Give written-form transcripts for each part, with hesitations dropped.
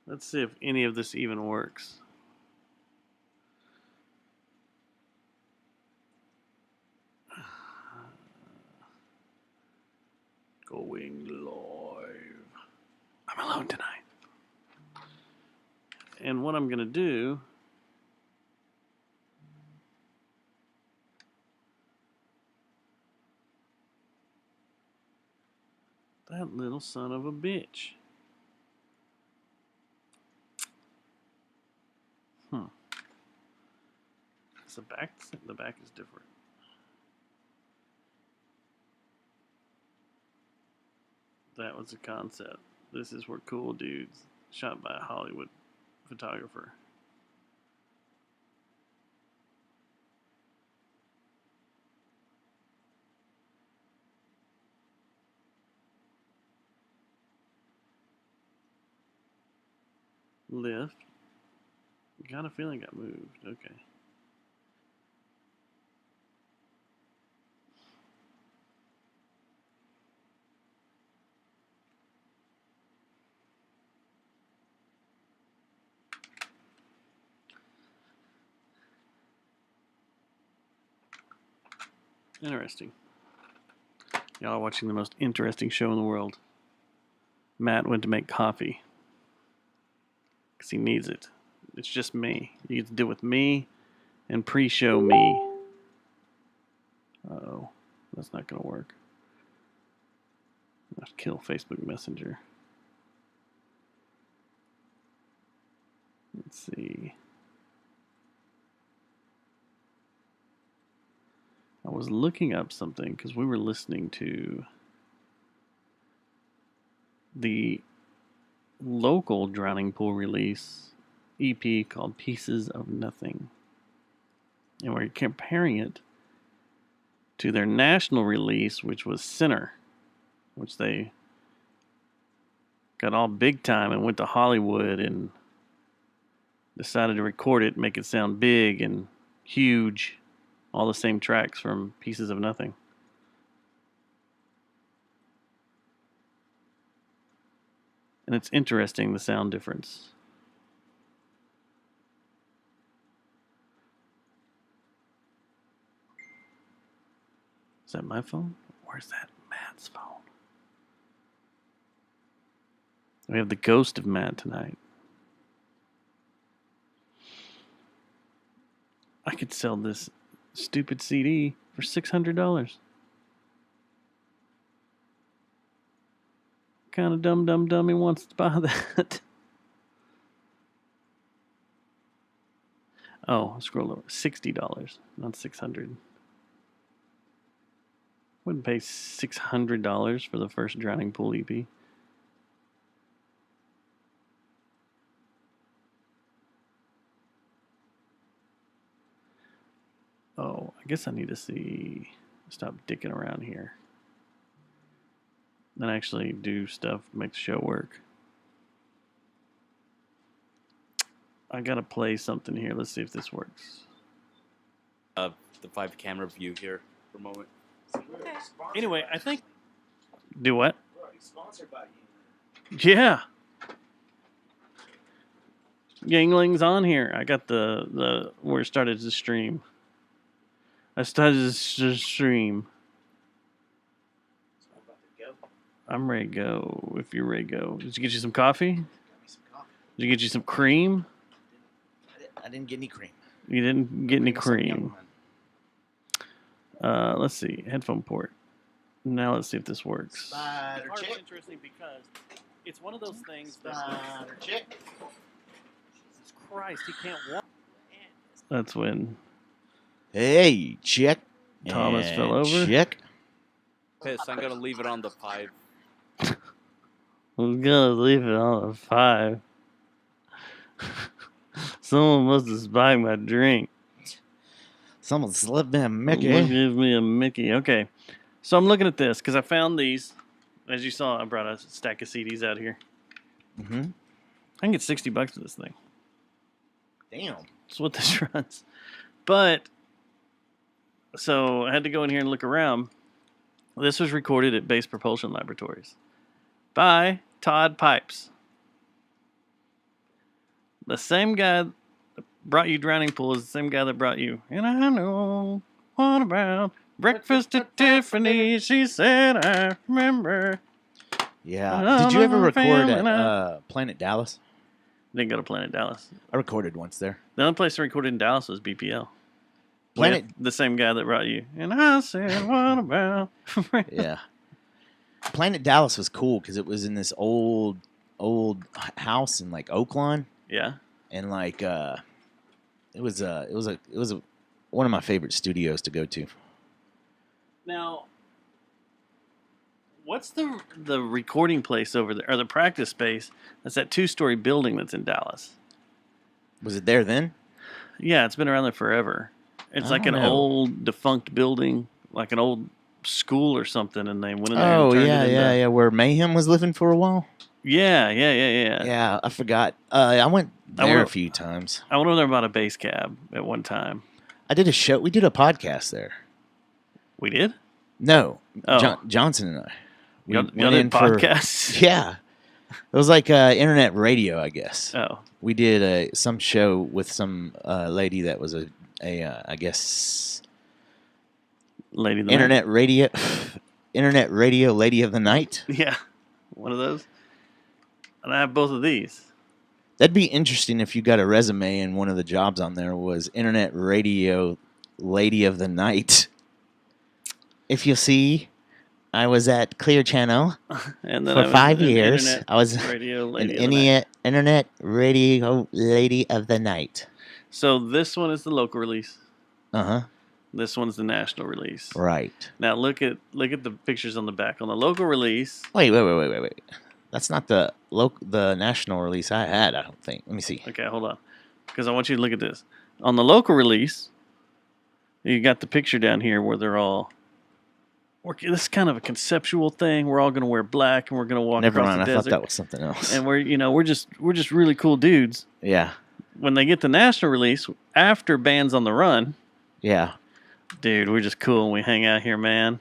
Let's see if any of this even works. Going live. I'm alone tonight. And what I'm going to do... That little son of a bitch. Is the back is different. That was the concept. This is where cool dudes shot by a Hollywood photographer. Lift. Got a feeling it got moved. Okay. Interesting. Y'all are watching the most interesting show in the world. Matt went to make coffee. Because he needs it. It's just me. You get to deal with me and pre-show me. Uh-oh. That's not going to work. I'll kill Facebook Messenger. Let's see. I was looking up something because we were listening to the local Drowning Pool release EP called Pieces of Nothing. And we're comparing it to their national release, which was Sinner, which they got all big time and went to Hollywood and decided to record it, make it sound big and huge. All the same tracks from Pieces of Nothing. And it's interesting, the sound difference. Is that my phone? Or is that Matt's phone? We have the ghost of Matt tonight. I could sell this stupid CD for $600. What kind of dumb dummy wants to buy that? Oh, scroll over. $60, not $600. Wouldn't pay $600 for the first Drowning Pool EP. Oh, I guess I need to stop dicking around here. And actually do stuff, make the show work. I gotta play something here. Let's see if this works. The 5 camera view here for a moment. Anyway, I think... Do what? Sponsored by you. Yeah. Yangling's on here. I got the where it started to stream. I started to stream. I'm ready to go. If you're ready to go. Did you get you some coffee? Got me some coffee. Did you get you some cream? I didn't get any cream. You didn't get any cream. Let's see. Headphone port. Now let's see if this works. Spider chick. It's interesting because it's one of those things that... Spider chick. Jesus Christ, he can't walk. That's when... Hey, chick. Thomas fell over. Chick. Piss, I'm gonna leave it on the 5. I'm gonna leave it on a 5. Someone must have spiked my drink. Someone slipped me a Mickey. Give me a Mickey. Okay. So I'm looking at this because I found these. As you saw, I brought a stack of CDs out here. Mm-hmm. I can get $60 for this thing. Damn. That's what this runs. But, so I had to go in here and look around. This was recorded at Bass Propulsion Laboratories by Todd Pipes. The same guy that brought you Drowning Pool is the same guy that brought you. And I know what about breakfast at Tiffany? She said, I remember. Yeah. Did you ever record Family at Night. Planet Dallas? Didn't go to Planet Dallas. I recorded once there. The only place I recorded in Dallas was BPL. Planet. With the same guy that brought you. And I said, what about? Yeah. Planet Dallas was cool because it was in this old house in like Oaklawn, Yeah. and like it was one of my favorite studios to go to. Now, what's the recording place over there, or the practice space? That's that 2-story building that's in Dallas. Was it there then? Yeah, it's been around there forever. It's I like an don't know. old defunct building, like an old school or something, and they went in there Oh and turned yeah, it into... yeah. Where Mayhem was living for a while. Yeah. Yeah, I forgot. I went I there went- a few times. I went over there and bought a bass cab at one time. I did a show. We did a podcast there. We did? No, Oh. Johnson and I. We Y'all went did in for- podcasts? Yeah, it was like internet radio, I guess. Oh. We did some show with some lady that was a I guess Lady of the Night. internet radio lady of the night. Yeah. One of those. And I have both of these. That'd be interesting if you got a resume and one of the jobs on there was internet radio lady of the night. If you see, I was at Clear Channel And then for I was 5 an years. internet I was radio an lady of the night. internet radio lady of the night. So this one is the local release. Uh-huh. This one's the national release. Right. Now look at the pictures on the back. On the local release, Wait. That's not the national release I had, I don't think. Let me see. okay, hold on, because I want you to look at this. On the local release, you got the picture down here where they're all. This is kind of a conceptual thing. We're all going to wear black and we're going to walk Never across mind. the I desert. thought that was something else. And we're just really cool dudes. Yeah. When they get the national release after Bands on the Run, Yeah. dude, we're just cool and we hang out here, man.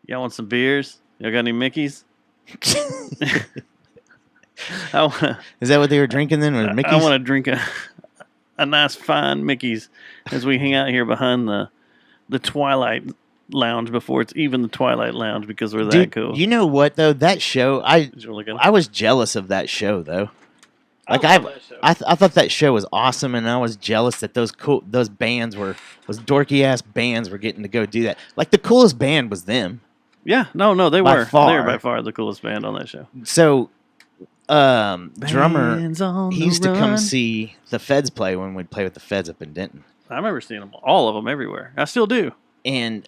Y'all want some beers? Y'all got any Mickeys? I want Is that what they were drinking then? Was Mickey's? I want to drink a nice fine Mickey's as we hang out here behind the Twilight Lounge before it's even the Twilight Lounge because we're that Dude, cool. you know what though? That show, Did you look at it? I was jealous of that show though. Like love that show. I thought that show was awesome, and I was jealous that those bands those dorky ass bands were getting to go do that. Like the coolest band was them. Yeah, no, they By were. They far. were by far the coolest band on that show. So, drummer, Bands on he the used to come Run. see the Feds play when we'd play with the Feds up in Denton. I remember seeing them, all of them, everywhere. I still do. And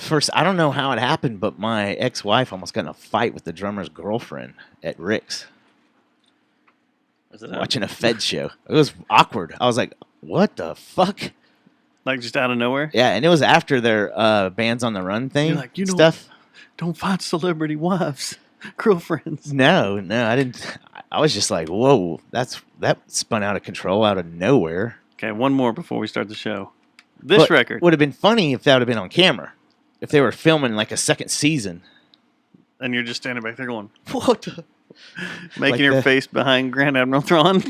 first, I don't know how it happened, but my ex-wife almost got in a fight with the drummer's girlfriend at Rick's Is it watching a Fed show. It was awkward. I was like, "What the fuck?" like just out of nowhere? Yeah, and it was after their Bands on the Run thing. You're like, you know- stuff. Don't find celebrity wives, girlfriends. No, I didn't. I was just like, "Whoa, that spun out of control out of nowhere." Okay, one more before we start the show. This But record. would have been funny if that would have been on camera. If they were filming like a second season. And you're just standing back there going, What? The? making Like your the- face behind Grand Admiral Thrawn.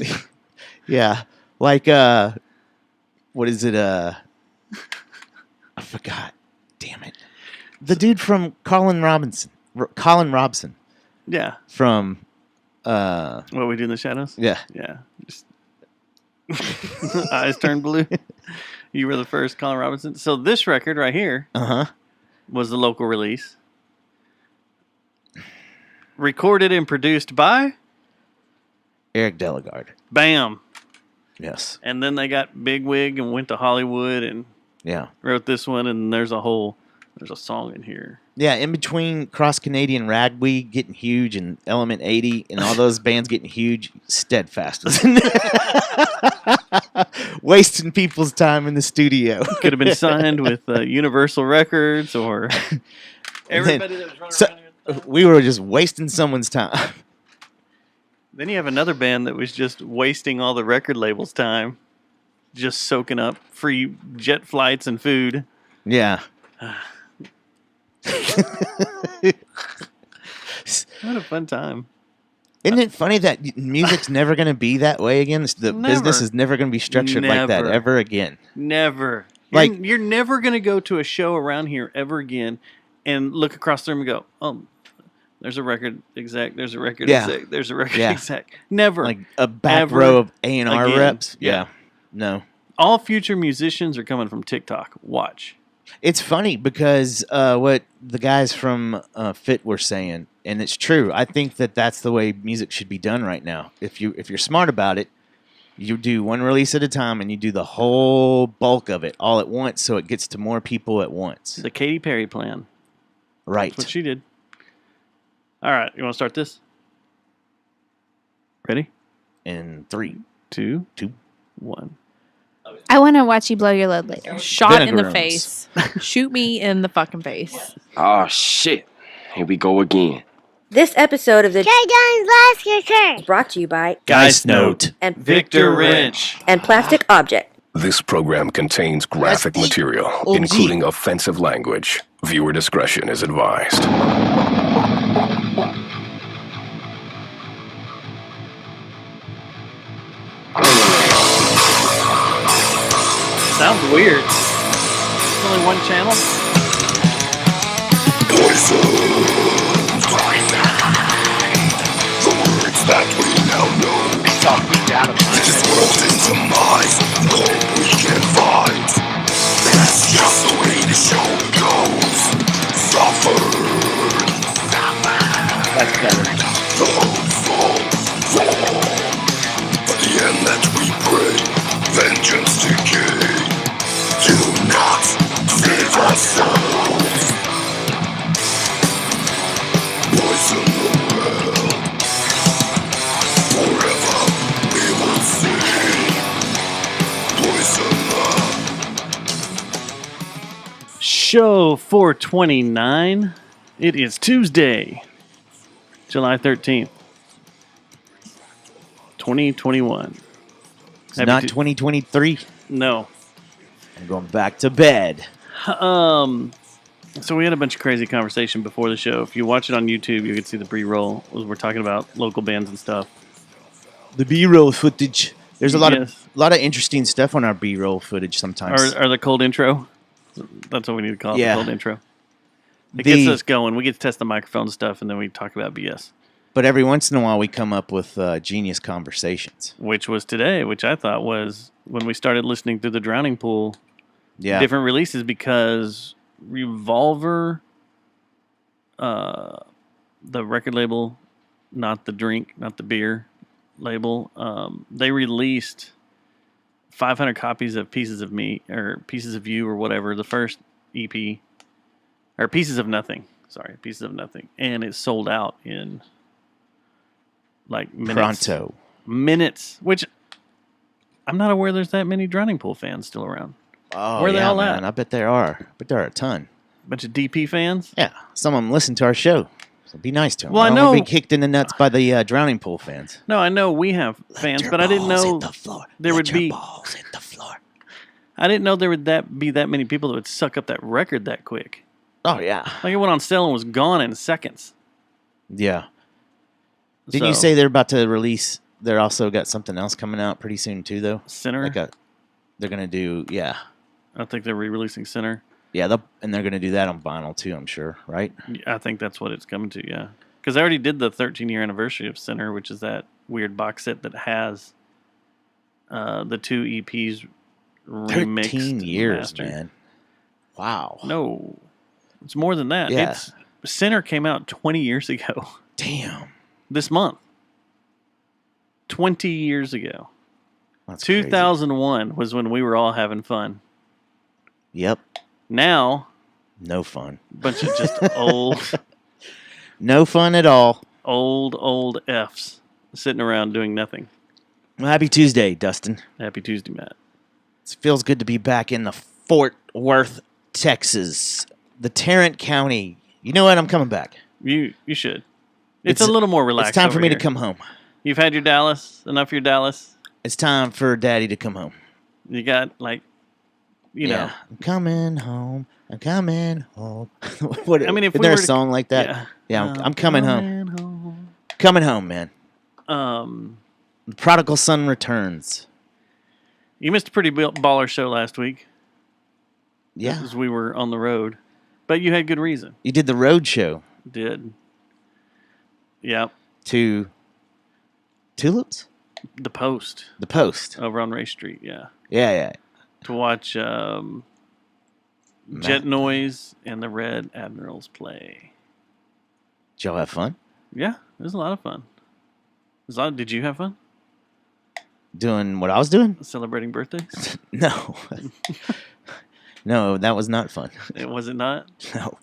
Yeah, like what is it? I forgot. Damn it. The dude from Colin Robinson Yeah. from What we do in the shadows? yeah. Yeah. Just eyes turned blue. You were the first Colin Robinson. So this record right here Uh-huh. was the local release. Recorded and produced by Eric Delegard. Bam. Yes. And then they got bigwig and went to Hollywood and Yeah. wrote this one. And there's a song in here. Yeah, in between Cross Canadian Ragweed getting huge and Element 80 and all those bands getting huge, Steadfast was in there. Wasting people's time in the studio. Could have been signed with Universal Records or everybody that was running so- around here. at the time. We were just wasting someone's time. Then you have another band that was just wasting all the record labels' time, just soaking up free jet flights and food. Yeah. What a fun time. Isn't it funny that music's never going to be that way again? The business Never. is never going to be structured like that Never. ever again. Never. Like- You're never going to go to a show around here ever again and look across the room and go, oh, there's a record exec, there's a record Yeah. exec, there's a record Yeah. exec. Never. Like a back Ever row of A&R again. reps. Yeah. Yeah. No. All future musicians are coming from TikTok. Watch. It's funny because what the guys from Fit were saying, and it's true. I think that that's the way music should be done right now. If you're smart about it, you do one release at a time, and you do the whole bulk of it all at once, so it gets to more people at once. The Katy Perry plan. Right. That's what she did. All right. You want to start this? Ready? In 3, 2, 2. 1. I want to watch you blow your load later. Shot in Vinegar the rooms. face. Shoot me in the fucking face. Oh shit. Here we go again. This episode of the Last Kicker. is brought to you by Geist Note. and Victor Wrench. and Plastic Object. This program contains graphic That's material, OG. including offensive language. Viewer discretion is advised. Sounds weird. There's only one channel. That's better. Show 429. It is Tuesday, July 13th, 2021. It's not 2023. No. I'm going back to bed. So we had a bunch of crazy conversation before the show. If you watch it on YouTube, you can see the pre-roll. We're talking about local bands and stuff. The B-roll footage. There's a lot Yes. of interesting stuff on our B-roll footage sometimes. Or the cold intro. That's what we need to call it, Yeah. the cold intro. It The- gets us going. We get to test the microphone stuff, and then we talk about BS. But every once in a while, we come up with genius conversations. Which was today, which I thought was when we started listening to the Drowning Pool Yeah. different releases, because Revolver, the record label, not the drink, not the beer label, they released 500 copies of Pieces of Me or Pieces of You or whatever, the first EP, or Pieces of Nothing. Sorry, Pieces of Nothing, and it sold out in like minutes. Pronto. Minutes, which I'm not aware there's that many Drowning Pool fans still around. Oh, Where are they yeah, all man. at? I bet there are. But there are a ton. Bunch of DP fans. Yeah. Some of them listen to our show. So be nice to them. Well, I don't know- be kicked in the nuts by the Drowning Pool fans. No, I know we have fans, but I didn't know there would be. balls hit the floor. I didn't know there would be that many people that would suck up that record that quick. Oh, yeah. Like it went on sale and was gone in seconds. Yeah. Didn't you So, say they're about to release? They're also got something else coming out pretty soon, too, though? Sinner? They're going to do, yeah. I think they're re-releasing Sinner. Yeah, and they're going to do that on vinyl, too, I'm sure, right? I think that's what it's coming to. Yeah, because I already did the 13-year anniversary of Sinner, which is that weird box set that has the two EPs remixed. 13 and years, mastered. man. Wow. No, it's more than that. Yeah. Sinner came out 20 years ago. Damn. This month. 20 years ago. That's crazy. 2001 was when we were all having fun. Yep. Now, No fun. bunch of just old No fun at all. old Fs sitting around doing nothing. Well, happy Tuesday, Dustin. Happy Tuesday, Matt. It feels good to be back in the Fort Worth, Texas, the Tarrant County. You know what? I'm coming back. You should. It's a little more relaxed. It's time for over me here. to come home. You've had your Dallas. Enough of your Dallas. It's time for Daddy to come home. You got like, you know. I'm coming home. I'm coming home. What? I mean, if isn't we there were a to- song like that? Yeah, I'm coming home. Coming home, man. The prodigal son returns. You missed a pretty baller show last week. Yeah. As we were on the road. But you had good reason. You did the road show Did. Yep. to Tulips? The Post The Post. over on Ray Street, yeah. Yeah. To watch Jet Noise and the Red Admirals play. Did y'all have fun? Yeah, it was a lot of fun. Did you have fun Doing what I was doing? celebrating birthdays? No. No, that was not fun. Was it not? No.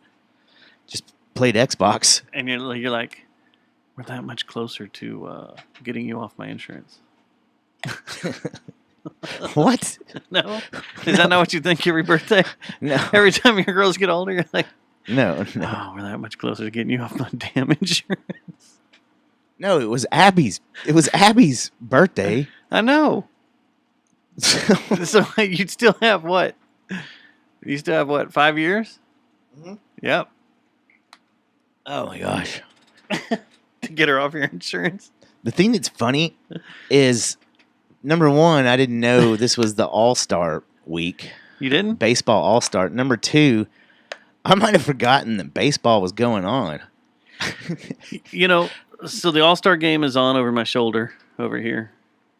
Just played Xbox. And you're like, we're that much closer to getting you off my insurance. What? No? Is that not what you think every birthday? No. Every time your girls get older, you're like, No. oh, we're that much closer to getting you off my damn insurance. No, it was Abby's. It was Abby's birthday. I know. So you'd still have what? You still have what, 5 years? Mhm. Yep. Oh my gosh. To get her off your insurance. The thing that's funny is, number one, I didn't know this was the All-Star week. You didn't? Baseball All-Star. Number two, I might have forgotten that baseball was going on. So the All-Star game is on over my shoulder over here.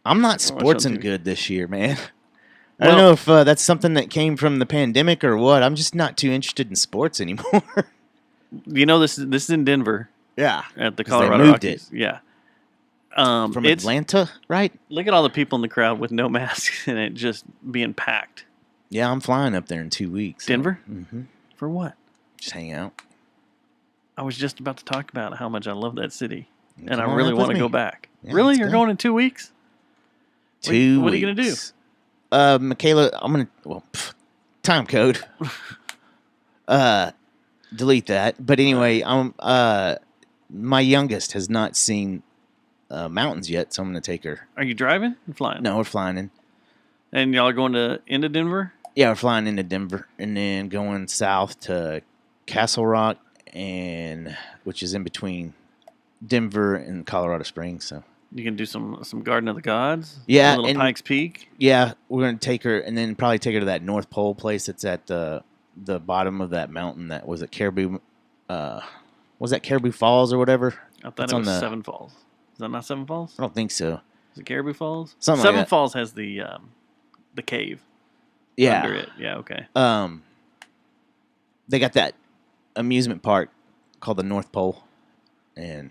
I'm not watch on sportsing TV. good this year, man. I don't know if that's something that came from the pandemic or what. I'm just not too interested in sports anymore. This is in Denver Yeah. at the 'Cause they Colorado moved Rockies. Yeah. From Atlanta, right? Look at all the people in the crowd with no masks and it just being packed. Yeah, I'm flying up there in 2 weeks. Denver? Mm-hmm. For what? Just hang out. I was just about to talk about how much I love that city. And Come I on really up want with to go me. back. Yeah, Really? let's You're go. going in 2 weeks? 2 What are you gonna do? Michaela, I'm going to, time code. Delete that. But anyway, my youngest has not seen mountains yet, so I'm going to take her. Are you driving or flying? No, we're flying in. And y'all are going into Denver? Yeah, we're flying into Denver and then going south to Castle Rock, which is in between Denver and Colorado Springs. So You can do some Garden of the Gods? Yeah, A little and- Pikes Peak? yeah, we're gonna take her and then probably take her to that North Pole place that's at the bottom of that mountain. That was at Caribou. Was that Caribou Falls or whatever? I thought That's it on was the- Seven Falls. Is that not Seven Falls? I don't think so. Is it Caribou Falls? Something like Seven that. Falls has the cave Yeah. under it. Yeah, okay. They got that amusement park called the North Pole, and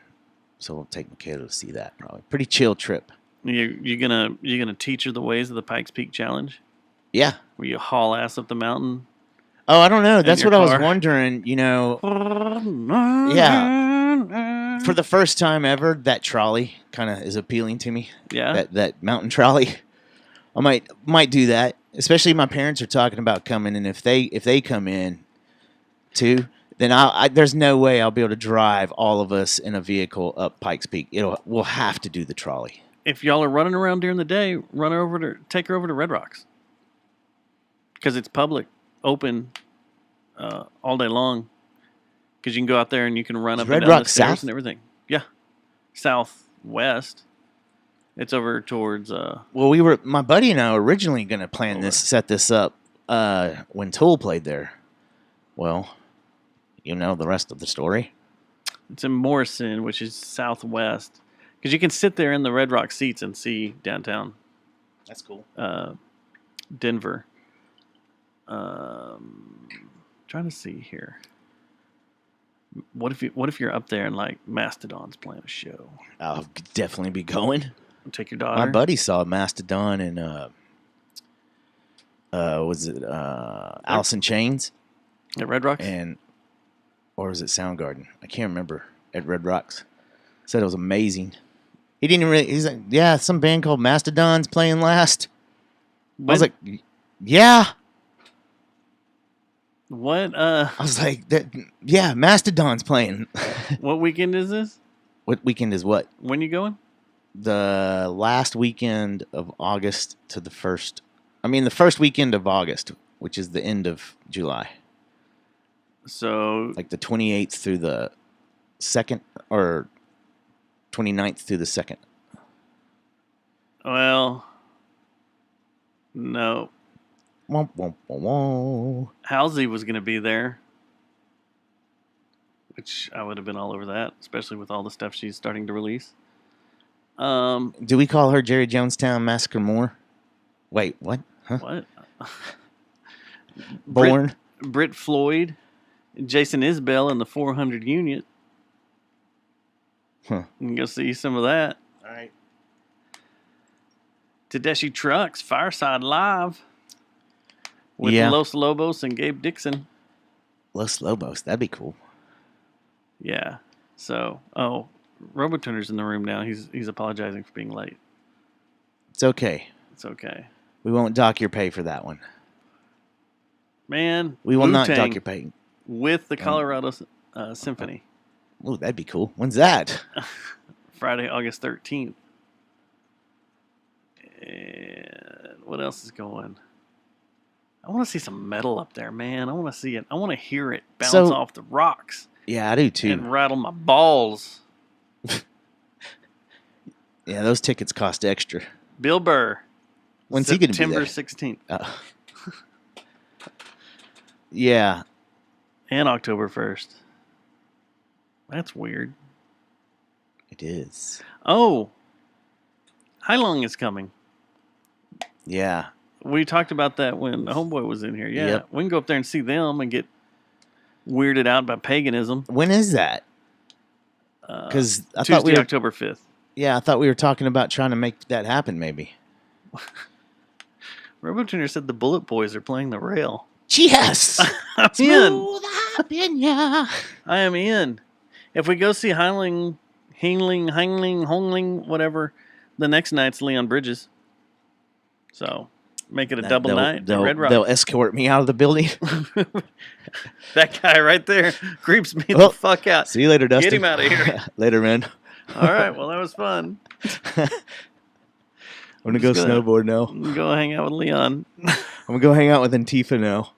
so we'll take Michaela to see that. Probably pretty chill trip. You gonna teach her the ways of the Pikes Peak Challenge, Yeah. where you haul ass up the mountain? Oh, I don't know. That's your what I was car. wondering. For the first time ever, that trolley kind of is appealing to me. Yeah. That mountain trolley. I might do that. Especially my parents are talking about coming, and if they come in too, then there's no way I'll be able to drive all of us in a vehicle up Pikes Peak. We'll have to do the trolley. If y'all are running around during the day, take her over to Red Rocks, because it's public, open, all day long. Because you can go out there and you can run Is up Red and down Rock the stairs south? and everything. Yeah, southwest. It's over towards. Well, my buddy and I were originally going to set this up when Tool played there. Well, you know the rest of the story. It's in Morrison, which is southwest. Because you can sit there in the Red Rock seats and see downtown That's cool. Denver. Trying to see here. What if you're up there and like Mastodon's playing a show? I'll definitely be going. Take your daughter. My buddy saw Mastodon and was it Alice in Chains at Red Rocks. or was it Soundgarden? I can't remember. At Red Rocks, said it was amazing. He didn't really. He's like, yeah, some band called Mastodon's playing last. I was like, yeah. What? I was like, yeah, Mastodon's playing. What weekend is this? What weekend is what? When you going? The last weekend of August to the first. I mean, the first weekend of August, which is the end of July. So Like the 28th through the 2nd, or 29th through the 2nd Well, no. Womp, womp, womp, womp. Halsey was going to be there, which I would have been all over that, especially with all the stuff she's starting to release. Do we call her Jerry Jonestown Massacre Moore? Wait, what? Huh? What? Born? Britt Floyd, Jason Isbell in the 400 unit. Huh. You can go see some of that. All right. Tedeschi Trucks, Fireside Live with Yeah. Los Lobos and Gabe Dixon. Los Lobos. That'd be cool. Yeah. So, Robotuner's in the room now. He's apologizing for being late. It's okay. It's okay. We won't dock your pay for that one. Man, We will not Wu-Tang dock your pay. with the Colorado Symphony. Oh, that'd be cool. When's that? Friday, August 13th. And what else is going? I want to see some metal up there, man. I want to see it. I want to hear it bounce So- off the rocks Yeah, I do too. and rattle my balls. Yeah, those tickets cost extra. Bill Burr. When's he going to be September there? 16th Yeah. and October 1st. That's weird. It is. Oh, Heilong is coming. Yeah. We talked about that when Homeboy was in here. Yeah, Yep. we can go up there and see them and get weirded out by paganism. When is that? Because I Tuesday, thought we were, October 5th. yeah, I thought we were talking about trying to make that happen. Maybe. RoboTuner said the Bullet Boys are playing the rail. Yes. I'm in. Smooth opinion. I am in. If we go see Hangling, whatever, the next night's Leon Bridges. So make it a double night at Red Rock. They'll escort me out of the building. That guy right there creeps me Well, the fuck out. See you later, Dustin. Get him out of here. Later, man. All right, well, that was fun. I'm gonna go just gonna- snowboard now. Go hang out with Leon. I'm gonna go hang out with Antifa now.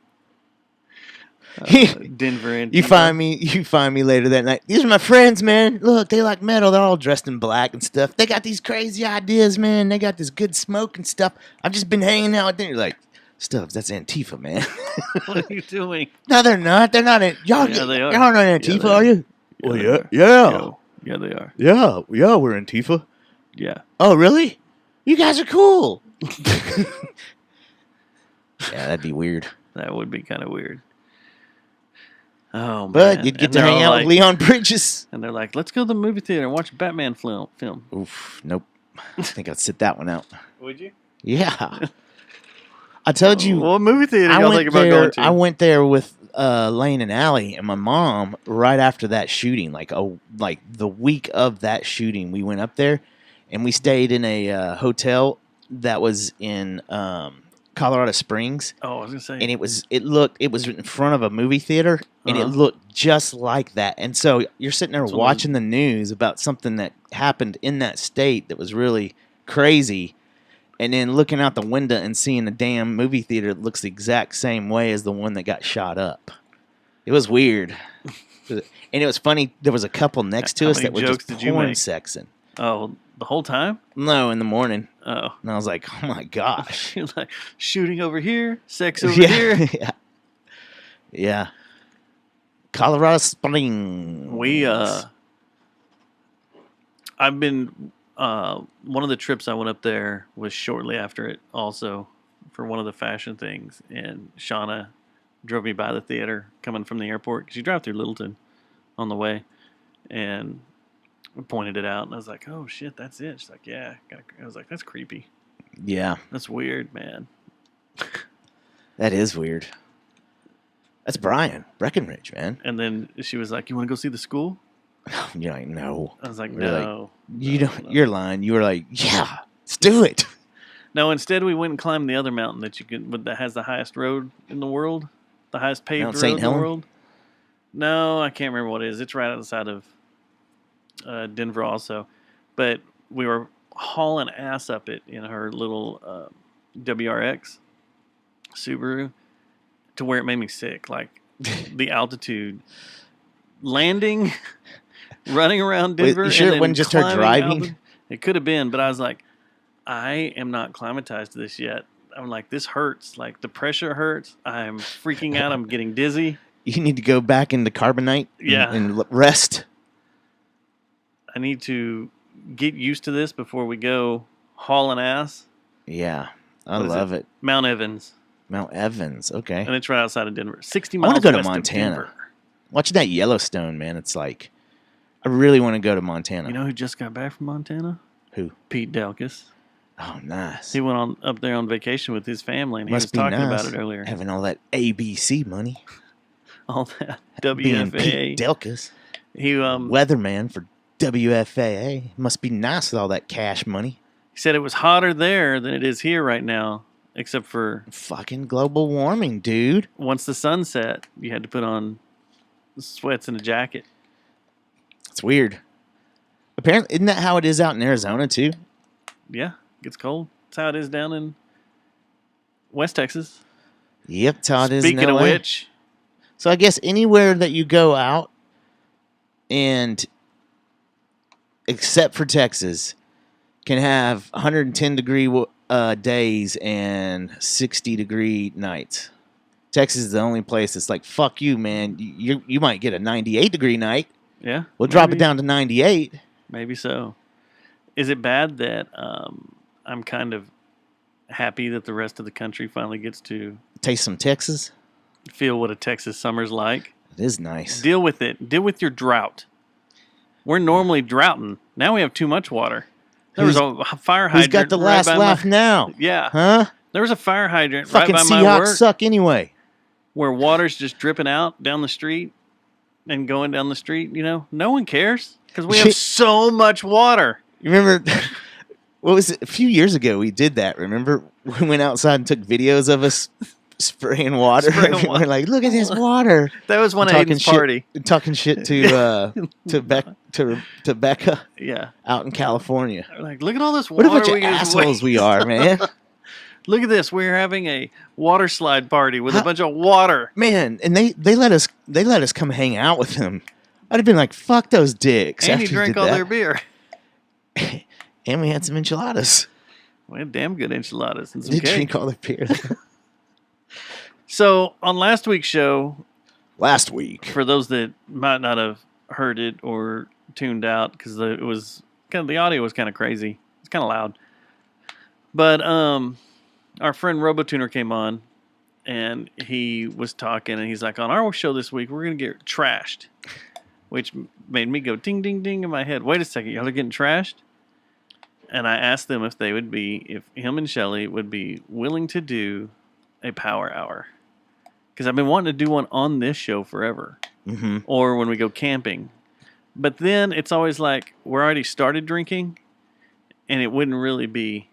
Denver and You find me later that night. These are my friends, man. Look, they like metal. They're all dressed in black and stuff. They got these crazy ideas, man. They got this good smoke and stuff. I've just been hanging out with them. You're like, Stubbs, that's Antifa, man. What are you doing? No, they're not. They're not. Y'all, Yeah, they are. y'all not Yeah, Antifa, they are. are you? Yeah, Well, they yeah, are. yeah, Yeah, they are. yeah, we're Antifa. Yeah. Oh, really? You guys are cool. Yeah, that'd be weird. That would be kind of weird. Oh, man. But you'd get And to they're hang all out like, with Leon Bridges. And they're like, let's go to the movie theater and watch a Batman film. Oof, nope. I think I'd sit that one out. Would you? Yeah. I told you. What movie theater I y'all went think about there. going to? I went there with Lane and Allie and my mom right after that shooting. Like the week of that shooting, we went up there and we stayed in a hotel that was in Colorado Springs, Oh, I was gonna say. and it was in front of a movie theater, and it Uh-huh. looked just like that. And so you're sitting there That's one of watching the news about something that happened in that state that was really crazy. And then looking out the window and seeing the damn movie theater that looks the exact same way as the one that got shot up. It was weird. And it was funny. There was a couple next to How us many that were jokes just did you porn make? sexing. Oh, the whole time? No, in the morning. Oh. And I was like, oh my gosh. You're like, shooting over here, sex over yeah. here. yeah. Yeah. Colorado Springs. I've been, one of the trips I went up there was shortly after it also for one of the fashion things. And Shauna drove me by the theater coming from the airport. 'Cause you drive through Littleton on the way. And pointed it out. And I was like, oh shit, that's it. She's like, yeah. I was like, that's creepy. Yeah. That's weird, man. That is weird. That's Brian Breckenridge, man. And then she was like, you want to go see the school? You're like, no. I was like, Really? no. You no, don't. no. You're lying. You were like, yeah, let's do it. No, instead we went and climbed the other mountain that has the highest road in the world, the highest paved Mount road St. in Helen? the world. No, I can't remember what it is. It's right outside of Denver, also. But we were hauling ass up it in her little WRX Subaru to where it made me sick. Like the altitude, landing, running around Wait, Denver. you sure and it then wasn't just her climbing driving? It could have been, but I was like, I am not climatized to this yet. I'm like, this hurts. Like, the pressure hurts. I'm freaking out. I'm getting dizzy. You need to go back into carbonite Yeah. and rest. I need to get used to this before we go hauling ass. Yeah, I What is love it. Mount Evans. Mount Evans. Okay. And it's right outside of Denver. 60 I miles wanna go to west of Montana. Denver. Watching that Yellowstone, man, it's like, I really want to go to Montana. You know who just got back from Montana? Who? Pete Delkus. Oh, nice. He went on up there on vacation with his family, and he Must was be talking nice about it earlier. having all that ABC money. All that Being WFAA. Pete Delkus, He weatherman for WFAA. Must be nice with all that cash money. he said it was hotter there than it is here right now, except for Fucking global warming, dude. once the sun set, you had to put on sweats and a jacket. It's weird. Apparently, isn't that how it is out in Arizona too? Yeah, it gets cold. That's how it is down in West Texas. Yep, that's how it is in Speaking of LA. which, So I guess anywhere that you go out, and except for Texas, can have 110 degree days and 60 degree nights. Texas is the only place that's like, fuck you, man. You might get a 98 degree night. yeah, We'll drop it maybe- down to 98. Maybe so. Is it bad that I'm kind of happy that the rest of the country finally gets to Taste some Texas. feel what a Texas summer's like? It is nice. Deal with it. Deal with your drought. We're normally droughting. Now we have too much water. There was a fire hydrant. Who's got the right last by laugh now? Yeah. Huh? There was a fire hydrant Fucking right by my Seahawks work suck anyway. where water's just dripping out down the street and going down the street. You know, no one cares because we have so much water. You remember, what was it? A few years ago, we did that. Remember? We went outside and took videos of us spraying water. Spraying water. We're like, look at this water. That was one of Talking Aiden's shit. party. Talking shit to Becca Yeah. out in California. Like, look at all this What water. a bunch of we can just assholes waste. we are, man. Look at this. We're having a water slide party with a How- bunch of water. Man, and they let us come hang out with them. I'd have been like, fuck those dicks. And he after drank did all that. their beer. And we had some enchiladas. We had damn good enchiladas and some Did cake. drink all the beer. So on last week's show, Last week. for those that might not have heard it or tuned out, because it was kind of the audio was kind of crazy. It's kind of loud. But our friend RoboTuner came on, and he was talking, and he's like, on our show this week, we're gonna get trashed, which made me go ding ding ding in my head. Wait a second, y'all are getting trashed? And I asked them if him and Shelly would be willing to do a power hour. Because I've been wanting to do one on this show forever. Mm-hmm. Or when we go camping. But then it's always like, we're already started drinking, and it wouldn't really be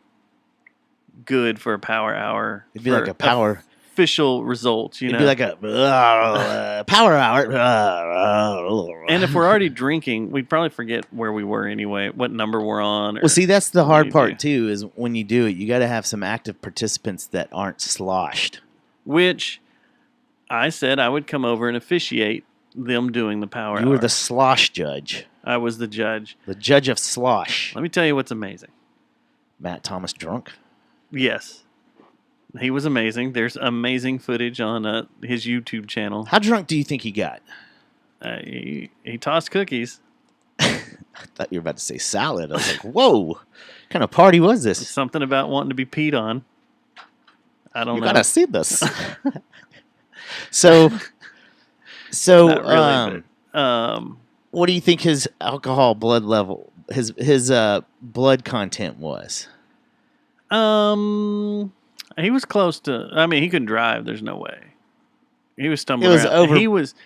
good for a power hour. It'd be for like a power. official results, you It'd know? be like a power hour. And if we're already drinking, we'd probably forget where we were anyway, what number we're on. Or Well, see, that's the what hard you part do. too. Is when you do it, you got to have some active participants that aren't sloshed. Which I said I would come over and officiate them doing the power You hour. were the slosh judge, I was the judge. the judge of slosh. Let me tell you what's amazing. Matt Thomas drunk. Yes. He was amazing. There's amazing footage on his YouTube channel. How drunk do you think he got? He tossed cookies. I thought you were about to say salad. I was like, whoa, what kind of party was this? Something about wanting to be peed on. I don't You know. gotta see this. so, Not really, but, what do you think his alcohol blood level, his blood content was? he was close to. I mean, he couldn't drive. There's no way. He was stumbling. It was around. over- He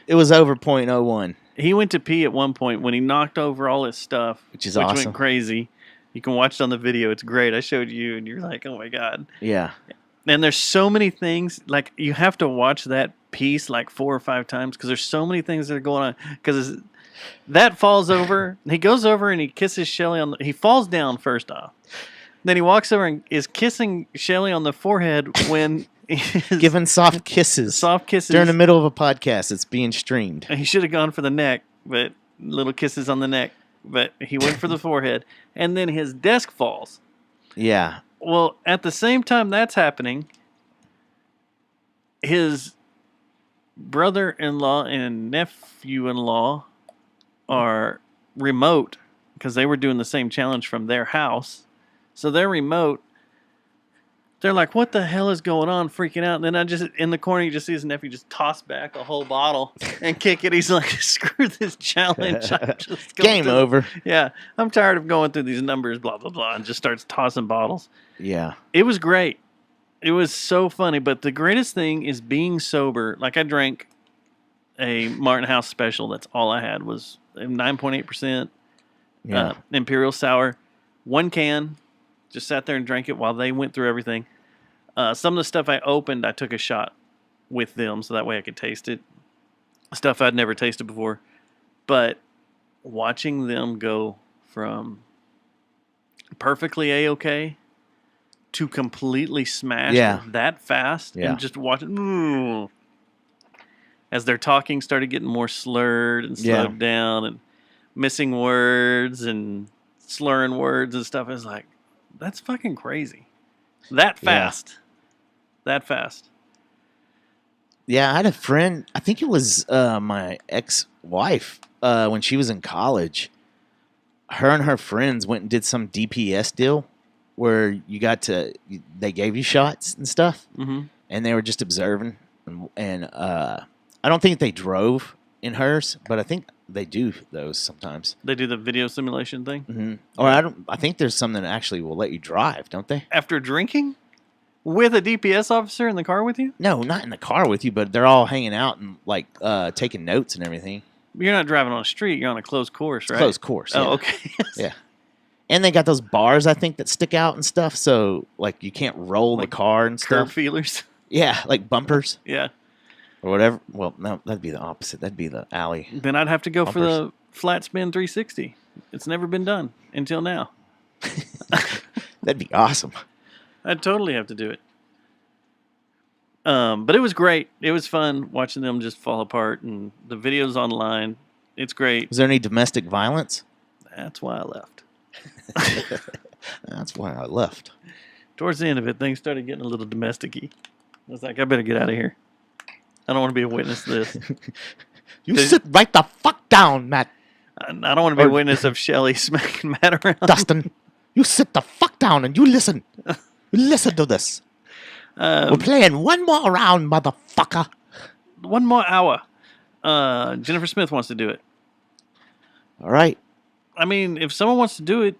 It was over .01. He went to pee at one point when he knocked over all his stuff, Which is awesome. went crazy. You can watch it on the video. It's great. I showed you, and you're like, "Oh my god!" Yeah. And there's so many things. Like you have to watch that piece like 4 or 5 times because there's so many things that are going on. Because that falls over. He goes over and he kisses Shelly on. He falls down first off. Then he walks over and is kissing Shelly on the forehead when he's Giving soft kisses soft kisses during the middle of a podcast that's being streamed. He should have gone for the neck, but little kisses on the neck. But he went for the forehead, and then his desk falls. Yeah. Well, at the same time that's happening, his brother-in-law and nephew-in-law are remote because they were doing the same challenge from their house. So they're remote. They're like, what the hell is going on? Freaking out. And then I just, in the corner, you just see his nephew just toss back a whole bottle and kick it. He's like, screw this challenge. I'm just going Game through- over. Yeah. I'm tired of going through these numbers, blah, blah, blah. And just starts tossing bottles. Yeah. It was great. It was so funny. But the greatest thing is being sober. Like I drank a Martin House special. That's all I had was 9.8% Yeah. Imperial Sour. One can. Just sat there and drank it while they went through everything. Some of the stuff I opened, I took a shot with them so that way I could taste it. Stuff I'd never tasted before. But watching them go from perfectly A-okay to completely smashed Yeah. that fast Yeah. and just watching as they're talking started getting more slurred and Yeah. slowed down and missing words and slurring words and stuff. It's like, that's fucking crazy. That fast. That fast. Yeah, I had a friend. I think it was my ex-wife when she was in college. Her and her friends went and did some DPS deal where they gave you shots and stuff, Mm-hmm. and they were just observing. And I don't think they drove in hers, but I think they do those sometimes. They do the video simulation thing. Mm-hmm. Or I think there's some that actually will let you drive, don't they? After drinking? With a DPS officer in the car with you? No, not in the car with you, but they're all hanging out and like taking notes and everything. You're not driving on a street. You're on a closed course, right? Closed course. Oh, yeah. okay. Yeah. And they got those bars, I think, that stick out and stuff. So, like, you can't roll Like the car and Curb stuff. feelers. Yeah, like bumpers Yeah. or whatever. Well, no, that'd be the opposite. That'd be the alley. Then I'd have to go for Bumpers. the flat spin 360. It's never been done until now. That'd be awesome. I'd totally have to do it. But it was great. It was fun watching them just fall apart, and the videos online. It's great. Was there any domestic violence? That's why I left. That's why I left. Towards the end of it, things started getting a little domestic-y. I was like, I better get out of here. I don't want to be a witness to this. You Did- sit right the fuck down, Matt. I don't want to be a witness of Shelly smacking Matt around. Dustin. You sit the fuck down and you listen. You listen to this. We're playing one more round, motherfucker. One more hour. Jennifer Smith wants to do it. All right. I mean, if someone wants to do it,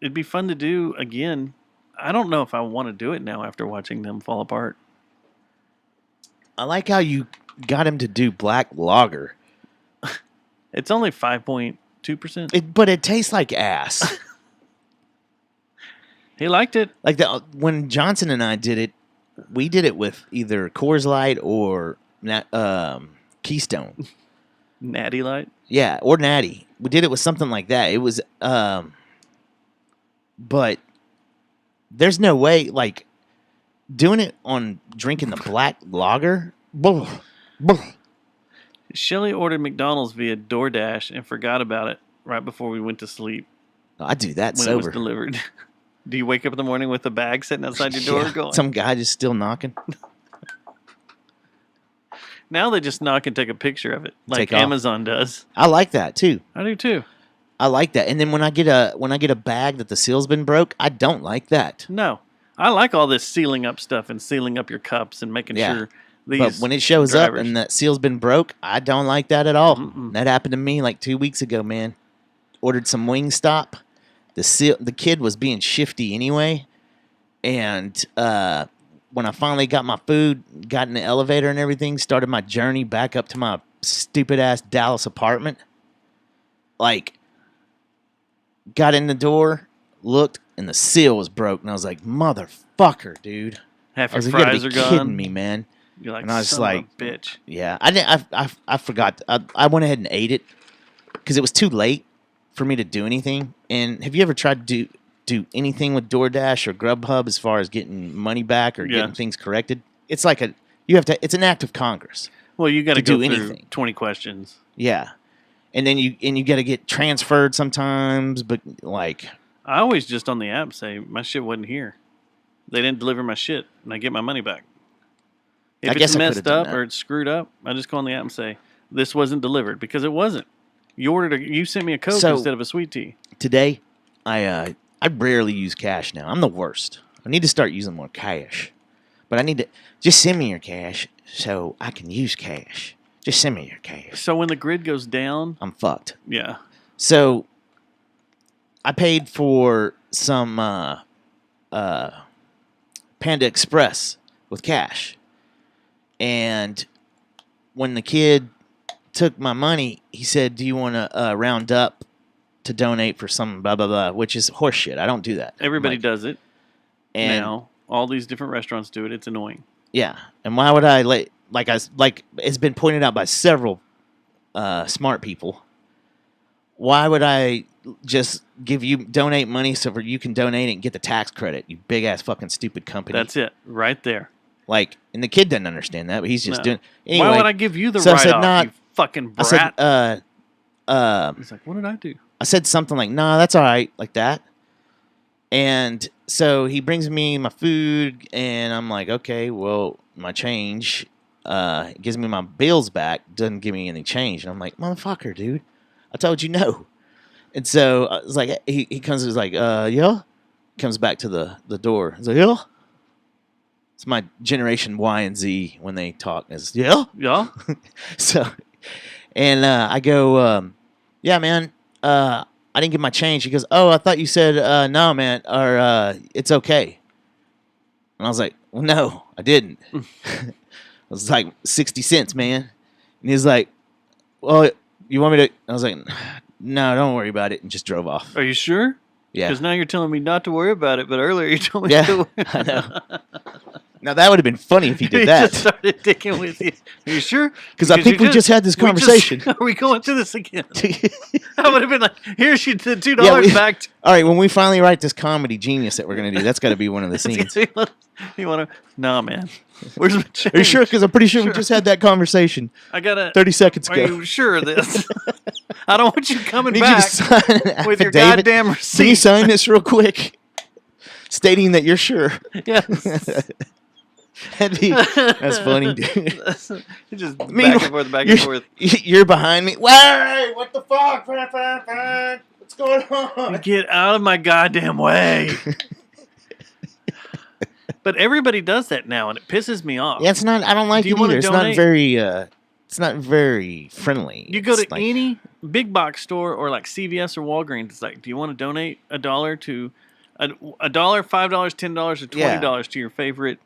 it'd be fun to do again. I don't know if I want to do it now after watching them fall apart. I like how you got him to do black lager. It's only 5.2%. But it tastes like ass. He liked it. Like when Johnson and I did it, we did it with either Coors Light or Keystone. Natty Light. Yeah, or Natty. We did it with something like that. It was, but there's no way, like, doing it on drinking the black lager. Blah, blah. Shelly ordered McDonald's via DoorDash and forgot about it right before we went to sleep I do that when it was sober. delivered. Do you wake up in the morning with a bag sitting outside your door Yeah, going? some guy just still knocking. Now they just knock and take a picture of it, like Take off. Amazon does. I like that too. I do too. I like that. And then when I get a bag that the seal's been broke, I don't like that. No, I like all this sealing up stuff and sealing up your cups and making Yeah. sure these. But when it shows up drivers- and that seal's been broke, I don't like that at all. Mm-mm. That happened to me like 2 weeks ago, man. Ordered some Wingstop. The kid was being shifty anyway. And when I finally got my food, got in the elevator and everything, started my journey back up to my stupid-ass Dallas apartment, like, got in the door, looked, and the seal was broke. And I was like, motherfucker, dude. half I your was like, you fries gotta are be gone. kidding me, man. You're like, And I was son like, of a bitch. Yeah, I didn't. I forgot. I went ahead and ate it because it was too late for me to do anything. And have you ever tried to do anything with DoorDash or Grubhub as far as getting money back or Yeah. getting things corrected? It's like it's an act of Congress. Well, you got to to go do through anything. 20 questions. Yeah, and then you got to get transferred sometimes. But like, I always just on the app say my shit wasn't here. They didn't deliver my shit, and I get my money back. If I it's guess I could've messed done up that. or it's screwed up, I just go on the app and say this wasn't delivered because it wasn't. You sent me a Coke So- instead of a sweet tea. Today, I rarely use cash now. I'm the worst. I need to start using more cash. But I need to just send me your cash so I can use cash. Just send me your cash. So when the grid goes down, I'm fucked. yeah, So I paid for some Panda Express with cash. And when the kid took my money, he said, "Do you want to round up to donate for some blah blah blah?" Which is horseshit. I don't do that. everybody Like, does it and now. All these different restaurants do it. It's annoying. yeah, and why would I like it's been pointed out by several smart people. Why would I just donate money so you can donate it and get the tax credit? You big ass fucking stupid company. That's it, right there. Like, and the kid doesn't understand that, but he's just No. doing. Anyway, Why would I give you the so I said, write-off, "Nah," you fucking I brat? said, He's like, what did I do? I said something like, "Nah, that's all right," like that. And so he brings me my food, and I'm like, "Okay, well, my change." Gives me my bills back, doesn't give me any change, and I'm like, "Motherfucker, dude, I told you no." And so I was like, he comes, he's like, "Yeah," comes back to the door. He's like, "Yeah." It's my generation Y and Z when they talk is yeah. Yeah. So, and I go, "Yeah, man, I didn't get my change." He goes, "Oh, I thought you said no, man, or it's okay." And I was like, "Well, no, I didn't." It was like 60 cents, man. And he's like, "Well, you want me to?" I was like, "No, don't worry about it," and just drove off. Are you sure? Yeah, Because now you're telling me not to worry about it, but earlier you told me Yeah, to. I know. Now that would have been funny if he did He that, just started dicking with you. Are you sure? because I think we just had this conversation. Are we going through this again? I would have been like, here's your $2 Yeah, we- back. All right, when we finally write this comedy genius that we're gonna do, that's got to be one of the scenes. You want to? Nah, man. Where's my change? Are you sure? Because I'm pretty sure we Sure. just had that conversation I gotta. 30 seconds Are ago. you sure of this? I don't want you coming I need back you to sign an with your affidavit. goddamn Can you receipt. sign this real quick, stating that you're sure? Yes. That's funny, dude. It's just Meanwhile, back and forth, back and forth. You're behind me. Wait, what the fuck? What's going on? Get out of my goddamn way. But everybody does that now, and it pisses me off. Yeah, it's not. I don't like Do you it wanna either. It's not donate? very. It's not very friendly. You go It's to like- any big box store or like CVS or Walgreens. It's like, do you want to donate $1 to $1, $5, $10, or $20 to your favorite?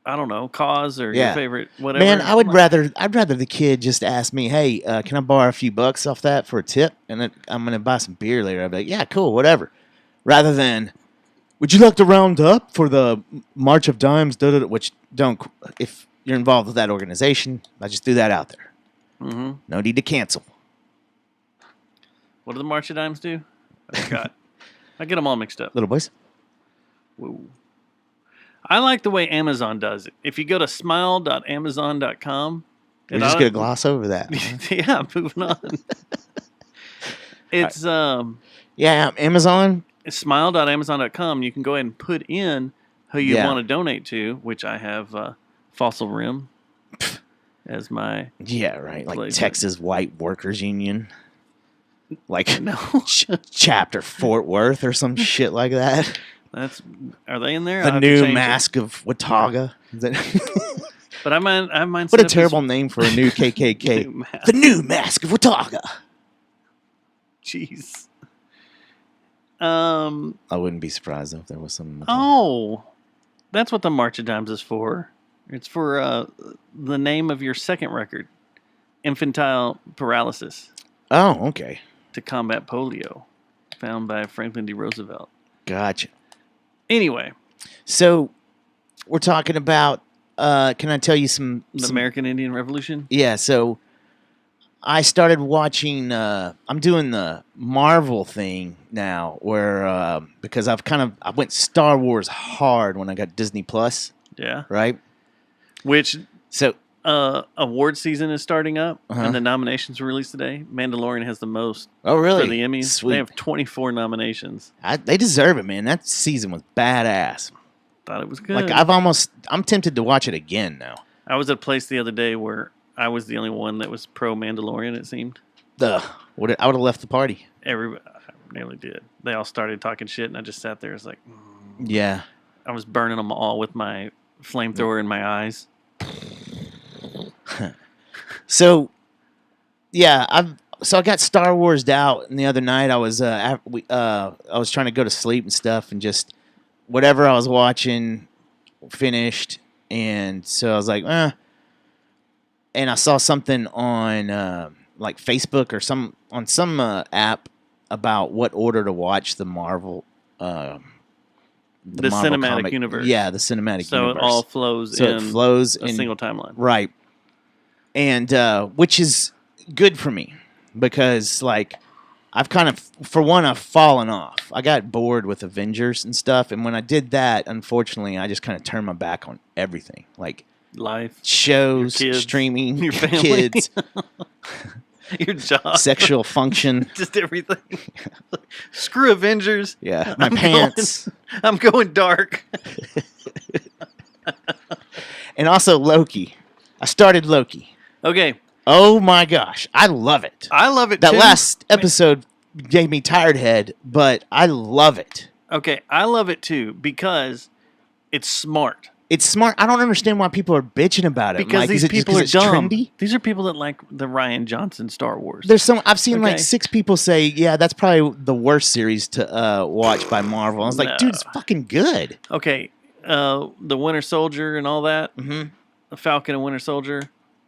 I don't know, cause or your Yeah. favorite whatever. Man, I would Like, rather. I'd rather the kid just ask me, "Hey, can I borrow a few bucks off that for a tip?" And then I'm gonna buy some beer later. I'd be like, "Yeah, cool, whatever." Rather than, "Would you like to round up for the March of Dimes?" Which don't. If you're involved with that organization, I just threw that out there. Mhm. No need to cancel. What do the March of Dimes do? I forgot. I get them all mixed up. Little boys. Whoa. I like the way Amazon does it. If you go to smile.amazon.com, We're just gonna gloss over that. yeah, moving on. It's Yeah, Amazon. smile.amazon.com. You can go ahead and put in who you Yeah. want to donate to, which I have Fossil Rim as my Yeah, right. Like Like- Texas White Workers Union. Like no. chapter Fort Worth or some shit like that. That's are they in there? I'll The have to new change it. mask of Watauga. Is that- But I might what set a up this terrible name for a new KKK. new mask. The new mask of Watauga. Jeez. I wouldn't be surprised if there was some. Oh, that's what the March of Dimes is for. It's for the name of your second record, Infantile Paralysis Oh, okay. to Combat Polio, found by Franklin D. Roosevelt. Gotcha. Anyway, So we're talking about. Can I tell you some? the American Indian Revolution. Yeah. So I started watching. I'm doing the Marvel thing now, where because I went Star Wars hard when I got Disney Plus, Yeah. right? Which So award season is starting up, Uh-huh. and the nominations were released today. Mandalorian has the most Oh, really? for the Emmys. Sweet. They have 24 nominations. They deserve it, man. That season was badass. Thought it was good. Like I'm tempted to watch it again now. I was at a place the other day where I was the only one that was pro Mandalorian. It seemed I would have left the party. everybody nearly did. They all started talking shit, and I just sat there. It's like Yeah. I was burning them all with my flamethrower in my eyes. So, yeah, I got Star Wars'd out, and the other night I was I was trying to go to sleep and stuff, and just whatever I was watching finished, and so I was like, and I saw something on like Facebook or some app about what order to watch the Marvel. The Marvel cinematic comic. universe. Yeah, the cinematic So universe. it all flows so in it flows a in single timeline. right, and which is good for me because like I've kind of I've fallen off. I got bored with Avengers and stuff, and when I did that, unfortunately, I just kind of turned my back on everything, like Life, shows, Your kids, streaming, your family. kids, your job, sexual function. just everything. Screw Avengers. Yeah, my I'm pants, I'm going dark. and also Loki. I started Loki. Okay, Oh my gosh, I love it. I love it That too. last episode gave me tired head, but I love it. Okay, I love it too because it's smart. It's smart. I don't understand why people are bitching about it. Because Mike. these Is it just people 'cause are it's dumb. trendy? These are people that like the Ryan Johnson Star Wars. There's some. I've seen like Okay. 6 people say, "Yeah, that's probably the worst series to watch by Marvel." I was like, "Dude, it's fucking good." Okay, the Winter Soldier and all that, Mm-hmm. the Falcon and Winter Soldier.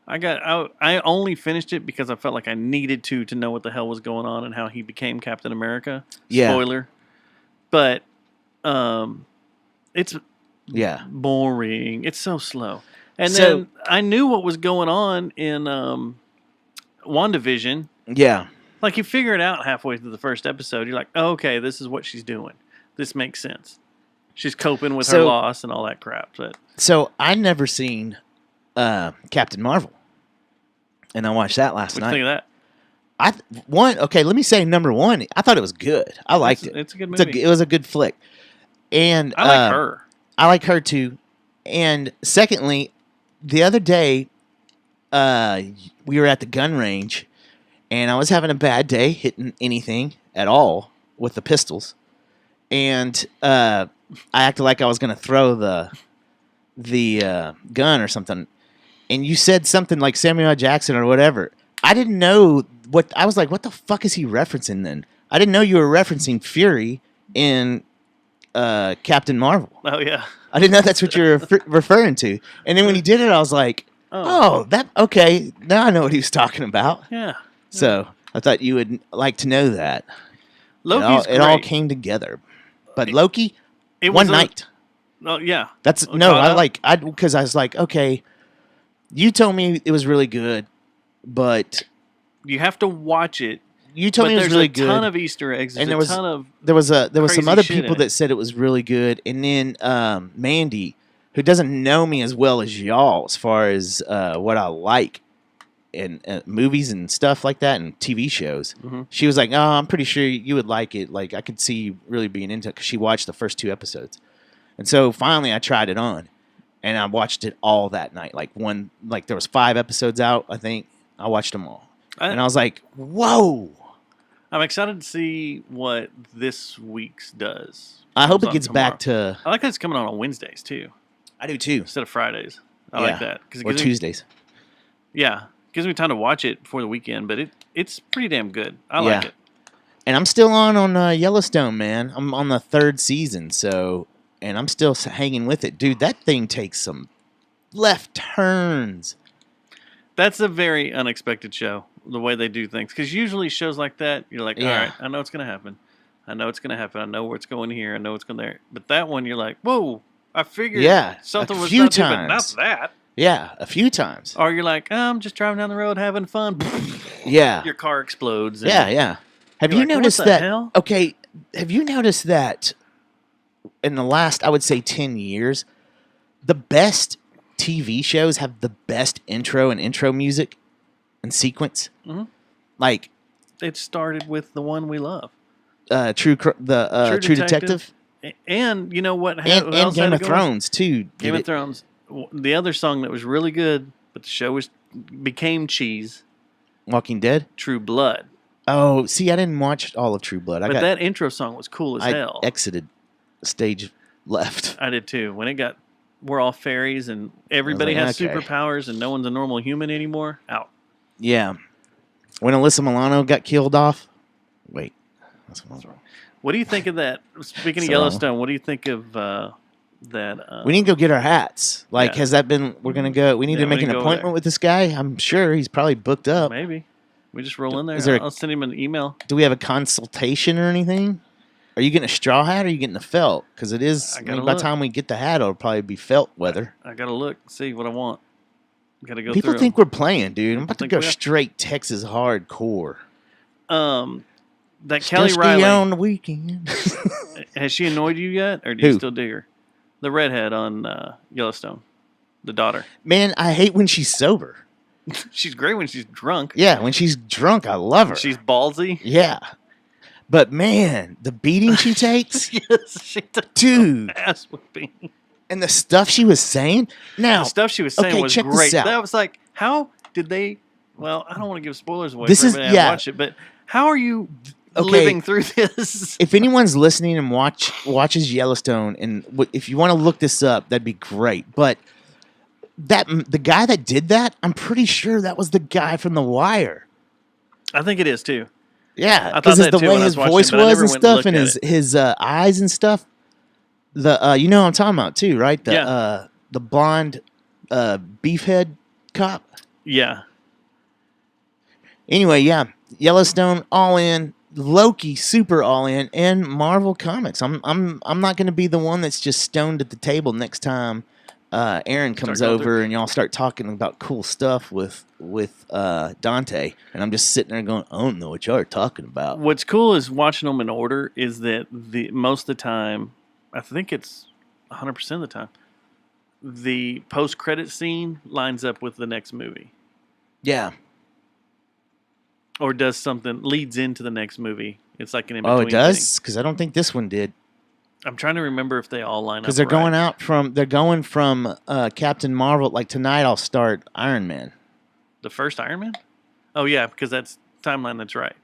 I only finished it because I felt like I needed to know what the hell was going on and how he became Captain America. Yeah. Spoiler. But it's Yeah, boring. It's so slow. And So- then I knew what was going on in WandaVision. yeah, Like you figure it out halfway through the first episode. You're like, oh, okay, this is what she's doing. This makes sense. She's coping with her So- loss and all that crap. But So I never seen Captain Marvel, and I watched that last what do you think night. of that? Okay, let me say number one. I thought it was good. I liked it. It's a good It's movie. it was a good flick, and I like her. I like her too. And secondly, the other day, we were at the gun range, and I was having a bad day hitting anything at all with the pistols, and I acted like I was going to throw the gun or something, and you said something like Samuel L. Jackson or whatever. I didn't know what I was like. What the fuck is he referencing then? I didn't know you were referencing Fury in Captain Marvel. Oh, yeah. I didn't know that's what you're referring to. And then when he did it, I was like, oh, that okay. Now I know what he was talking about. Yeah. So I thought you would like to know that. Loki's it all great. came together. But Loki, It one was night. Oh, yeah. That's Oh, no, caught up? because I was like, okay, you told me it was really good, but You have to watch it. you told But me it was there's really a good. ton of Easter eggs. There's And there a was- ton of... There was some crazy other shit people in it. that said it was really good, and then Mandy, who doesn't know me as well as y'all, as far as what I like in movies and stuff like that, and TV shows. Mhm. She was like, "Oh, I'm pretty sure you would like it. Like, I could see you really being into it," because she watched the first 2 episodes, and so finally I tried it on, and I watched it all that night. Like there was 5 episodes out, I think. I watched them all, and I was like, "Whoa." I'm excited to see what this week's does. I hope Comes it on gets tomorrow. back to. I like that it's coming on Wednesdays, too, I do too. instead of Fridays. I Yeah. like that. 'Cause it Or gives me- Tuesdays. Yeah. Gives me time to watch it before the weekend, but it's pretty damn good. I like Yeah. it. And I'm still on Yellowstone, man. I'm on the 3rd season, and I'm still hanging with it, dude. That thing takes some left turns. That's a very unexpected show, the way they do things. Because usually shows like that, you're like, all Yeah. right, I know it's going to happen. I know it's going to happen. I know where it's going here. I know it's going there. But that one, you're like, whoa, I figured Yeah, something a was few not there, but not times. that. Yeah, a few times. Or you're like, I'm just driving down the road having fun. Yeah, Your car explodes. and yeah. Have you're you like, what noticed the that? hell? Okay, have you noticed that in the last, I would say, 10 years, the best TV shows have the best intro and intro music and sequence. Mhm. Like It started with the one we love. True Detective And you know what? and Game of Thrones too. Game of Thrones. The other song that was really good, but the show became cheese. Walking Dead. True Blood. Oh, see, I didn't watch all of True Blood. But that intro song was cool as I hell. exited stage left. I did too. When it got, we're all fairies and everybody like, has okay. superpowers and no one's a normal human anymore. Out. Yeah. When Alyssa Milano got killed off. Wait. That's wrong. What do you think of that? Speaking of So- Yellowstone, what do you think of that? We need to go get our hats. Like, yeah. has that been? We're gonna go. We need Yeah, to make we an can go appointment there. with this guy. I'm sure he's probably booked up. Maybe we just roll in there. Is there a- I'll send him an email. Do we have a consultation or anything? Are you getting a straw hat or are you getting a felt? Because it is. I I gotta mean, by the look. time we get the hat, it'll probably be felt weather. I gotta look, see what I want. Gotta go People through. think we're playing, dude. I'm about to Think go we are. straight Texas hardcore. That Kelly Stusky Riley, on the weekend. has she annoyed you yet, or do you Who? still dig her? The redhead on Yellowstone, the daughter. Man, I hate when she's sober. She's great when she's drunk. Yeah, when she's drunk, I love her. She's ballsy. Yeah. But man, the beating she takes, Yes, she took dude, ass whipping. and the stuff she was saying. Now, The stuff she was saying okay, was check this great. out. That was like, how did they? Well, I don't want to give spoilers away. This for is- everybody that yeah. watch it, but how are you Okay. living through this? if anyone's listening and watches Yellowstone, and if you want to look this up, that'd be great. But the guy that did that, I'm pretty sure that was the guy from The Wire. I think it is too. Yeah, I thought because that the too way when I his was watching voice it, but I was never and went and stuff, looked and at his eyes and stuff. The you know what I'm talking about too, right? The Yeah. the blonde beefhead cop. Yeah, Anyway, yeah, Yellowstone all in, Loki super all in, and Marvel Comics. I'm not going to be the one that's just stoned at the table next time Aaron comes going over through. and y'all start talking about cool stuff with Dante, and I'm just sitting there going, I don't know what y'all are talking about. what's cool is watching them in order. Is that the most of the time? I think it's 100% of the time. The post-credit scene lines up with the next movie, Yeah. or does something leads into the next movie. It's like an in-between Oh, it thing. does? Because I don't think this one did. I'm trying to remember if they all line up. Because they're right. going from Captain Marvel. Like tonight, I'll start Iron Man. The first Iron Man? Oh yeah, because that's timeline. That's right.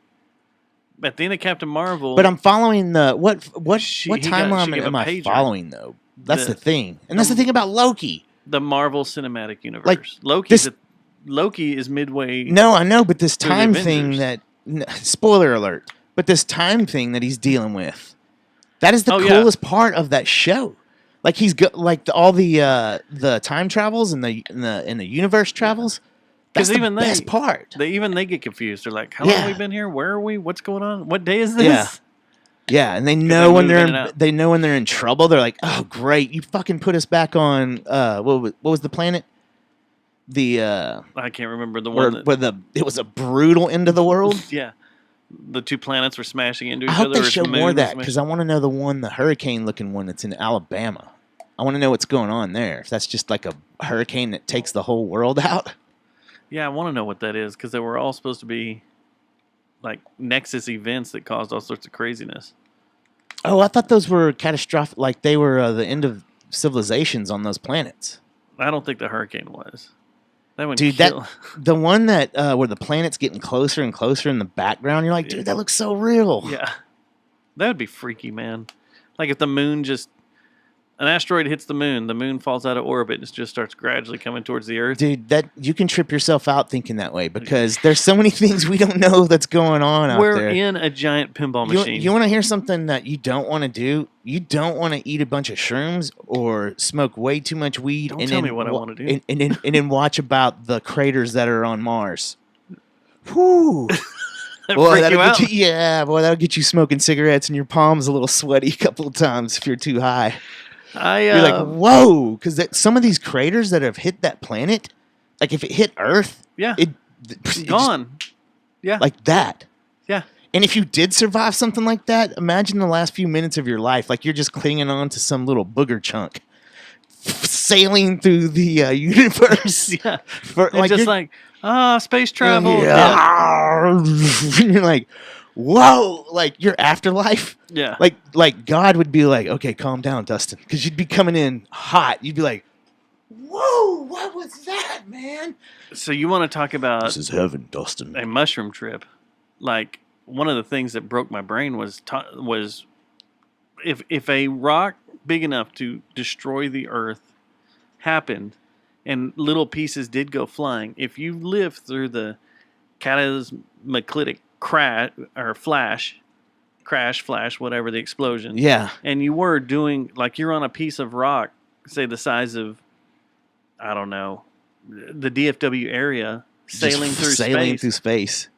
At the end of Captain Marvel, But I'm following the what He timeline gave a am I pager. following though? That's The- the thing, and that's the thing about Loki. the Marvel Cinematic Universe. Like, Loki is midway. No, I know, but this Through the time thing Avengers. spoiler alert. But this time thing that he's dealing with, that is the Oh, yeah. coolest part of that show. Like he's all the time travels and the universe travels. That's 'Cause the even best they- part. They get confused. They're like, "How long Yeah. have we been here? Where are we? What's going on? What day is this?" Yeah. Yeah, and they they know when move they're in and out. they know when they're in trouble. They're like, "Oh, great! You fucking put us back on what was the planet? The I can't remember the where, one. it was a brutal end of the world. Yeah, the two planets were smashing into each I hope other. they or show the more moon of was that because smashing- I want to know the hurricane looking one that's in Alabama. I want to know what's going on there. If that's just like a hurricane that takes the whole world out. Yeah, I want to know what that is because they were all supposed to be like Nexus events that caused all sorts of craziness. Oh, I thought those were catastrophic. Like they were the end of civilizations on those planets. I don't think the hurricane was. That one, Dude, kill- the one that where the planet's getting closer and closer in the background, you're like, dude, that looks so real. yeah, that would be freaky, man. Like if the moon just an asteroid hits the moon falls out of orbit and it just starts gradually coming towards the Earth. Dude, that you can trip yourself out thinking that way because there's so many things we don't know that's going on out We're there. in a giant pinball You, machine. you want to hear something that you don't want to do? You don't want to eat a bunch of shrooms or smoke way too much weed. Don't and tell then me what I wa- wanna do. And then watch about the craters that are on Mars. Whew. That Boy, freak that'll you out? get you, yeah, boy, that'll get you smoking cigarettes and your palms a little sweaty a couple of times if you're too high. You're like, whoa, because some of these craters that have hit that planet, like if it hit Earth, yeah, it just- gone. Yeah, like that. yeah. And if you did survive something like that, imagine the last few minutes of your life, like you're just clinging on to some little booger chunk. sailing through the universe. Yeah. For, It's just you're- like, space travel. Yeah. And you're like, whoa, like your afterlife. Yeah. Like God would be like, okay, calm down, Dustin, because you'd be coming in hot. You'd be like, whoa, what was that, man? So you want to talk about This is heaven, Dustin. a mushroom trip? Like, one of the things that broke my brain was if a rock big enough to destroy the Earth happened, and little pieces did go flying, if you lived through the cataclysmic crash, whatever the explosion, Yeah, and you were doing, like, you're on a piece of rock, say the size of, I don't know, the DFW area, sailing through space.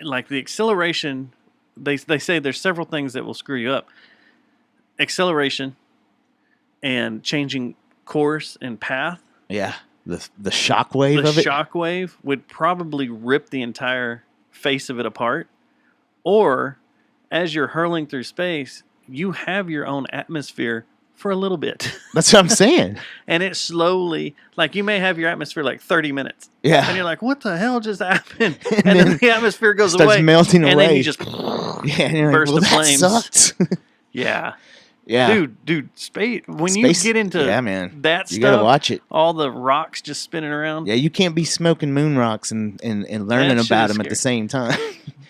Like, the acceleration, they say there's several things that will screw you up. Acceleration and changing course and path. Yeah, the shockwave The of it. shockwave would probably rip the entire face of it apart. Or, as you're hurling through space, you have your own atmosphere for a little bit. That's what I'm saying. And it slowly, like, you may have your atmosphere like 30 minutes. Yeah. And you're like, what the hell just happened? And And then then the atmosphere goes starts away. melting and away. then you just, Yeah, and you're burst like, of well, flames. that sucked. yeah. Yeah, Dude, space, when Space- you get into yeah, man, that you stuff, gotta watch it. all the rocks just spinning around. Yeah, you can't be smoking moon rocks and learning That shit about is them at the same time.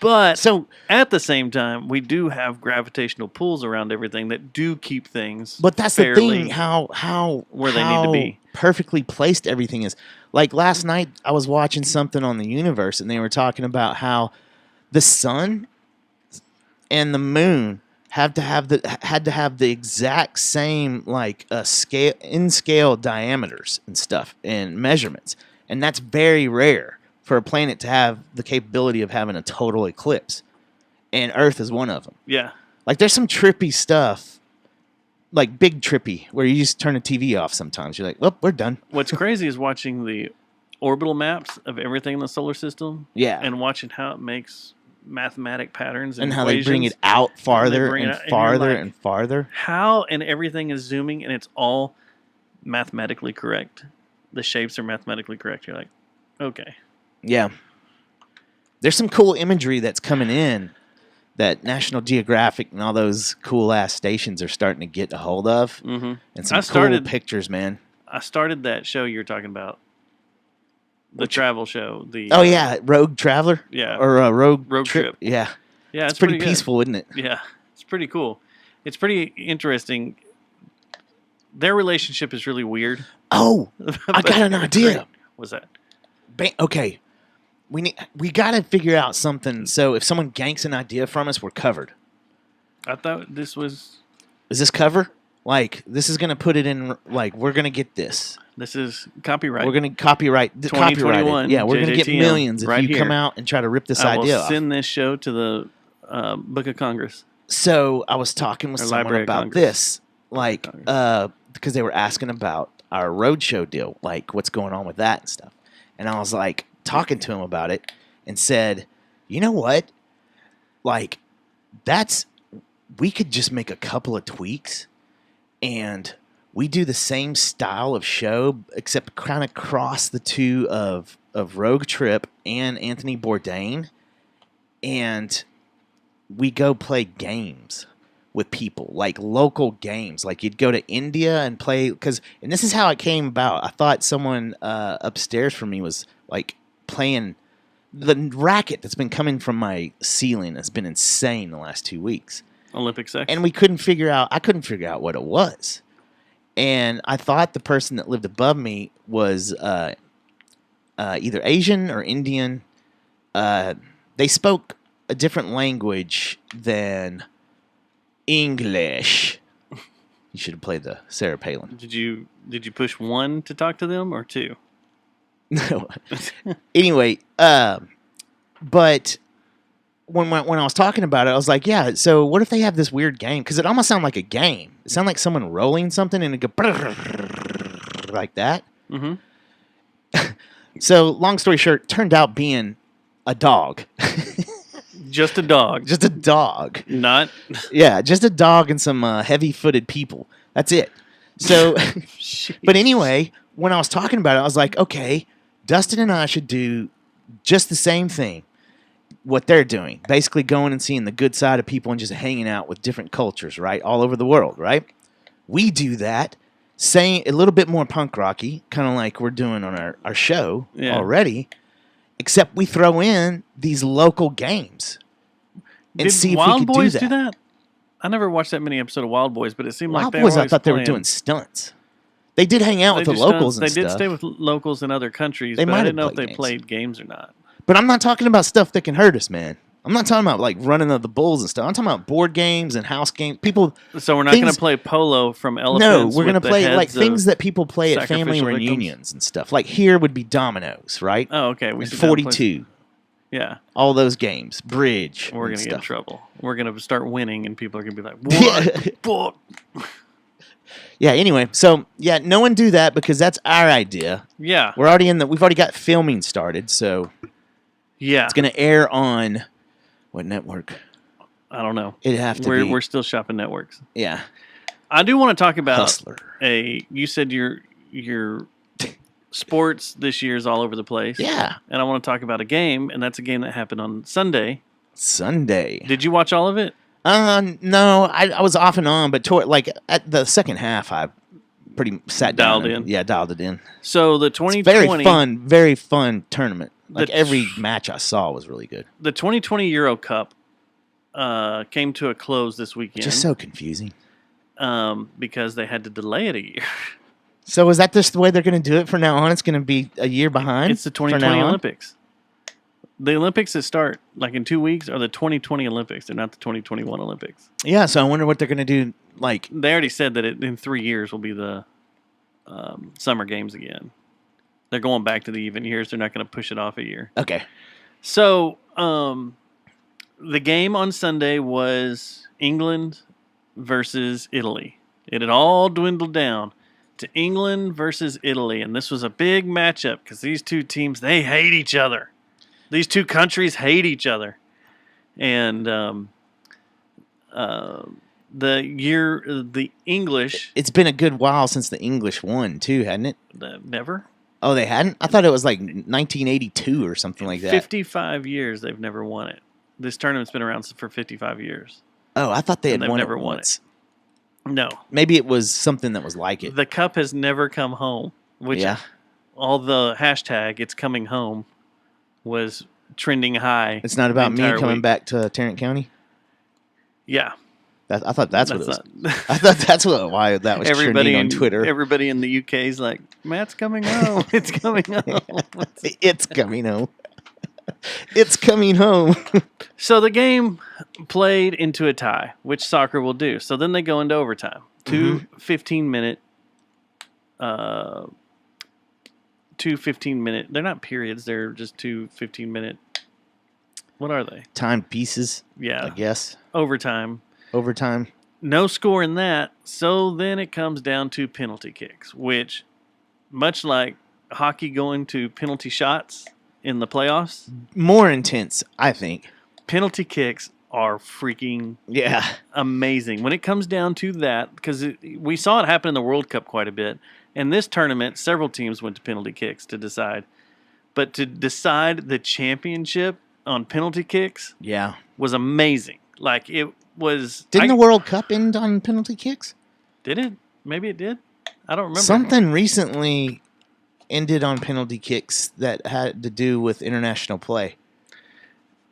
But So, at the same time, we do have gravitational pulls around everything that do keep things but that's fairly the thing. How where they need to be. perfectly placed everything is. Like last night, I was watching something on the universe, and they were talking about how the sun and the moon had to have the exact same scale diameters and stuff and measurements, and that's very rare for a planet to have the capability of having a total eclipse, and Earth is one of them. Yeah. Like there's some trippy stuff, like big trippy, where you just turn the TV off sometimes. You're like, well, we're done. What's crazy is watching the orbital maps of everything in the solar system Yeah. and watching how it makes mathematic patterns And how they bring equations. it out farther bring it and out, and you're farther like- and farther. How and everything is zooming and it's all mathematically correct. The shapes are mathematically correct. You're like, okay. Yeah. There's some cool imagery that's coming in that National Geographic and all those cool ass stations are starting to get a hold of. Mm-hmm. And some I started- cool pictures, man. I started that show you're talking about, the travel show. The Oh yeah, Rogue Traveler yeah, or Rogue Road Trip. Yeah, yeah. it's pretty good. peaceful, isn't it? Yeah, it's pretty cool. It's pretty interesting. Their relationship is really weird. Oh, I got an But idea. great. What's that? Okay, we got to figure out something. So if someone ganks an idea from us, we're covered. I thought this was. Is this cover? Like this is gonna put it in. Like we're gonna get this. This is copyright. We're gonna copyright it. 2021 Yeah, we're gonna get JJTM millions if right you come here. out and try to rip this I will idea off. send this show to the Book of Congress. So I was talking with Or someone Library of about Congress. this, like, because they were asking about our roadshow deal, like what's going on with that and stuff. And I was like talking to him about it and said, you know what? Like, we could just make a couple of tweaks and we do the same style of show, except kind of cross the two of Rogue Trip and Anthony Bourdain, and we go play games with people, like local games. Like you'd go to India and play, and this is how it came about. I thought someone upstairs from me was like playing the racket that's been coming from my ceiling has been insane the last 2 weeks. Olympic sex. And I couldn't figure out what it was. And I thought the person that lived above me was either Asian or Indian. They spoke a different language than English. You should have played the Sarah Palin. Did you push one to talk to them or two? No. Anyway, but when I was talking about it, I was like, yeah, so what if they have this weird game? Because it almost sounded like a game. It sounded like someone rolling something and it go like that. Mm-hmm. So long story short, it turned out being a dog. Just a dog. Just a dog. Not. Yeah, just a dog and some heavy-footed people. That's it. So, Shit. but anyway, when I was talking about it, I was like, okay, Dustin and I should do just the same thing. What they're doing, basically going and seeing the good side of people and just hanging out with different cultures, right, all over the world, right? We do that, saying a little bit more punk rocky, kind of like we're doing on our show already, except we throw in these local games and Did see if Wild we could Boys do that. I never watched that many episodes of Wild Boys, but it seemed Wild like they Boys, were I thought they were playing. doing stunts. They did hang out with the do locals stunts. and They stuff. did stay with locals in other countries, They but might I have didn't know if played they games. played games or not. But I'm not talking about stuff that can hurt us, man. I'm not talking about like running of the bulls and stuff. I'm talking about board games and house games. People, So we're not going Things- to play polo from elephants. no, we're going to play like things that people play at sacrificial family victims? reunions and stuff. Like here would be dominoes, right? Oh, okay. We And sit down and play- 42, Yeah, all those games, bridge. we're and going to get in stuff. trouble. We're going to start winning, and people are going to be like, Yeah. "What? Fuck." Yeah. Anyway, so yeah, no one do that because that's our idea. Yeah, We've already got filming started, so yeah. it's gonna air on what network? I don't know. It'd have to We're be. we're still shopping networks. Yeah, I do want to talk about Hustler. You said your sports this year is all over the place. Yeah, And I want to talk about a game, and that's a game that happened on Sunday. Sunday. Did you watch all of it? No, I was off and on, but toward like at the second half, I pretty sat down. Dialed in. Yeah, dialed it in. So the It's 2020 very fun tournament. Like The- every match I saw was really good. the 2020 Euro Cup came to a close this weekend. Just so confusing. Because they had to delay it a year. So is that just the way they're going to do it from now on? It's going to be a year behind. It's the from 2020 now on? Olympics. The Olympics that start like in 2 weeks are the 2020 Olympics. They're not the 2021 Olympics. Yeah, so I wonder what they're going to do. Like, They already said that in 3 years will be the summer games again. They're going back to the even years. They're not going to push it off a year. okay, So the game on Sunday was England versus Italy. It had all dwindled down to England versus Italy, and this was a big matchup because these two teams, they hate each other. These two countries hate each other. And the English, it's been a good while since the English won too, hadn't it? never. Oh, they hadn't. I thought it was like 1982 or something like that. 55 years they've never won it. This tournament's been around for 55 years. Oh, I thought they had And they've won never it won once. No. Maybe it was something that was like it. The cup has never come home, which Yeah. all the hashtag "It's coming home" was trending high. It's not about the me entire coming week. back to Tarrant County. Yeah, I thought that's what it was. not. I thought that's why that was everybody trending on Twitter. Everybody in the UK is like, "Matt's coming home. It's coming home." It's coming home. It's coming home. So the game played into a tie, which soccer will do. So then they go into overtime. Two 15-minute. Two 15-minute. They're not periods. They're just two 15-minute. What are they? Timed pieces, Yeah, I guess. overtime. Overtime. No score in that. So then it comes down to penalty kicks, which, much like hockey going to penalty shots in the playoffs, More intense, I think. penalty kicks are freaking Yeah. amazing. When it comes down to that, because we saw it happen in the World Cup quite a bit. In this tournament, several teams went to penalty kicks to decide. But to decide the championship on penalty kicks Yeah. was amazing. Like, it was... Didn't the World Cup end on penalty kicks? Did it? Maybe it did. I don't remember. Something recently ended on penalty kicks that had to do with international play.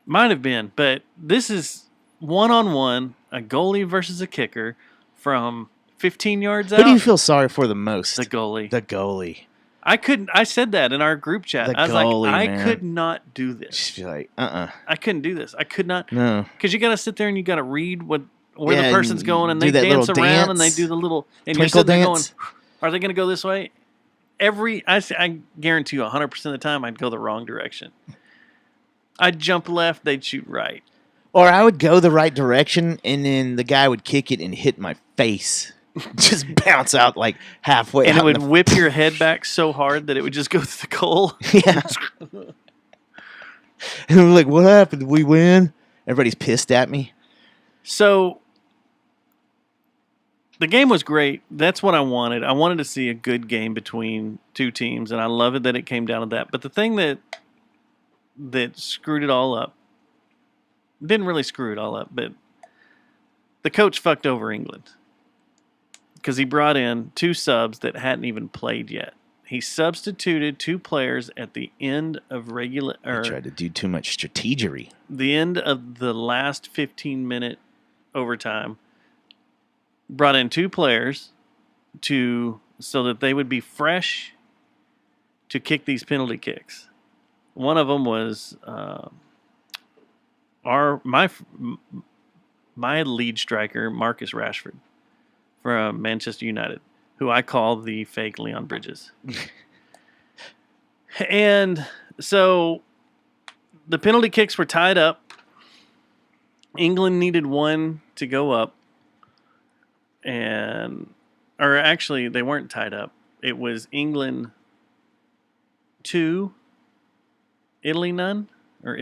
Might have been, but this is one-on-one, a goalie versus a kicker from 15 yards out. Who do you feel sorry for the most? The goalie. The goalie. I said that in our group chat. The I was goalie, like, I man. could not do this. Just be like, I couldn't do this. I could not. no. Because you got to sit there and you got to read where Yeah, the person's and going, and do they that dance little around and they dance. do the little. And Twinkle you're sitting there dance. going, are they going to go this way? I guarantee you 100% of the time I'd go the wrong direction. I'd jump left, they'd shoot right. Or I would go the right direction, and then the guy would kick it and hit my face. Just bounce out like halfway. And it out in would the- whip your head back so hard that it would just go through the goal. Yeah. And I'm like, what happened? Did we win? Everybody's pissed at me. So the game was great. That's what I wanted. I wanted to see a good game between two teams, and I love it that it came down to that. But the thing that screwed it all up, didn't really screw it all up, but the coach fucked over England because he brought in 2 subs that hadn't even played yet. He substituted 2 players at the end of regular. They tried to do too much strategery. The end of the last 15-minute overtime. Brought in 2 players so that they would be fresh to kick these penalty kicks. One of them was my lead striker, Marcus Rashford from Manchester United, who I call the fake Leon Bridges. And so the penalty kicks were tied up. England needed one to go up. Or actually, they weren't tied up. It was England 2, Italy none, or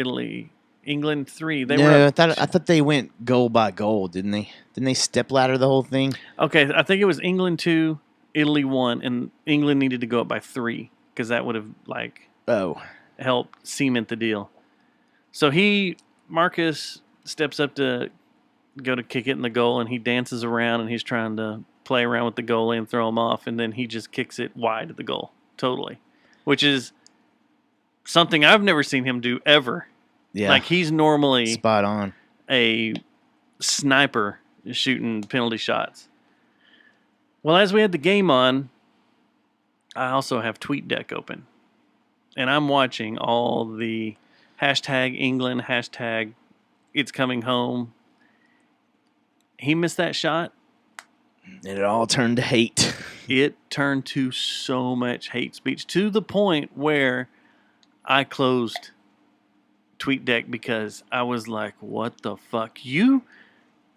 England 3. I thought they went goal by goal, didn't they? Didn't they stepladder the whole thing? Okay, I think it was England 2, Italy 1, and England needed to go up by 3 because that would have helped cement the deal. So Marcus steps up to go to kick it in the goal, and he dances around, and he's trying to play around with the goalie and throw him off, and then he just kicks it wide of the goal, totally, which is something I've never seen him do ever. Yeah, like he's normally spot on, a sniper shooting penalty shots. Well, as we had the game on, I also have TweetDeck open, and I'm watching all the hashtag England, hashtag it's coming home. He missed that shot. And it all turned to hate. It turned to so much hate speech to the point where I closed TweetDeck because I was like, what the fuck? You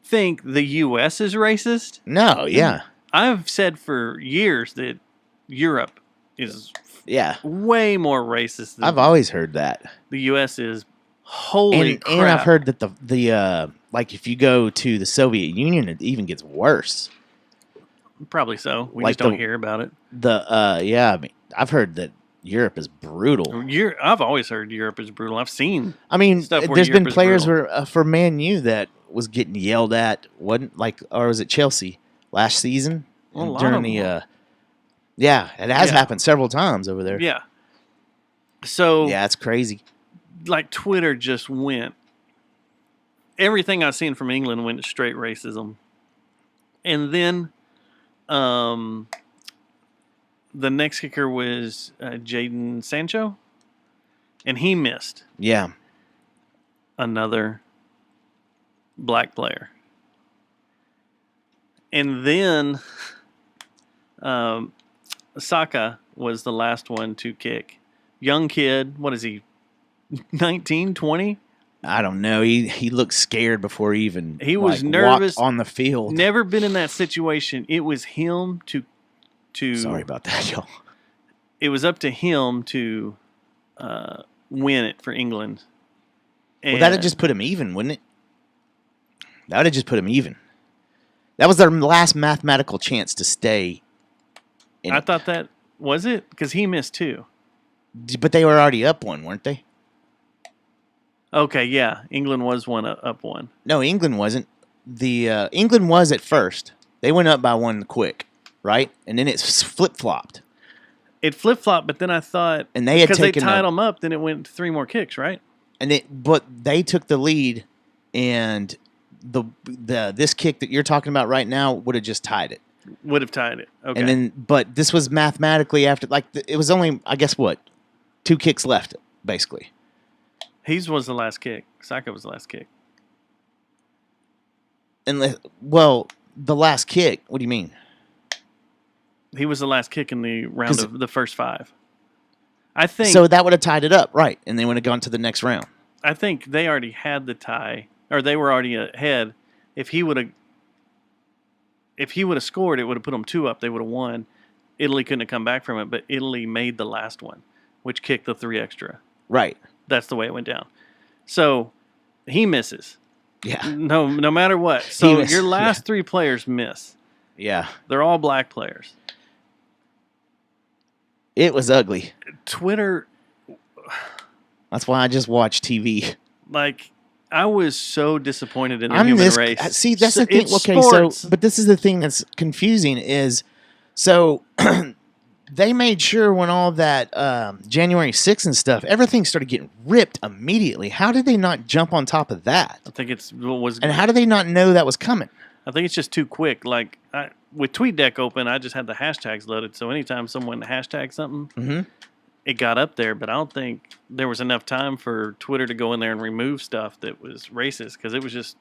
think the U.S. is racist? No, yeah. I've said for years that Europe is way more racist than I've always heard that. The U.S. is. Holy crap. And I've heard that the like if you go to the Soviet Union, it even gets worse. Probably so. We like just don't hear about it. I mean, I've heard that Europe is brutal. I've always heard Europe is brutal. I've seen. I mean, stuff where there's Europe been players brutal. for Man U that was getting yelled at. Or was it Chelsea last season during the? Yeah, it has happened several times over there. Yeah. So yeah, it's crazy. Like Twitter just went. Everything I've seen from England went straight racism, and then, the next kicker was Jadon Sancho, and he missed. Yeah, another black player, and then, Saka was the last one to kick. Young kid, what is he? 19, 20? I don't know. He looked scared before he even was nervous on the field. Never been in that situation. It was him to Sorry about that, y'all. It was up to him to win it for England. And that'd just put him even, wouldn't it? That would have just put him even. That was their last mathematical chance to stay. I thought that was it because he missed 2. But they were already up 1, weren't they? Okay, yeah. England was up 1. No, England wasn't. England was at first. They went up by 1 quick, right? And then it flip-flopped. It flip-flopped, but then I thought and they had because they tied them up, then it went 3 more kicks, right? But they took the lead, and this kick that you're talking about right now would have just tied it. Would have tied it. Okay. And then, but this was mathematically after, it was only, I guess, 2 kicks left, basically. His was the last kick. Saka was the last kick. The last kick. What do you mean? He was the last kick in the round of the first 5. I think so. That would have tied it up, right? And they would have gone to the next round. I think they already had the tie, or they were already ahead. If he would have scored, it would have put them 2 up. They would have won. Italy couldn't have come back from it, but Italy made the last one, which kicked the 3 extra. Right. That's the way it went down. So he misses. Yeah. No matter what. So your last 3 players miss. Yeah. They're all black players. It was ugly. Twitter, That's why I just watch TV. like, I was so disappointed in the I'm human this. race. See, that's the So- thing. it's Okay, sports. so but this is the thing that's confusing is so they made sure when all that January 6th and stuff, everything started getting ripped immediately. How did they not jump on top of that? I think was. And how did they not know that was coming? I think it's just too quick. Like with TweetDeck open, I just had the hashtags loaded. So anytime someone hashtagged something, Mm-hmm. it got up there. But I don't think there was enough time for Twitter to go in there and remove stuff that was racist because it was just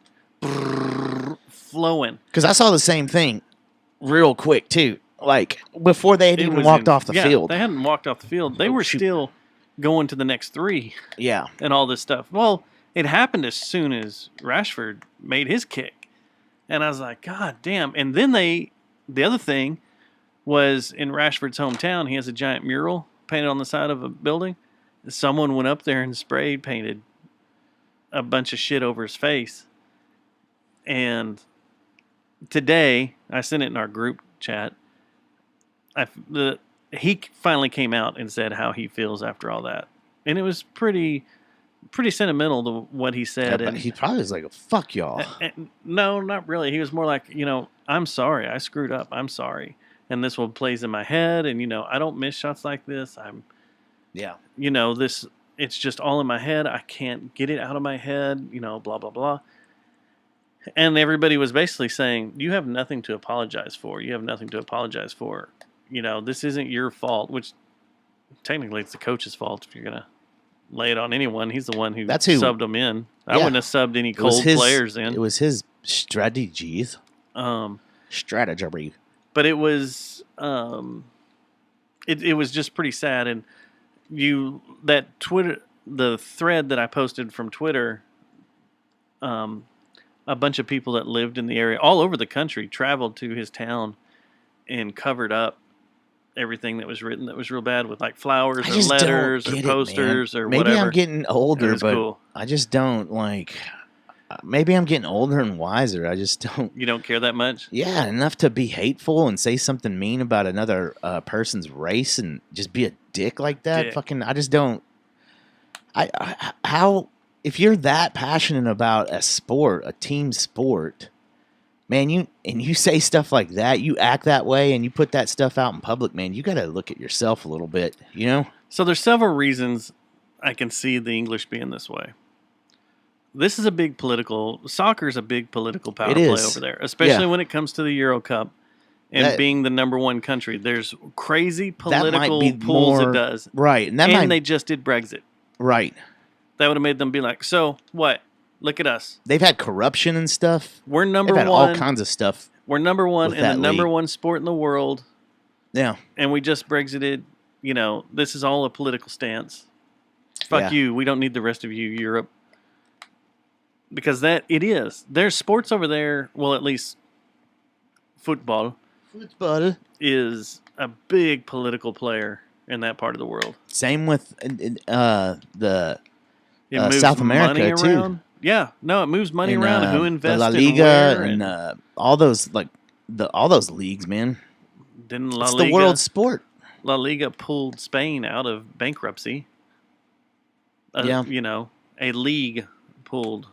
flowing. Because I saw the same thing real quick too. Like before they had It even was walked in- off the yeah, field. They hadn't walked off the field. They Oh, were shoot. still going to the next three Yeah. and all this stuff. Well, it happened as soon as Rashford made his kick. And I was like, God damn. And then the other thing was in Rashford's hometown, he has a giant mural painted on the side of a building. Someone went up there and spray painted a bunch of shit over his face. And today, I sent it in our group chat. He finally came out and said how he feels after all that. And it was pretty sentimental to what he Yeah, said. but and he probably was like, "Fuck y'all." no, not really. He was more like, I'm sorry. I screwed up. I'm sorry. And this one plays in my head. And, I don't miss shots like this. Yeah. It's just all in my head. I can't get it out of my head, blah, blah, blah. And everybody was basically saying, you have nothing to apologize for. You have nothing to apologize for. This isn't your fault, which technically it's the coach's fault if you're going to lay it on anyone. He's the one who That's who- subbed them in. I Yeah. wouldn't have subbed any It was cold his- players in. It was his strategies. Um, Strategy. but it was it was just pretty sad. And that Twitter, the thread that I posted from Twitter, a bunch of people that lived in the area all over the country traveled to his town and covered up everything that was written that was real bad with like flowers I or just don't letters get or it, posters man. or Maybe whatever. I'm getting older, It was but cool. I just don't like. Maybe I'm getting older and wiser. I just don't. You don't care that much? Yeah, enough to be hateful and say something mean about another person's race and just be a dick like that. Dick. Fucking, I just don't. How if you're that passionate about a sport, a team sport, man, you say stuff like that, you act that way, and you put that stuff out in public, man, you got to look at yourself a little bit, you know? So there's several reasons I can see the English being this way. This is soccer is a big political power It play is. over there, especially Yeah. when it comes to the Euro Cup and That- being the number one country. There's crazy That might political be pulls more it does. right, and that And they might just did Brexit. right. That would have made them be like, so what? Look at us. They've had corruption and stuff. We're They've number had one. all kinds of stuff. We're number one with in the that number league. one sport in the world, Yeah, and we just Brexited. This is all a political stance. Fuck Yeah. you. We don't need the rest of you, Europe. Because it is. There's sports over there, well, at least football football. is a big political player in that part of the world. Same with the It South America, money too. around. Yeah, no, it moves money in, around. Who the invests La in Liga where, and all those all those leagues, man. didn't La It's Liga, the world sport. La Liga pulled Spain out of bankruptcy. Yeah. A league pulled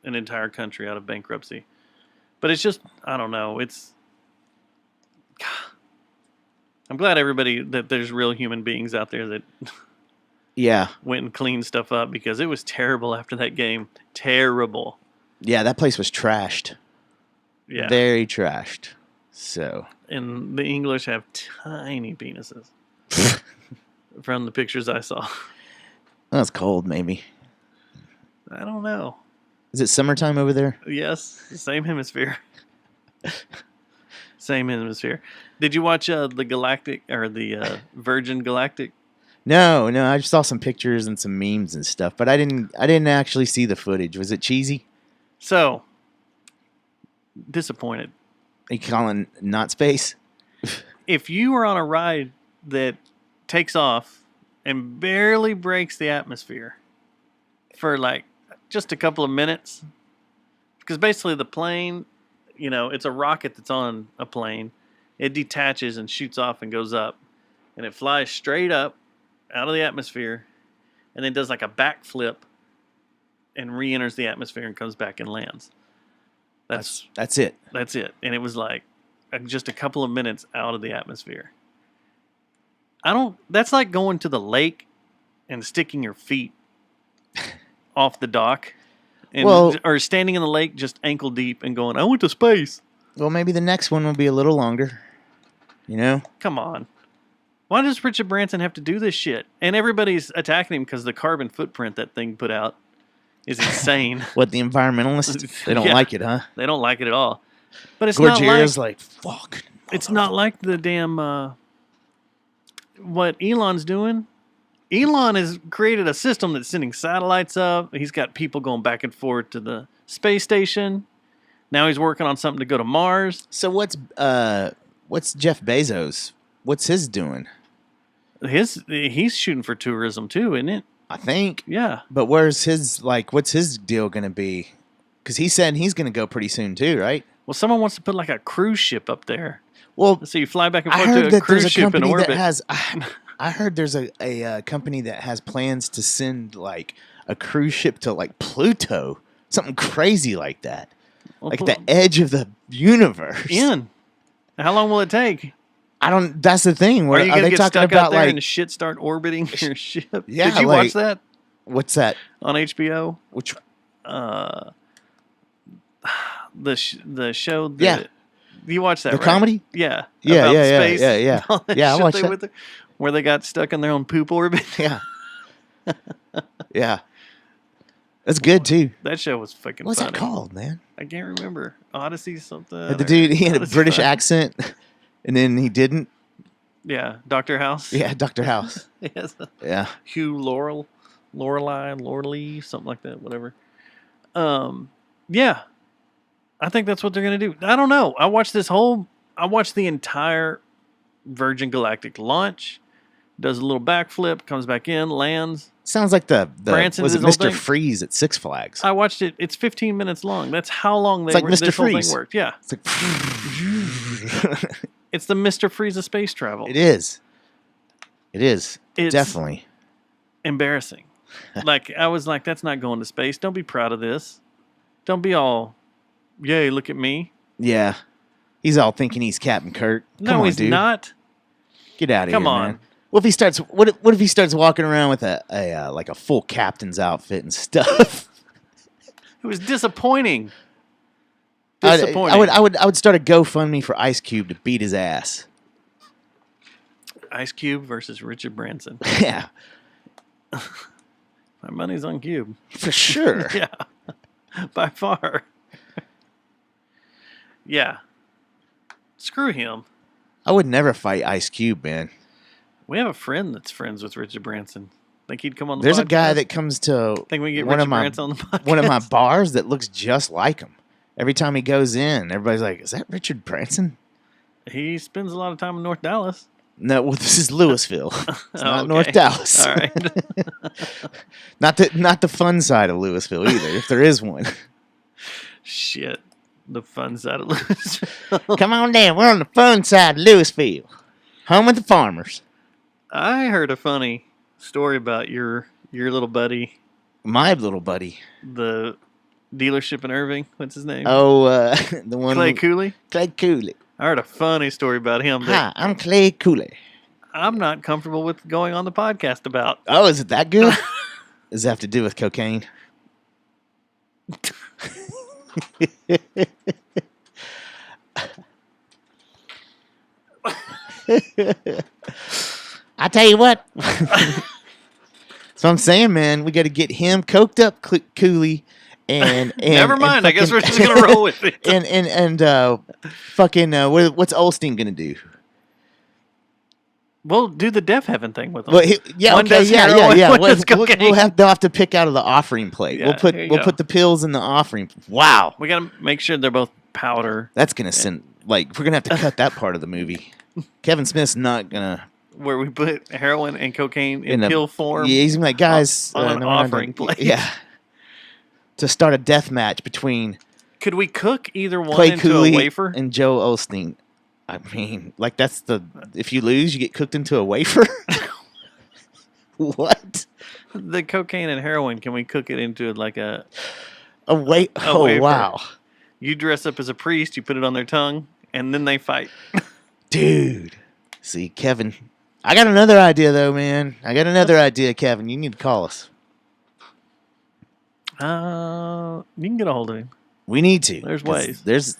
an entire country out of bankruptcy. But it's just, I don't know. I'm glad that there's real human beings out there that Yeah, went and cleaned stuff up because it was terrible after that game. Terrible. yeah, that place was trashed. Yeah. Very trashed. So And the English have tiny penises. From the pictures I saw. that's cold. Maybe I don't know. is it summertime over there? Yes, same hemisphere. Same hemisphere. Did you watch the Galactic or the Virgin Galactic? No. I just saw some pictures and some memes and stuff, but I didn't actually see the footage. Was it cheesy? So disappointed. Are you calling not space? If you are on a ride that takes off and barely breaks the atmosphere for like just a couple of minutes, because basically the plane it's a rocket that's on a plane. It detaches and shoots off and goes up. And it flies straight up out of the atmosphere and then does like a backflip and re-enters the atmosphere and comes back and lands. That's it. That's it. And it was like just a couple of minutes out of the atmosphere. That's like going to the lake and sticking your feet off the dock. Or standing in the lake just ankle deep and going, I went to space. Well, maybe the next one will be a little longer. Come on. Why does Richard Branson have to do this shit? And everybody's attacking him because the carbon footprint that thing put out is insane. What, the environmentalists? They don't like it, huh? They don't like it at all. But it's Gorgiera's not like, fuck. It's not like the damn what Elon's doing. Elon has created a system that's sending satellites up. He's got people going back and forth to the space station. Now he's working on something to go to Mars. So what's Jeff Bezos? What's his doing? He's shooting for tourism too, isn't it? I think. Yeah. But what's his deal going to be? Because he said he's going to go pretty soon too, right? Well, someone wants to put like a cruise ship up there. Well, so you fly back and forth to a cruise ship in orbit. I heard there's a company that has plans to send like a cruise ship to like Pluto, something crazy like that, Well, like the edge of the universe. How long will it take? I don't. That's the thing. Are you going to get stuck out there like and the shit start orbiting your ship? Yeah. Did you watch that? What's that on HBO? Which? The show. Yeah. You watched that? The right? comedy? Yeah. Yeah. About Yeah. space Yeah. Yeah. I watched that. Where they got stuck in their own poop orbit. Yeah. Yeah. That's good too. That show was fucking. What's funny. that called, man? I can't remember. Odyssey something. The dude, he had a Odyssey British something. accent, and then he didn't. Yeah, Dr. House. Yeah, Dr. House. Yes. Yeah. Hugh Lorelei, something like that, whatever. Yeah. I think that's what they're going to do. I don't know. I watched the entire Virgin Galactic launch, does a little backflip, comes back in, lands. Sounds like the Branson was it did his whole Mr. thing. Freeze at Six Flags? I watched it. It's 15 minutes long. That's how long It's like Mr. this whole Freeze. thing worked. Yeah. It's like It's the Mr. Freeze of space travel. it is. It is. It's Definitely. embarrassing. Like, I was like, that's not going to space. Don't be proud of this. Don't be all, yay, look at me. Yeah. He's all thinking he's Captain Kirk. Come No, on, he's dude. not. Get out of Come here, on. man. What if he starts? What if he starts walking around with a like a full captain's outfit and stuff? It was disappointing. I Disappointing. would start a GoFundMe for Ice Cube to beat his ass. Ice Cube versus Richard Branson. Yeah, My money's on Cube. for sure. Yeah, by far. Yeah. Screw him. I would never fight Ice Cube, man. We have a friend that's friends with Richard Branson. Think he'd come on the There's podcast? a guy that comes to Think we can get one Richard of my Branson on the podcast? one of my bars that looks just like him. Every time he goes in, everybody's like, "Is that Richard Branson?" He spends a lot of time in North Dallas. No, well, this is Louisville. It's not okay. North Dallas. All right. Not the fun side of Louisville either, if there is one. Shit. The fun side of Louisville. Come on down. We're on the fun side of Louisville. Home of the farmers. I heard a funny story about your little buddy, My little buddy. the dealership in Irving. What's his name? Oh, the one. Clay Cooley. Clay Cooley. I heard a funny story about him that Hi, I'm Clay Cooley. I'm not comfortable with going on the podcast about. Oh, is it that good? Does it have to do with cocaine? I tell you what. So I'm saying, man, we got to get him coked up, Cooley, and Never mind. I guess we're fucking- just gonna roll with it. and fucking what's Olstein gonna do? We'll do the Deaf Heaven thing with him. Well, yeah, One okay, does yeah. heroin, one does They'll cocaine. have to pick out of the offering plate. Yeah, we'll here you put go. the pills in the offering. Wow, We gotta make sure they're both powder. that's gonna send we're gonna have to cut that part of the movie. Kevin Smith's not gonna. Where we put heroin and cocaine in In a- pill form. Yeah, he's gonna be like, guys, on an no, we're not offering gonna-" plate. Yeah, to start a death match between Could we cook either one Clay into Cooley a wafer? and Joe Osteen. I mean, like that's the if you lose, you get cooked into a wafer. What? The cocaine and heroin, can we cook it into like a A Oh wafer. wow, you dress up as a priest, you put it on their tongue, and then they fight. dude. See, Kevin, I got another idea though, man. I got another idea, Kevin. You need to call us. You can get a hold of him. We need to. There's 'cause ways.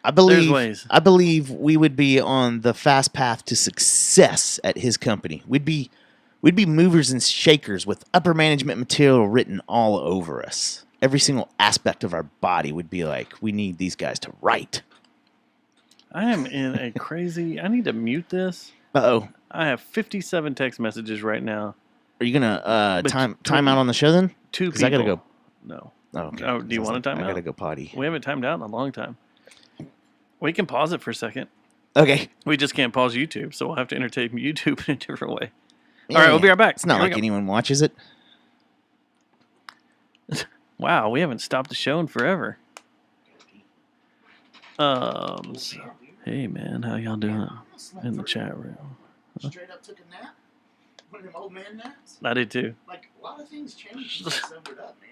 I believe. ways. I believe we would be on the fast path to success at his company. We'd be movers and shakers with upper management material written all over us. Every single aspect of our body would be like, we need these guys to write. I am in a crazy. I need to mute this. Uh-oh. I have 57 text messages right now. Are you gonna But time out on the show then? Two Because I gotta people. go. No. Oh, okay. Oh, do you I was want to time I out? gotta go potty. We haven't timed out in a long time. We can pause it for a second. Okay. We just can't pause YouTube, so we'll have to entertain YouTube in a different way. All right, we'll be right back. It's not Here we like go. anyone watches it. Wow, we haven't stopped the show in forever. Hey man, how y'all doing in the chat room? Straight up took a nap. One of them old man naps. I did too. Like a lot of things changed. Sobered up, man.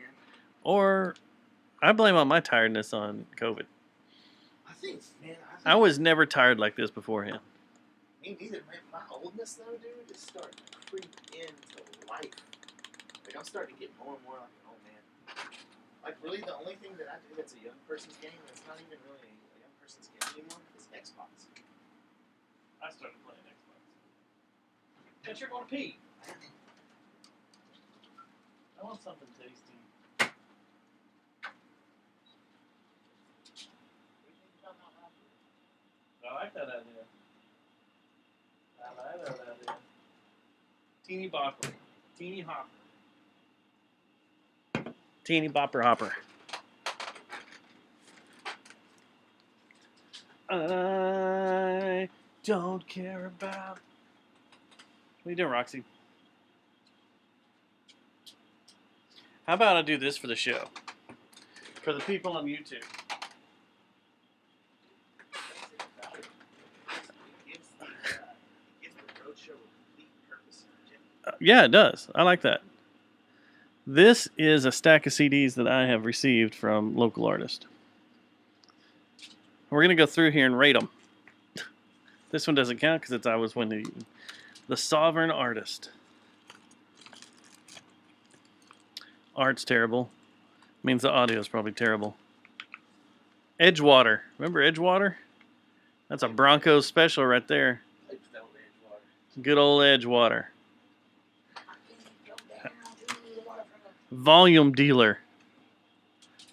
Or I blame all my tiredness on COVID. I think, man. I was never tired like this beforehand. Me neither, man. My oldness, though, dude, is starting to creep into life. Like, I'm starting to get more and more like an old man. Like, really, the only thing that I do that's a young person's game, that's not even really a young person's game anymore, is Xbox. I started playing Xbox. But you're going to pee. I want something tasty. I like that idea. I like that idea. Teeny bopper. Teeny hopper. Teeny bopper hopper. I don't care about. What are you doing, Roxy? How about I do this for the show? For the people on YouTube. Yeah, it does. I like that. This is a stack of CDs that I have received from local artists. We're going to go through here and rate them. This one doesn't count because I was winning. The Sovereign Artist. Art's terrible. Means the audio is probably terrible. Edgewater. Remember Edgewater? That's a Broncos special right there. Good old Edgewater. Volume Dealer.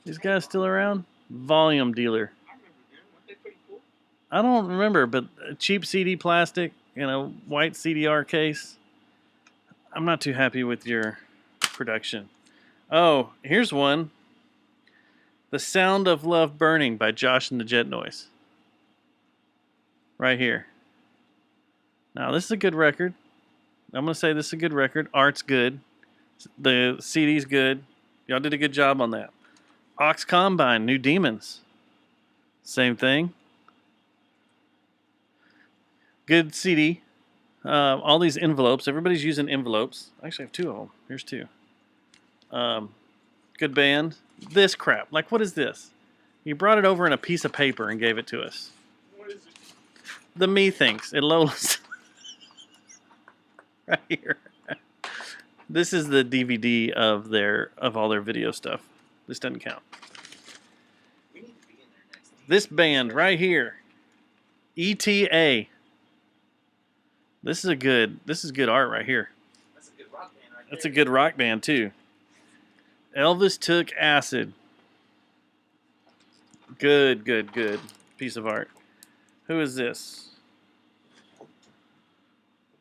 These guys still around? Volume Dealer. I don't remember, but a cheap CD plastic in a white CDR case. I'm not too happy with your production. Oh, here's one. The Sound of Love Burning by Josh and the Jet Noise. Right here. Now, this is a good record. I'm going to say this is a good record. Art's good. The CD's good. Y'all did a good job on that. Ox Combine, New Demons. Same thing. Good CD. All these envelopes. Everybody's using envelopes. I actually have two of them. Here's two. Good band. This crap. Like, what is this? You brought it over in a piece of paper and gave it to us. What is it? The Me Thinks. It Lola's. Right here. This is the DVD of all their video stuff. This doesn't count. This band right here. ETA. This is good art right here. That's a good rock band right That's a good rock band too. Elvis Took Acid. Good piece of art. Who is this?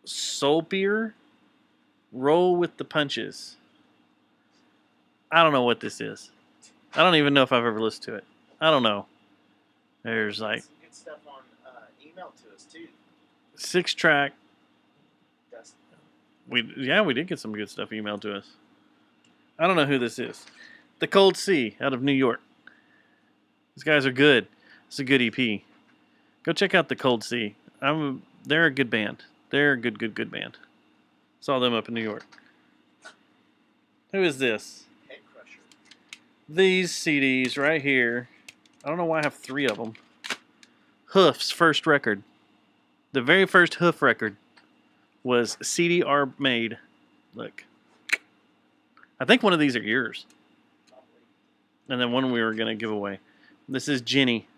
Soulpier? Roll with the Punches. I don't know what this is. I don't even know if I've ever listened to it. I don't know. There's like Some good stuff on email to us too. 6-track. Dustin. We did get some good stuff emailed to us. I don't know who this is. The Cold Sea out of New York. These guys are good. It's a good EP. Go check out the Cold Sea. They're a good band. They're a good band. Saw them up in New York. Who is this? These CDs right here. I don't know why I have 3 of them. Hoof's first record. The very first Hoof record was CDR made. Look. I think one of these are yours. And then one we were going to give away. This is Jenny.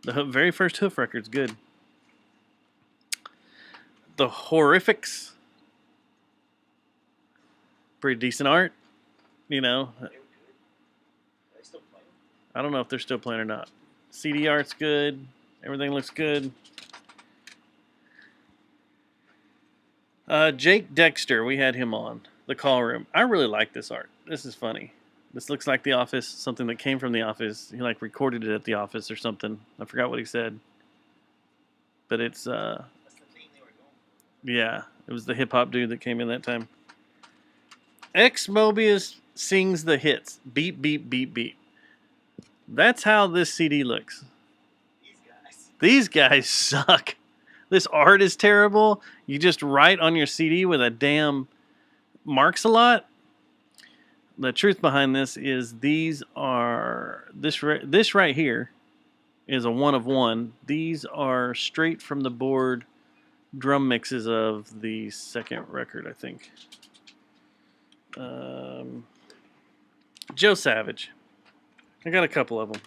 The very first Hoof record's good. The Horrifics. Pretty decent art. You know. I don't know if they're still playing or not. CD art's good. Everything looks good. Jake Dexter, we had him on The Call Room. I really like this art. This is funny. This looks like The Office, something that came from The Office. He like recorded it at The Office or something. I forgot what he said. But it's yeah, it was the hip hop dude that came in that time. X Mobius sings the hits. Beep beep beep beep. That's how this CD looks. These guys suck. This art is terrible. You just write on your CD with a damn marks a lot. The truth behind this is these are this right here is a 1 of 1. These are straight from the board drum mixes of the second record, I think. Joe Savage. I got a couple of them.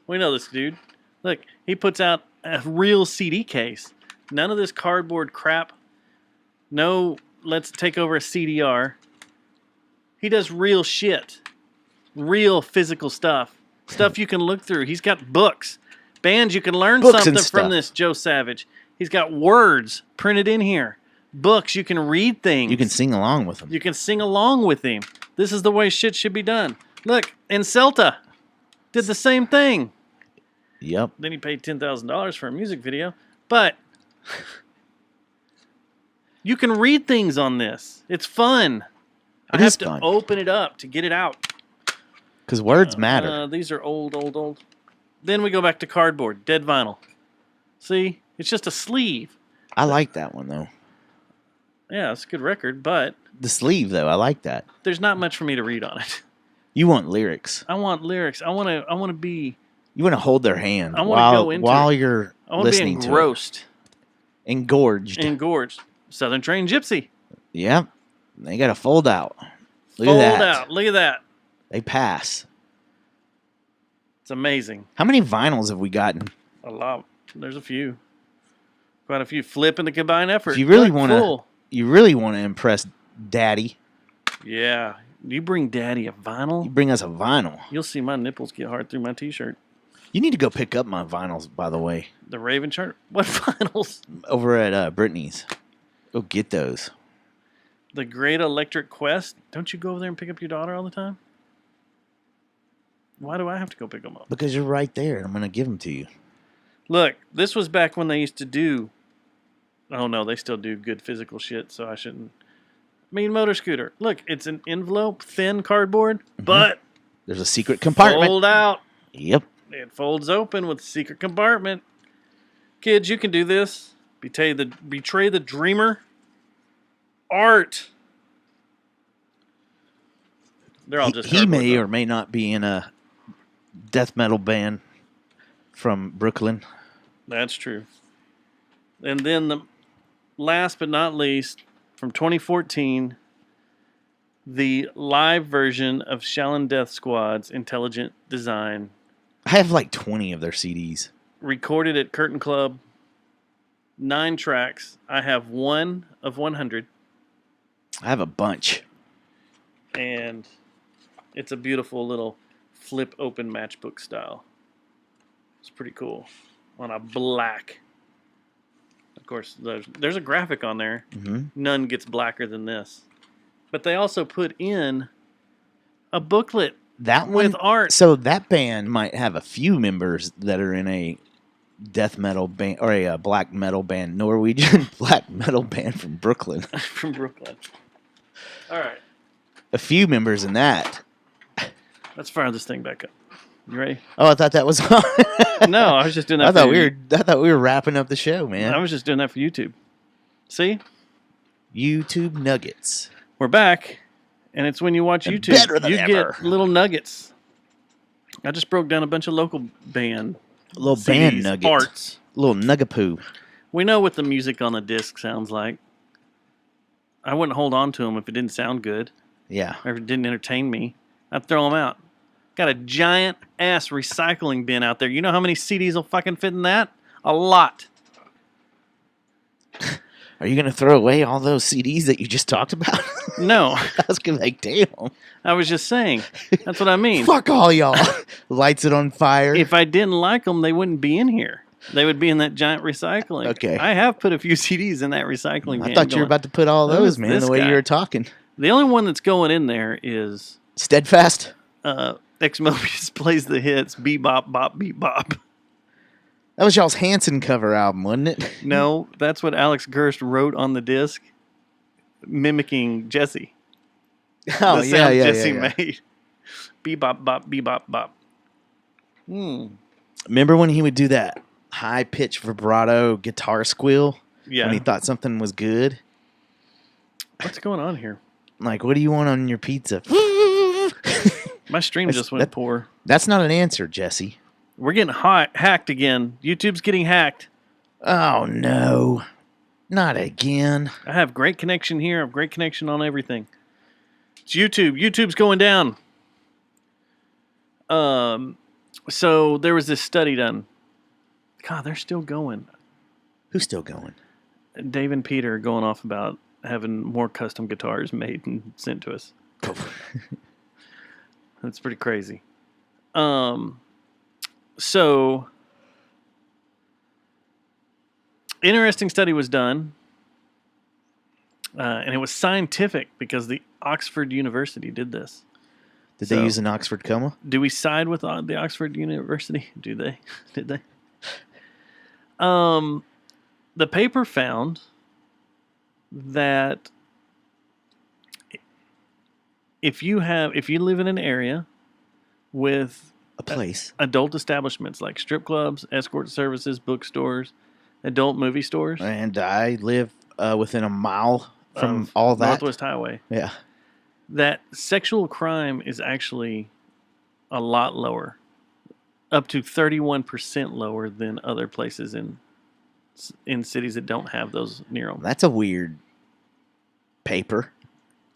We know this dude. Look, he puts out a real CD case. None of this cardboard crap. No, let's take over a CDR. He does real shit. Real physical stuff. Stuff you can look through. He's got books. Bands you can learn Books something and stuff. from this Joe Savage. He's got words printed in here. Books. You can read things. You can sing along with them. You can sing along with him. This is the way shit should be done. Look, and Celta did the same thing. Yep. Then he paid $10,000 for a music video. But you can read things on this. It's fun. I It have is to fun. open it up to get it out. Because words matter. These are old. Then we go back to cardboard, dead vinyl. See? It's just a sleeve. I like that one, though. Yeah, it's a good record, but The sleeve, though, I like that. there's not much for me to read on it. You want lyrics. I want lyrics. I want to be You want to hold their hand I wanna go into while it. you're I want to be listening to it. engrossed. Engorged. Southern Train Gypsy. Yep. They got to fold out. Look Fold at that. out. Look at that. They pass. It's amazing. How many vinyls have we gotten? A lot. There's a few. Quite a few. Flipping the combined effort. If you really Look, want to, full. you really want to impress Daddy, Yeah. You bring Daddy a vinyl, you bring us a vinyl. you'll see my nipples get hard through my T-shirt. You need to go pick up my vinyls, by the way, The Raven chart. What vinyls? over at Brittany's. Go get those. The Great Electric Quest. Don't you go over there and pick up your daughter all the time? Why do I have to go pick them up? Because you're right there, and I'm going to give them to you. Look, this was back when they used to do. Oh no, they still do good physical shit, so I shouldn't. Mean Motor Scooter. Look, it's an envelope, thin cardboard, but There's a secret compartment. fold out. Yep. It folds open with a secret compartment. Kids, you can do this. Betray the dreamer. Art. They're all just. He cardboard, may though. or may not be in a death metal band from Brooklyn. That's true. And then the last but not least, from 2014, the live version of Shaolin Death Squad's Intelligent Design, I have like 20 of their CDs. recorded at Curtain Club. 9 tracks. I have 1 of 100, I have a bunch. and it's a beautiful little flip open matchbook style. It's pretty cool. On a black. Of course, there's a graphic on there. Hmm. None gets blacker than this. But they also put in a booklet That one, with art. so that band might have a few members that are in a death metal band or a black metal band, Norwegian black metal band from Brooklyn. from Brooklyn. All right. A few members in that. Let's fire this thing back up. You ready? Oh, I thought that was on. No, I was just doing that. I thought for I thought we were wrapping up the show, man. I was just doing that for YouTube. See, YouTube nuggets. we're back, and it's when you watch And YouTube, better than you ever. get little nuggets. I just broke down a bunch of local band Little CDs, band nugget. arts. Little nugapoo. We know what the music on the disc sounds like. I wouldn't hold on to them if it didn't sound good Yeah. or if it didn't entertain me. I'd throw them out. Got a giant ass recycling bin out there. You know how many CDs will fucking fit in that? A lot. Are you gonna throw away all those CDs that you just talked about? No, I was gonna be like, damn. I was just saying. That's what I mean. Fuck all y'all. Lights it on fire. If I didn't like them, they wouldn't be in here. They would be in that giant recycling. Okay. I have put a few CDs in that recycling I bin. thought you were going, about to put all "Who those, is man, this the way guy?" you were talking. The only one that's going in there is Steadfast? Ex-Mobius plays the hits Bebop, Bop, Bebop. That was y'all's Hanson cover album, wasn't it? No, that's what Alex Gerst wrote on the disc, mimicking Jesse. Oh, the yeah, sound yeah, Jesse yeah. made. Bebop, bop, bebop, bop. Remember when he would do that high-pitched vibrato guitar squeal Yeah. when he thought something was good? What's going on here? Like, what do you want on your pizza? My stream That's- just went that- poor. That's not an answer, Jesse. We're getting hacked again. YouTube's getting hacked. Oh, no. Not again. I have great connection here. I have great connection on everything. It's YouTube. YouTube's going down. So there was this study done. God, they're still going. Who's still going? Dave and Peter are going off about having more custom guitars made and sent to us. That's pretty crazy. So interesting study was done, and it was scientific because the Oxford University did this. Did So- they use an Oxford coma? Do we side with the Oxford University? Do they? Did they? The paper found that if you live in an area with A place. adult establishments like strip clubs, escort services, bookstores, adult movie stores, And I live within a mile from of all that. Northwest Highway, Yeah. that sexual crime is actually a lot lower, up to 31% lower than other places in cities that don't have those near them. That's a weird paper.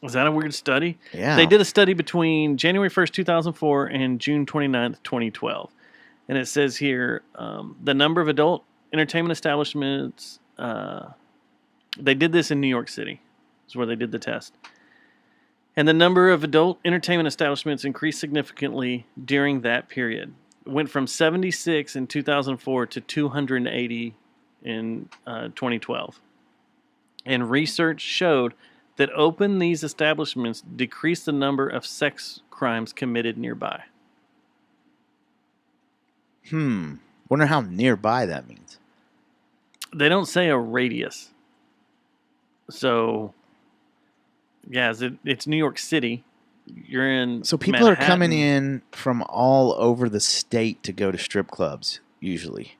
Is that a weird study? Yeah. They did a study between January 1st, 2004 and June 29th, 2012. And it says here the number of adult entertainment establishments, they did this in New York City, is where they did the test. And the number of adult entertainment establishments increased significantly during that period. It went from 76 in 2004 to 280 in 2012. And research showed that open these establishments decreased the number of sex crimes committed nearby. Wonder how nearby that means. They don't say a radius. So, yeah, it's New York City. You're in So people are coming Manhattan. in from all over the state to go to strip clubs, usually.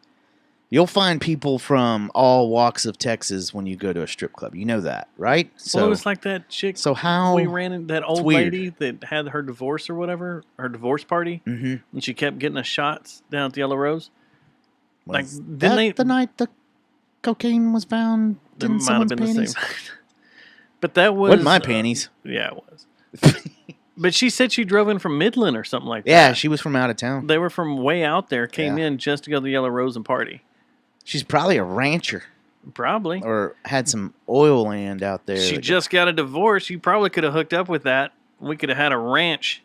You'll find people from all walks of Texas when you go to a strip club. You know that, right? Well, it was like that chick so how we ran into, that old weird. lady that had her divorce or whatever, her divorce party, Mhm. and she kept getting us shots down at the Yellow Rose. Like, Was didn't that they- the night the cocaine was found That in might have someone's been panties? the same. But that was Wasn't my panties. Yeah, it was. But she said she drove in from Midland or something like that. Yeah, she was from out of town. They were from way out there, came Yeah. in just to go to the Yellow Rose and party. She's probably a rancher Probably. or had some oil land out there. She that- just got a divorce. You probably could have hooked up with that. We could have had a ranch.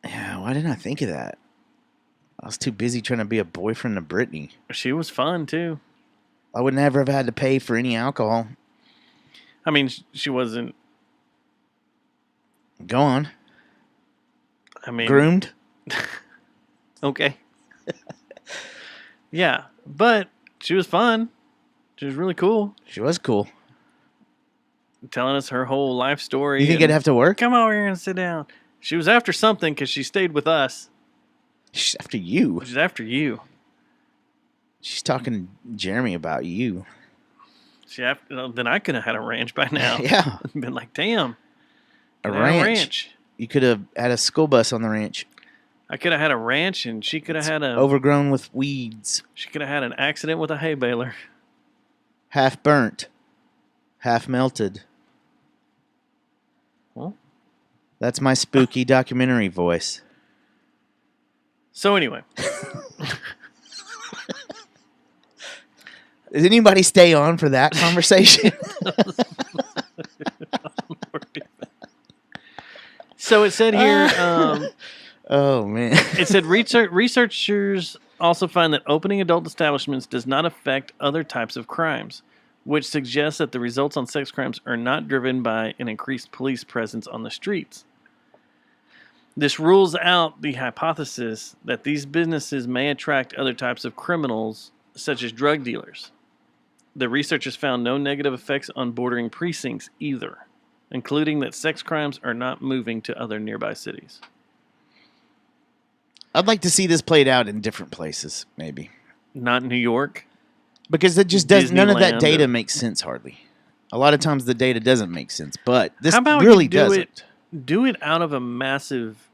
Yeah, why didn't I think of that? I was too busy trying to be a boyfriend to Brittany. She was fun, too. I would never have had to pay for any alcohol. I mean, she wasn't, Go on. I mean. Groomed? Okay. Yeah, but she was fun. She was really cool. She was cool. Telling us her whole life story. You think and, I'd have to work? Come over here and sit down. She was after something because she stayed with us. She's after you. She's after you. She's talking to Jeremy about you. Then I could have had a ranch by now. Yeah. Been like, damn. A could have had ranch. You could have had a school bus on the ranch. I could have had a ranch, and she could have had a overgrown with weeds. She could have had an accident with a hay baler. Half burnt. Half melted. Well, that's my spooky documentary voice. So anyway. Does anybody stay on for that conversation? So it said here. Oh man! It said researchers also find that opening adult establishments does not affect other types of crimes, which suggests that the results on sex crimes are not driven by an increased police presence on the streets. This rules out the hypothesis that these businesses may attract other types of criminals, such as drug dealers. The researchers found no negative effects on bordering precincts either, including that sex crimes are not moving to other nearby cities. I'd like to see this played out in different places, maybe. Not New York? Because it just does. None of that Disneyland data makes sense hardly. A lot of times the data doesn't make sense, but this How about really you do doesn't. Do it out of a massive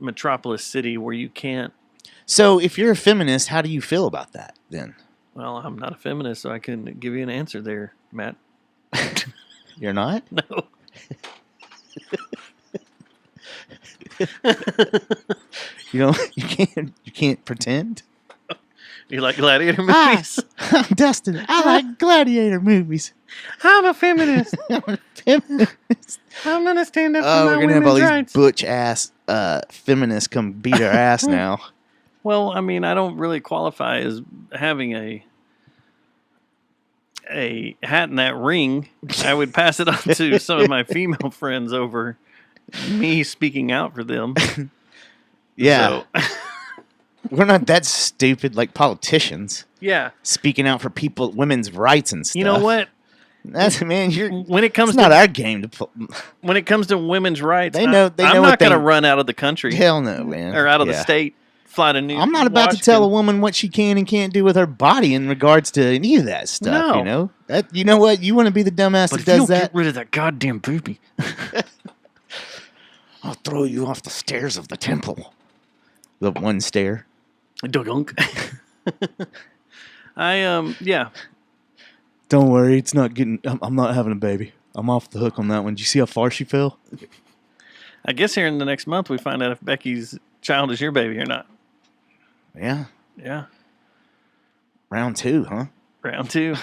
metropolis city where you can't. So if you're a feminist, how do you feel about that then? Well, I'm not a feminist, so I couldn't give you an answer there, Matt. You're not? No. You can't pretend? You like gladiator movies? I'm Dustin. I like gladiator movies. I'm a feminist. I'm a feminist. I'm gonna stand up for Oh, my we're gonna have all women's these rights. butch ass feminists come beat our ass now. Well, I mean, I don't really qualify as having a hat in that ring. I would pass it on to some of my female friends over me speaking out for them. Yeah. So, We're not that stupid like politicians yeah. speaking out for women's rights and stuff. You know what? That's when it comes it's not our game to play. When it comes to women's rights, They know I'm what not going to they- run out of the country. Hell no, man. Or out of the Yeah. state. Fly to New I'm not about to tell a woman what she can and can't do with her body in regards to any of that stuff. No. You know, you know what? You want to be the dumbass But that if you does don't that? get rid of that goddamn booby. I'll throw you off the stairs of the temple. The one stair. Dunk. Yeah. Don't worry, it's not getting. I'm not having a baby. I'm off the hook on that one. Did you see how far she fell? I guess here in the next month we find out if Becky's child is your baby or not. Yeah. Yeah. Round 2, huh? Round 2.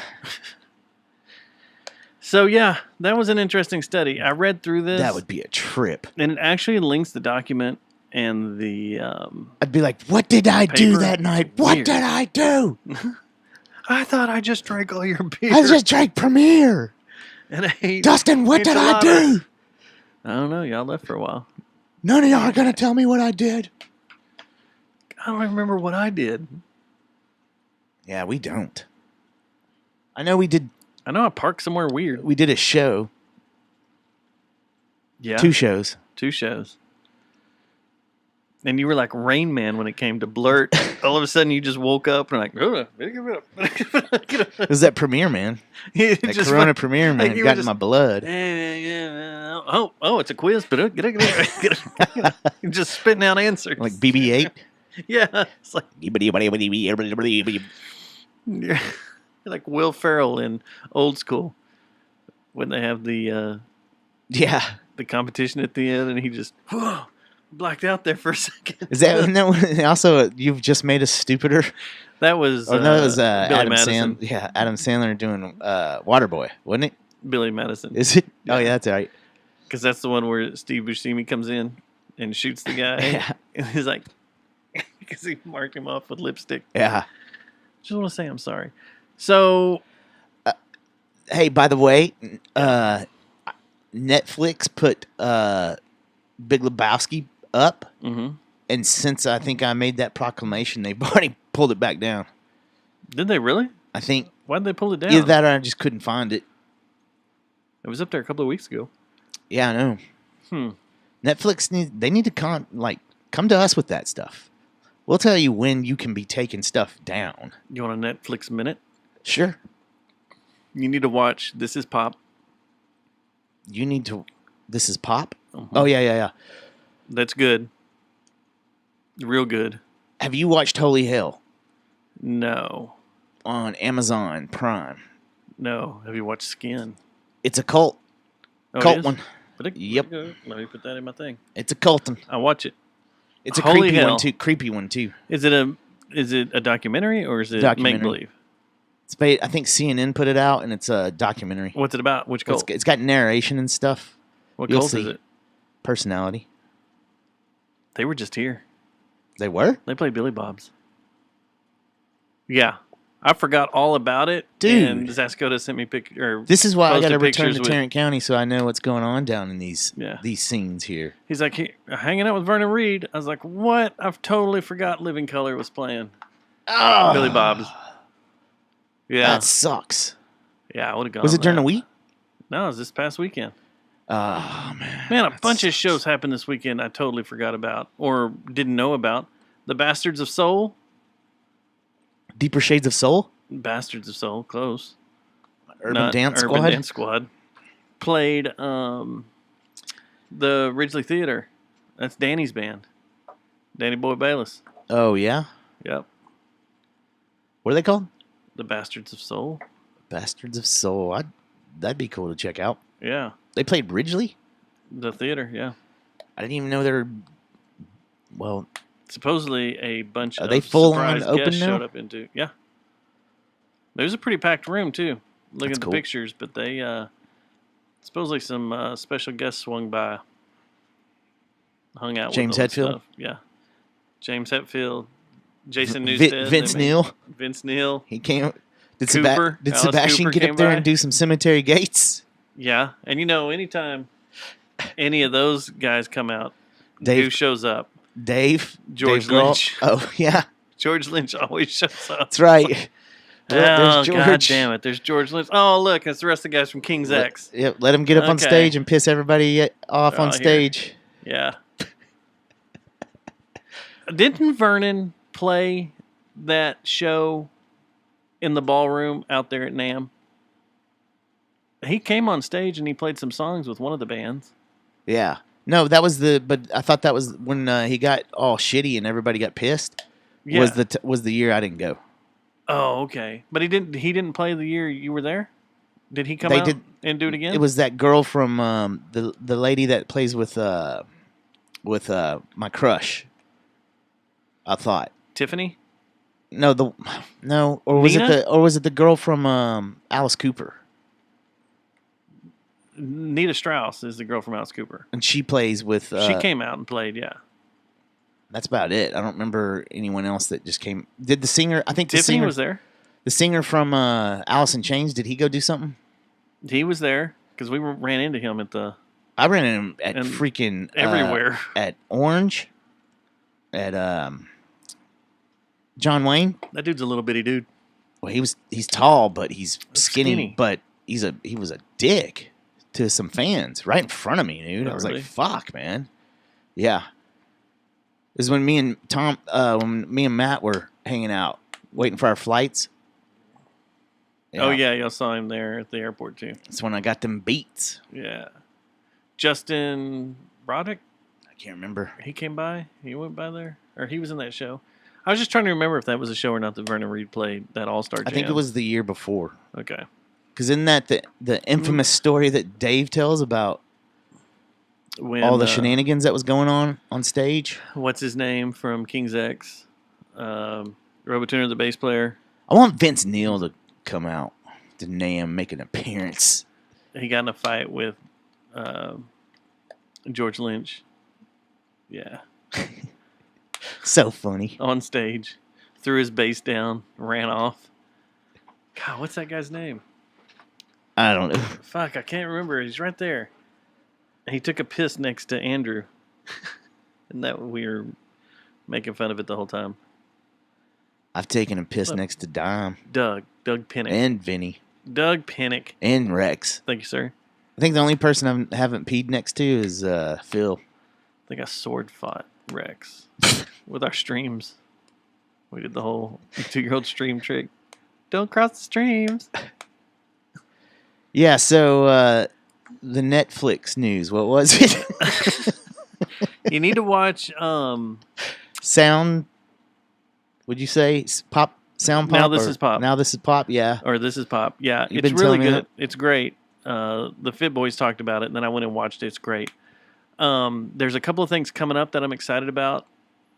So yeah, that was an interesting study. I read through this. That would be a trip. And it actually links the document and the I'd be like, what did I do paper. that night? What Weird. did I do? I thought I just drank all your beer. I just drank Premier. and I ate Dustin, what did I do? enchiladas. I don't know. Y'all left for a while. None of y'all are going to tell me what I did. I don't remember what I did. Yeah, we don't. I know we did I know I parked somewhere weird. a show. Yeah. 2 shows. 2 shows. And you were like Rain Man when it came to Blurt. All of a sudden, you just woke up and like, It was that Premiere, man. It That just Corona went- Premiere, man. like you It were got in just- my blood. Oh, it's a quiz, but get it. You're just spitting out answers. Like BB-8. Yeah. It's like you're like Will Ferrell in Old School when they have the Yeah. competition at the end and he just blacked out there for a second. Is that no? Also, you've just made us stupider. That was Oh no, it was Billy Adam Madison. Sandler. Yeah, Adam Sandler doing Waterboy, wasn't it? Billy Madison. Is it? Oh yeah, that's right. Because that's the one where Steve Buscemi comes in and shoots the guy. Yeah. And he's like, because he marked him off with lipstick. Yeah. Just want to say I'm sorry. So, Hey, by the way, Netflix put Big Lebowski up, mhm. and since I think I made that proclamation, they've already pulled it back down. Did they really? I think Why'd they pull it down? either that or I just couldn't find it. It was up there a couple of weeks ago. Yeah, I know. Hmm. Netflix need to come to us with that stuff. We'll tell you when you can be taking stuff down. You want a Netflix minute? Sure. You need to watch This Is Pop. You need to. This is Pop? Mhm. Oh, yeah. That's good. Real good. Have you watched Holy Hell No. on Amazon Prime? No. Have you watched Skin? It's a cult. Oh, it Cult is? one. Yep. Let me put that in my thing. It's a cult one. I watch it. It's a Holy creepy Hell. one too. Creepy one too. Is it a documentary or is it Documentary. make believe? I think CNN put it out, and it's a documentary. What's it about? Which cult? It's got narration and stuff. What you'll cult is see. it? Personality. They were just here. They were? They played Billy Bob's. Yeah. I forgot all about it. Dude. And Zascoda sent me pictures. This is why I got to posted return pictures to with- Tarrant County so I know what's going on down in these Yeah. scenes here. He's like, hanging out with Vernon Reed. I was like, what? I've totally forgot Living Color was playing. Oh, Billy Bob's. Yeah. That sucks. Yeah, I would have gone. Was it during the that. week? No, it was this past weekend. Oh, man. Man, a That bunch of sucks. shows happened this weekend I totally forgot about or didn't know about. The Bastards of Soul. Deeper Shades of Soul? Bastards of Soul, close. Urban Not Dance Urban Squad? Dance Squad. Played the Ridgely Theater. That's Danny's band. Danny Boy Bayless. Oh, yeah? Yep. What are they called? The Bastards of Soul. Bastards of Soul. That'd be cool to check out. Yeah. They played Ridgely? The theater, yeah. I didn't even know they were... Well, Supposedly a bunch Are of they full on surprise open guests now? showed up into. Yeah. It was a pretty packed room too. Looking That's at the cool. pictures, but they supposedly some special guests swung by, hung out James with them and Hetfield? stuff. Yeah. James Hetfield, Jason Vi- Newsted, Vince they made- Neil. Vince Neil. He came... Did, Cooper. did Alice Sebastian Cooper get came up there by. and do some Cemetery Gates? Yeah, and anytime any of those guys come out, Dave- who shows up? Dave? George Dave Grohl? Lynch. Oh, yeah. George Lynch always shows up. That's right. Oh, There's God George. damn it. There's George Lynch. Oh, look, it's the rest of the guys from King's X. Yep, let him get up on Okay. stage and piss everybody off They're on all here. stage. Yeah. Didn't Vernon play that show in the ballroom out there at NAMM? He came on stage and he played some songs with one of the bands. Yeah. No, that was but I thought that was when he got all shitty and everybody got pissed. Yeah. Was the year I didn't go. Oh, okay. But he didn't play the year you were there? Did he come They out did- and do it again? It was that girl from the lady that plays with my crush. I thought. Tiffany? No, or was Nina? it the girl from Alice Cooper? Nita Strauss is the girl from Alice Cooper. And she plays with She came out and played, yeah. That's about it. I don't remember anyone else that just came. Did the singer? I think the Tiffany singer was there. The singer from Alice in Chains. Did he go do something? He was there because we ran into him at the I ran into him at And freaking everywhere. At Orange, at John Wayne. That dude's a little bitty dude. Well, he's tall, but he's skinny. Skinny. But he was a dick to some fans right in front of me, dude. Oh, I was really? like, "Fuck, man." Yeah. This is when me and Matt were hanging out, waiting for our flights. Oh yeah, y'all saw him there at the airport too. That's when I got them beats. Yeah. Justin Broderick, I can't remember. he came by. He went by there, or he was in that show. I was just trying to remember if that was a show or not that Vernon Reed played that All Star. I think it was the year before. Okay. Because isn't that the infamous story that Dave tells about When all the shenanigans that was going on stage? What's his name from King's X? Robotuner, the bass player. I want Vince Neil to come out to NAMM, make an appearance. He got in a fight with George Lynch. Yeah. So funny. On stage, threw his bass down, ran off. God, what's that guy's name? I don't know. Fuck, I can't remember. He's right there. And he took a piss next to Andrew. And that we were making fun of it the whole time. I've taken a piss Look. next to Dime Doug Pinnick. and Vinny Doug Pinnick. and Rex. Thank you, sir. I think the only person I haven't peed next to is Phil. I think I sword fought Rex with our streams. We did the whole 2-year-old stream trick. Don't cross the streams. Yeah, so the Netflix news, what was it? You need to watch. Sound, would you say? Pop? Sound pop? Now This or- Is Pop. Now This Is Pop, yeah. Or This Is Pop. Yeah, You've it's been really telling me good. It's great. The Fit Boys talked about it, and then I went and watched it. It's great. There's a couple of things coming up that I'm excited about.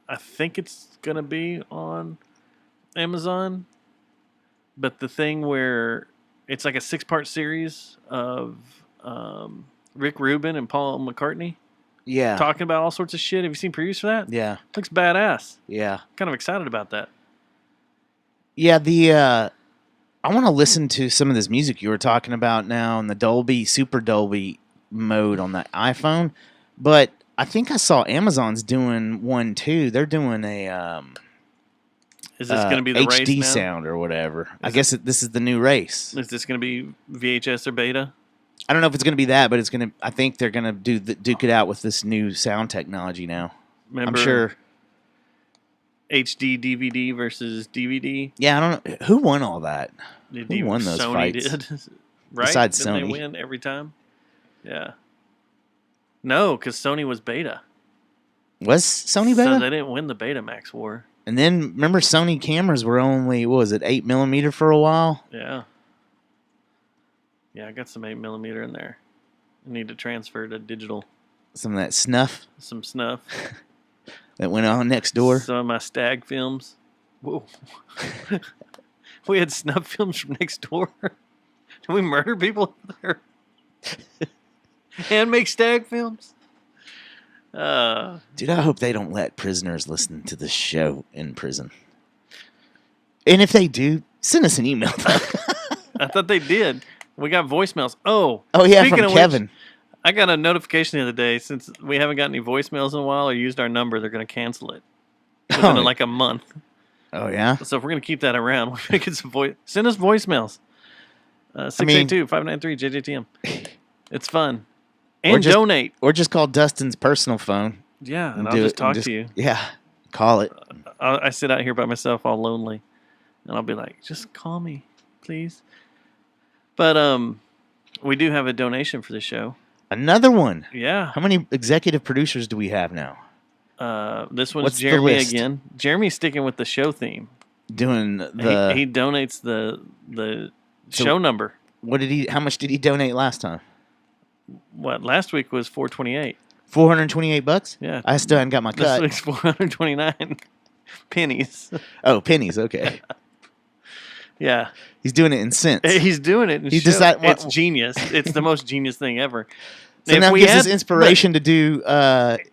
I think it's going to be on Amazon. But the thing where it's like a 6-part series of Rick Rubin and Paul McCartney Yeah. talking about all sorts of shit. Have you seen previews for that? Yeah. Looks badass. Yeah. Kind of excited about that. Yeah, I want to listen to some of this music you were talking about now in the Dolby, Super Dolby mode on the iPhone. But I think I saw Amazon's doing one too. They're doing a Is this going to be the HD race now? sound or whatever. I Is guess this is the new race. Is this going to be VHS or beta? I don't know if it's going to be that, but it's going to. I think they're going to duke it out with this new sound technology now. Remember I'm sure. HD DVD versus DVD? Yeah, I don't know who won all that. Who won those Sony fights? did. Right? Besides Didn't Sony. they win every time? Yeah. No, because Sony was beta. Was Sony So beta? they didn't win the Betamax war. And then remember, Sony cameras were only what was it, 8mm for a while. Yeah. Yeah, I got some 8mm in there. I need to transfer to digital. Some of that snuff Some snuff. that went on next door. Some of my stag films. Whoa. We had snuff films from next door. Did we murder people there? And make stag films? Dude, I hope they don't let prisoners listen to this show in prison. And if they do, send us an email. I thought they did. We got voicemails. Oh, Oh yeah, speaking from of Kevin. which, I got a notification the other day. Since we haven't got any voicemails in a while or used our number, they're going to cancel it within Oh. like a month. Oh yeah. So if we're going to keep that around, we're going to get some send us voicemails. 682-593-JJTM. It's fun. Or And just- donate. Or just call Dustin's personal phone. Yeah, and I'll do just it and talk to you. Yeah, call it. I sit out here by myself all lonely. And I'll be like, just call me, please. But we do have a donation for the show. Another one. Yeah. How many executive producers do we have now? This one's What's the Jeremy list? again. Jeremy's sticking with the show theme. Doing the He donates the So- show number. what did he? How much did he donate last time? What last week was $428. $428. Yeah. I still haven't got my This cut. week's 429 pennies. Oh, pennies. Okay. Yeah. He's doing it in cents. He's doing it. He decide- It's genius. It's the most genius thing ever. So now gives us inspiration to do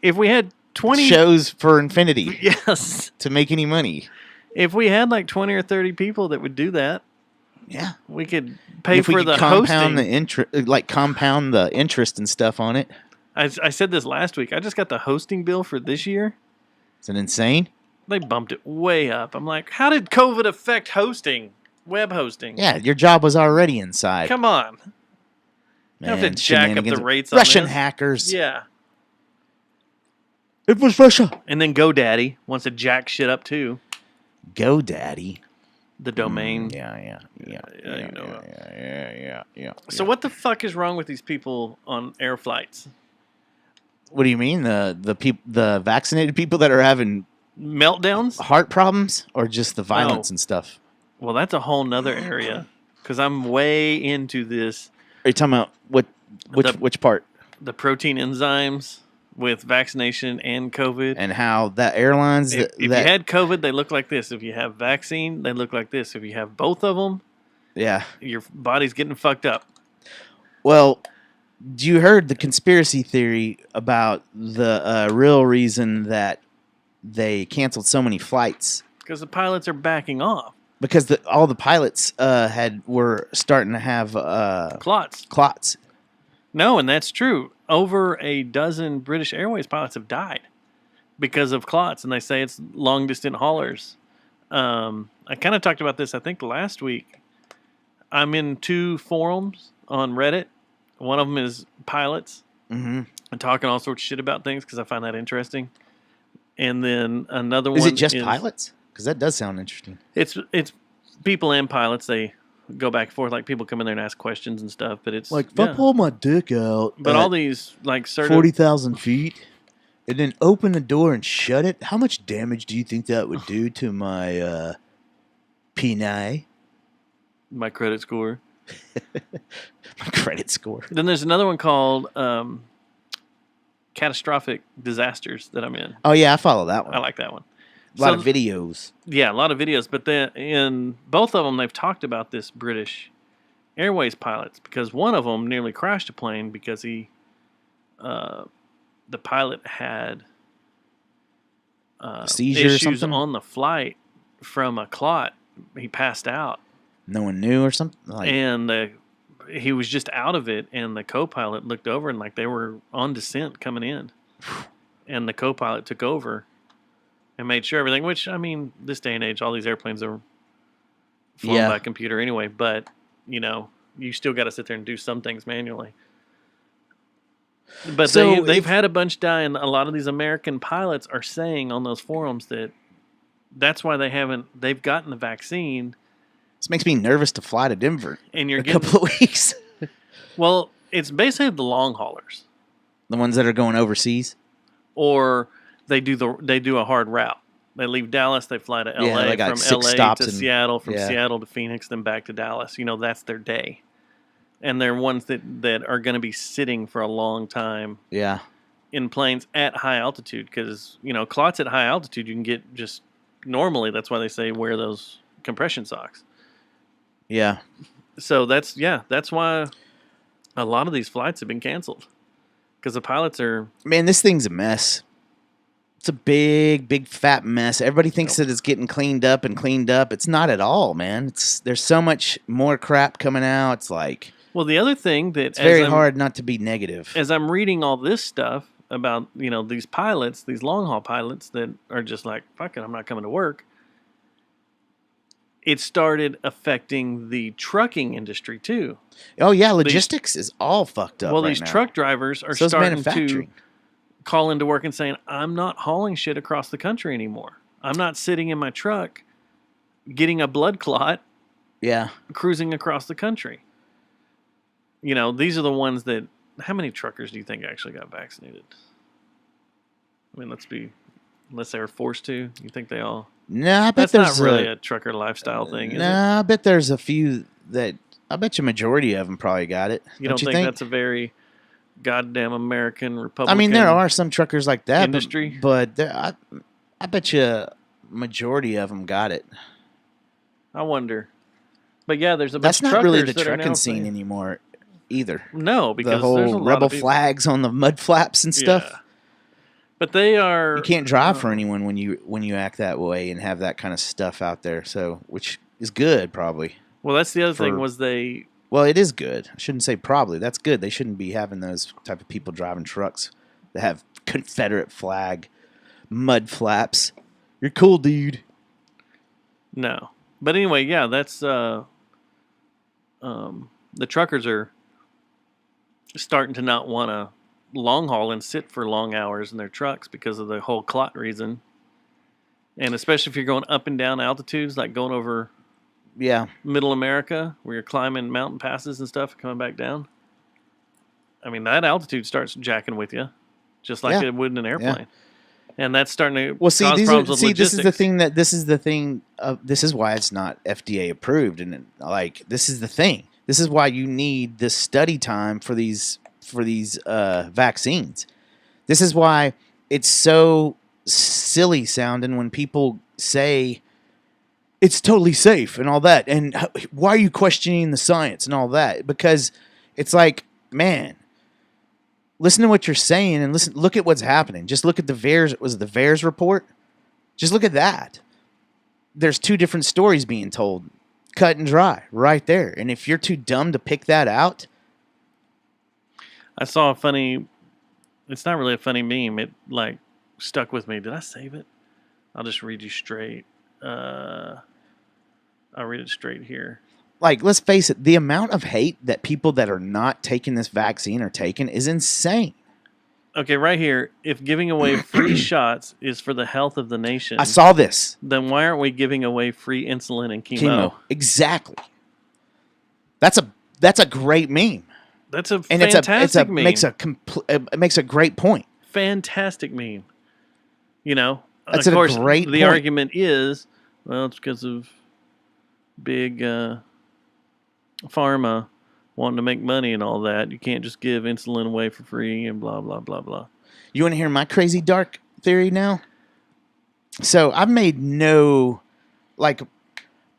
If we had 20 shows for Infinity yes. to make any money. If we had like 20 or 30 people that would do that, Yeah. we could pay If we for could the compound hosting. compound the interest and stuff on it. I said this last week. I just got the hosting bill for this year. Is it insane? They bumped it way up. I'm like, how did COVID affect hosting? Web hosting? Yeah, your job was already inside. Come on. You have to Man, jack up the shenanigans. rates on Russian this. hackers. Yeah. It was Russia. And then GoDaddy wants to jack shit up too. GoDaddy. The domain. Yeah. you know. Yeah. So what the fuck is wrong with these people on air flights? What do you mean? The vaccinated people that are having Meltdowns? heart problems, or just the violence No. and stuff? Well, that's a whole nother area. Because I'm way into this. Are you talking about which part? The protein enzymes with vaccination and COVID. And how that airlines If you had COVID, they look like this. If you have vaccine, they look like this. If you have both of them, yeah. your body's getting fucked up. Well, you heard the conspiracy theory about the real reason that they canceled so many flights Because the pilots are backing off. because all the pilots were starting to have Clots. clots. No, and that's true. Over a dozen British Airways pilots have died because of clots, and they say it's long-distance haulers. I kind of talked about this, I think, last week. I'm in 2 forums on Reddit. One of them is pilots Mm-hmm. and talking all sorts of shit about things because I find that interesting. And then another one Is it just pilots? Because that does sound interesting. It's people and pilots. They go back and forth. Like people come in there and ask questions and stuff. But it's Like, if I pull my dick out But at all these like certain 40,000 feet and then open the door and shut it, how much damage do you think that would do to my P9? my credit score. My credit score. Then there's another one called Catastrophic Disasters that I'm in. Oh, yeah, I follow that one. I like that one. A lot of videos. Yeah, a lot of videos. But then in both of them, they've talked about this British Airways pilots because one of them nearly crashed a plane because the pilot had Seizure or issues something? on the flight from a clot. He passed out. No one knew or something? Like, And he was just out of it, and the co-pilot looked over and like they were on descent coming in, and the co-pilot took over and made sure everything. Which I mean, this day and age, all these airplanes are flown Yeah. by computer anyway. But you know, you still got to sit there and do some things manually. But So they've if- had a bunch die, and a lot of these American pilots are saying on those forums that that's why they've gotten the vaccine. this makes me nervous to fly to Denver And you're in a getting, couple of weeks. well, it's basically the long haulers. The ones that are going overseas. Or they do a hard route. They leave Dallas, they fly to LA, Yeah, they got from 6 LA stops to and- Seattle, from yeah. Seattle to Phoenix, then back to Dallas. You know, that's their day. And they're ones that are going to be sitting for a long time Yeah. in planes at high altitude because, you know, clots at high altitude you can get just normally. That's why they say wear those compression socks. Yeah. So that's why a lot of these flights have been canceled because the pilots are Man, this thing's a mess. It's a big, big fat mess. Everybody thinks that it's getting cleaned up and cleaned up. It's not at all, man. There's so much more crap coming out. It's like well. The other thing that it's very hard not to be negative. as I'm reading all this stuff about, you know, these pilots, these long haul pilots that are just like, fuck it, I'm not coming to work. It started affecting the trucking industry too. Oh yeah, logistics is all fucked up. Well, right these now. truck drivers are So is starting to manufacturing. call into work and saying, I'm not hauling shit across the country anymore. I'm not sitting in my truck getting a blood clot Yeah. cruising across the country. You know, these are the ones that. How many truckers do you think actually got vaccinated? I mean, unless they were forced to. You think they all? No, I bet That's there's not really a trucker lifestyle thing, is it? No, I bet there's a few that. I bet you majority of them probably got it. You don't think that's a very goddamn American Republican? I mean, there are some truckers like that, industry? but I bet you majority of them got it. I wonder. But yeah, there's a bunch That's of not truckers really the that are now trucking scene saying- anymore either. No, because The there's a whole lot rebel of people, flags on the mud flaps and stuff. Yeah. But they are. You can't drive for anyone when you act that way and have that kind of stuff out there. So, which is good, probably. Well, that's the other thing for- was they. Well, it is good. I shouldn't say probably. That's good. They shouldn't be having those type of people driving trucks that have Confederate flag, mud flaps. You're cool, dude. No. But anyway, yeah, that's the truckers are starting to not want to long haul and sit for long hours in their trucks because of the whole clot reason. And especially if you're going up and down altitudes, like going over Yeah. middle America where you're climbing mountain passes and stuff and coming back down. I mean, that altitude starts jacking with you just like Yeah. it would in an airplane. And that's starting to Well, see, cause problems with this is the logistics. thing this is why it's not FDA approved, and like this is the thing. This is why you need this study time for these vaccines. This is why it's so silly sounding when people say it's totally safe and all that, and why are you questioning the science and all that? Because it's like, man, listen to what you're saying and look at what's happening. Just look at the VAERS report? Just look at that. There's two different stories being told, cut and dry, right there. And if you're too dumb to pick that out, I saw a funny. It's not really a funny meme. It like stuck with me. Did I save it? I'll just read you straight. I'll read it straight here. like, let's face it, the amount of hate that people that are not taking this vaccine are taking is insane. Okay, right here. If giving away free shots is for the health of the nation, I saw this. then why aren't we giving away free insulin and chemo? Chemo. Exactly. That's a great meme. That's a And fantastic meme. it makes a great point. Fantastic meme. You know, That's of a course, great the point. argument is, well, it's because of big pharma wanting to make money and all that. You can't just give insulin away for free and blah, blah, blah, blah. You want to hear my crazy dark theory now? So I've made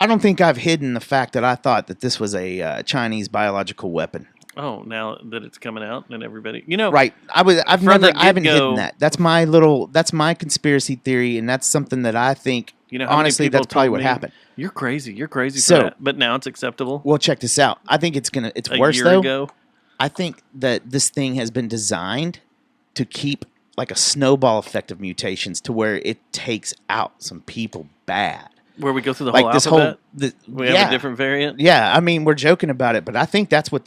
I don't think I've hidden the fact that I thought that this was a Chinese biological weapon. Oh, now that it's coming out and everybody, you know, Right. I haven't get-go- hidden that. That's my conspiracy theory, and that's something that I think, you know, how many honestly, people that's probably told what me, happened. You're crazy. You're crazy So- for that. But now it's acceptable. Well, check this out. I think it's A worse year though. ago. I think that this thing has been designed to keep like a snowball effect of mutations to where it takes out some people bad. Where we go through the Like whole this alphabet. whole We have a different variant. Yeah, I mean, we're joking about it, but I think that's what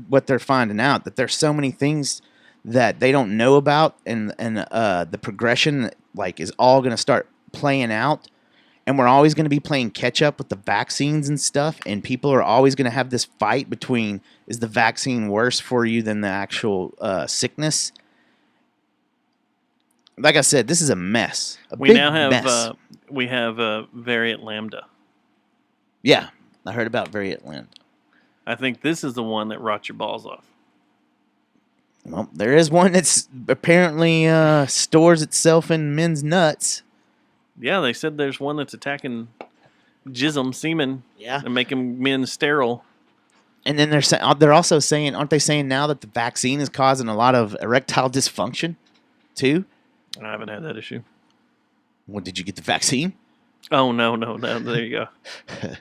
what they're finding out, that there's so many things that they don't know about, and the progression like is all going to start playing out, and we're always going to be playing catch up with the vaccines and stuff, and people are always going to have this fight between, is the vaccine worse for you than the actual sickness? Like I said, this is a mess. We Big now have mess. we have variant Lambda. Yeah, I heard about variant Lambda. I think this is the one that rots your balls off. Well, there is one that's apparently stores itself in men's nuts. Yeah, they said there's one that's attacking jism, semen, Yeah. and making men sterile. And then they're also saying, aren't they saying now that the vaccine is causing a lot of erectile dysfunction too? I haven't had that issue. Well, did you get the vaccine? Oh no, there you go.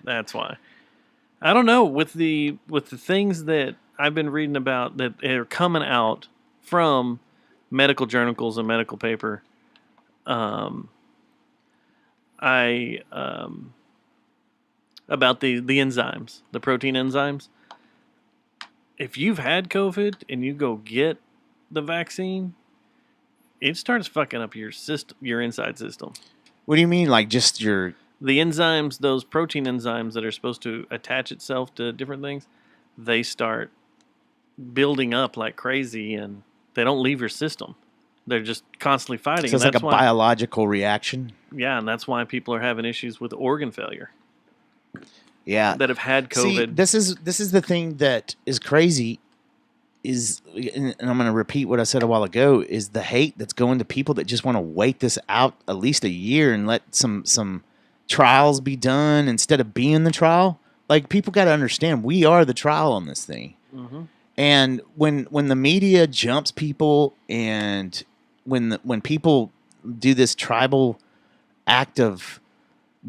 That's why. I don't know, with the things that I've been reading about that are coming out from medical journals and medical paper. About the enzymes, the protein enzymes. If you've had COVID and you go get the vaccine, it starts fucking up your system, your inside system. What do you mean, like just your? The enzymes, those protein enzymes that are supposed to attach itself to different things, they start building up like crazy, and they don't leave your system. They're just constantly fighting. So it's and like a biological reaction. Yeah, and that's why people are having issues with organ failure Yeah. that have had COVID. See, this is the thing that is crazy. And I'm going to repeat what I said a while ago, is the hate that's going to people that just want to wait this out at least a year and let some trials be done instead of being the trial. Like, people got to understand, we are the trial on this thing. Mm-hmm. And when the media jumps people, and when people do this tribal act of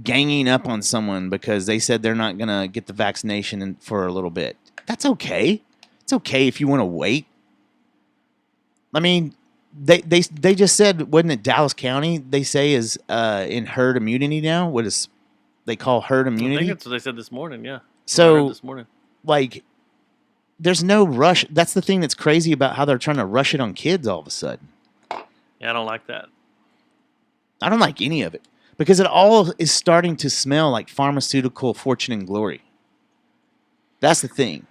ganging up on someone because they said they're not going to get the vaccination for a little bit, that's okay. It's okay if you want to wait. I mean, they just said, wasn't it Dallas County, they say is in herd immunity now? What is they call herd I think immunity? that's what they said this morning, yeah. I So, heard this morning. like, there's no rush. That's the thing that's crazy about how they're trying to rush it on kids all of a sudden. Yeah, I don't like that. I don't like any of it, because it all is starting to smell like pharmaceutical fortune and glory. That's the thing.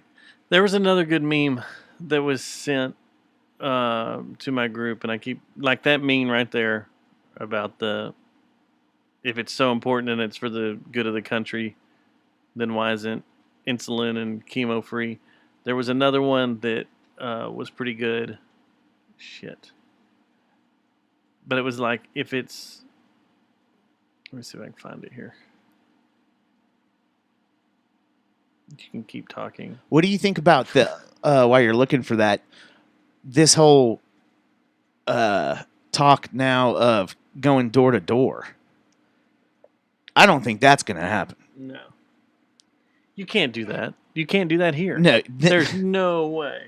There was another good meme that was sent to my group, and I keep like that meme right there about if it's so important and it's for the good of the country, then why isn't insulin and chemo free? There was another one that was pretty good. Shit. But it was like, if it's, let me see if I can find it here. You can keep talking. What do you think about the while you're looking for that? This whole talk now of going door to door. I don't think that's going to happen. No. You can't do that. You can't do that here. No, There's no way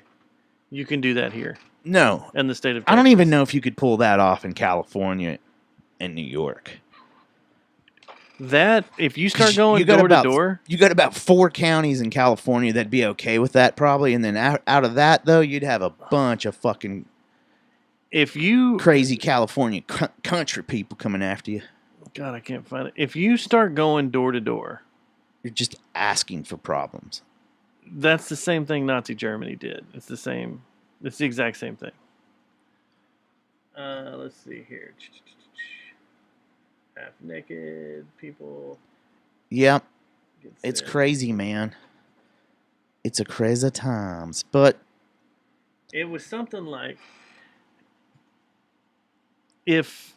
you can do that here no. in the state of Texas. I don't even know if you could pull that off in California and New York. That, if you start going You got door about- to door, You got about 4 counties in California that'd be okay with that probably, and then out of that though, you'd have a bunch of fucking If you Crazy California country people coming after you. God, I can't find it. If you start going door to door, You're just asking for problems. that's the same thing Nazi Germany did. It's the same. It's the exact same thing. Let's see here. Half naked people. Yep. get It's sick. crazy, man. It's a crazy times. But It was something like if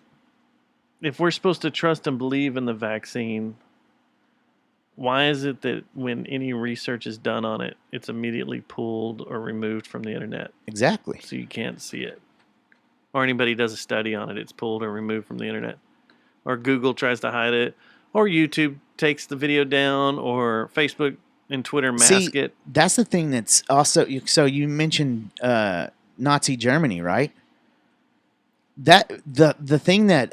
we're supposed to trust and believe in the vaccine, why is it that when any research is done on it, it's immediately pulled or removed from the internet exactly. so you can't see it? Or anybody does a study on it, it's pulled or removed from the internet. Or Google tries to hide it, or YouTube takes the video down, or Facebook and Twitter mask it. That's the thing that's also. So you mentioned Nazi Germany, right? That the thing that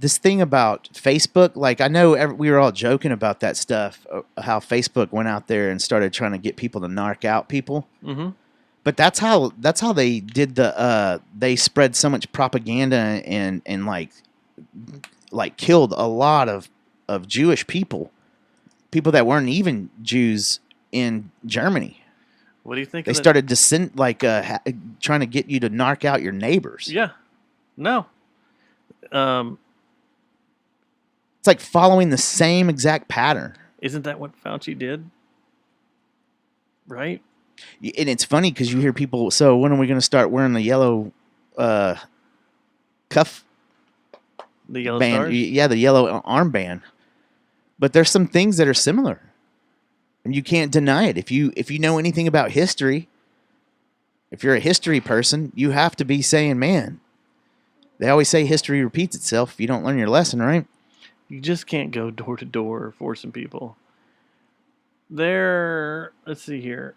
this thing about Facebook, like I know we were all joking about that stuff, how Facebook went out there and started trying to get people to narc out people. Mm-hmm. But that's how they did they spread so much propaganda and like killed a lot of Jewish people that weren't even Jews in Germany. What do you think? They started trying to get you to narc out your neighbors. Yeah. No. It's like following the same exact pattern. Isn't that what Fauci did? Right? And it's funny because you hear people, so when are we going to start wearing the yellow cuff The yellow band? stars? Yeah, the yellow armband. But there's some things that are similar. And you can't deny it. If you know anything about history, if you're a history person, you have to be saying, man, they always say history repeats itself if you don't learn your lesson, right? You just can't go door to door forcing people. Let's see here.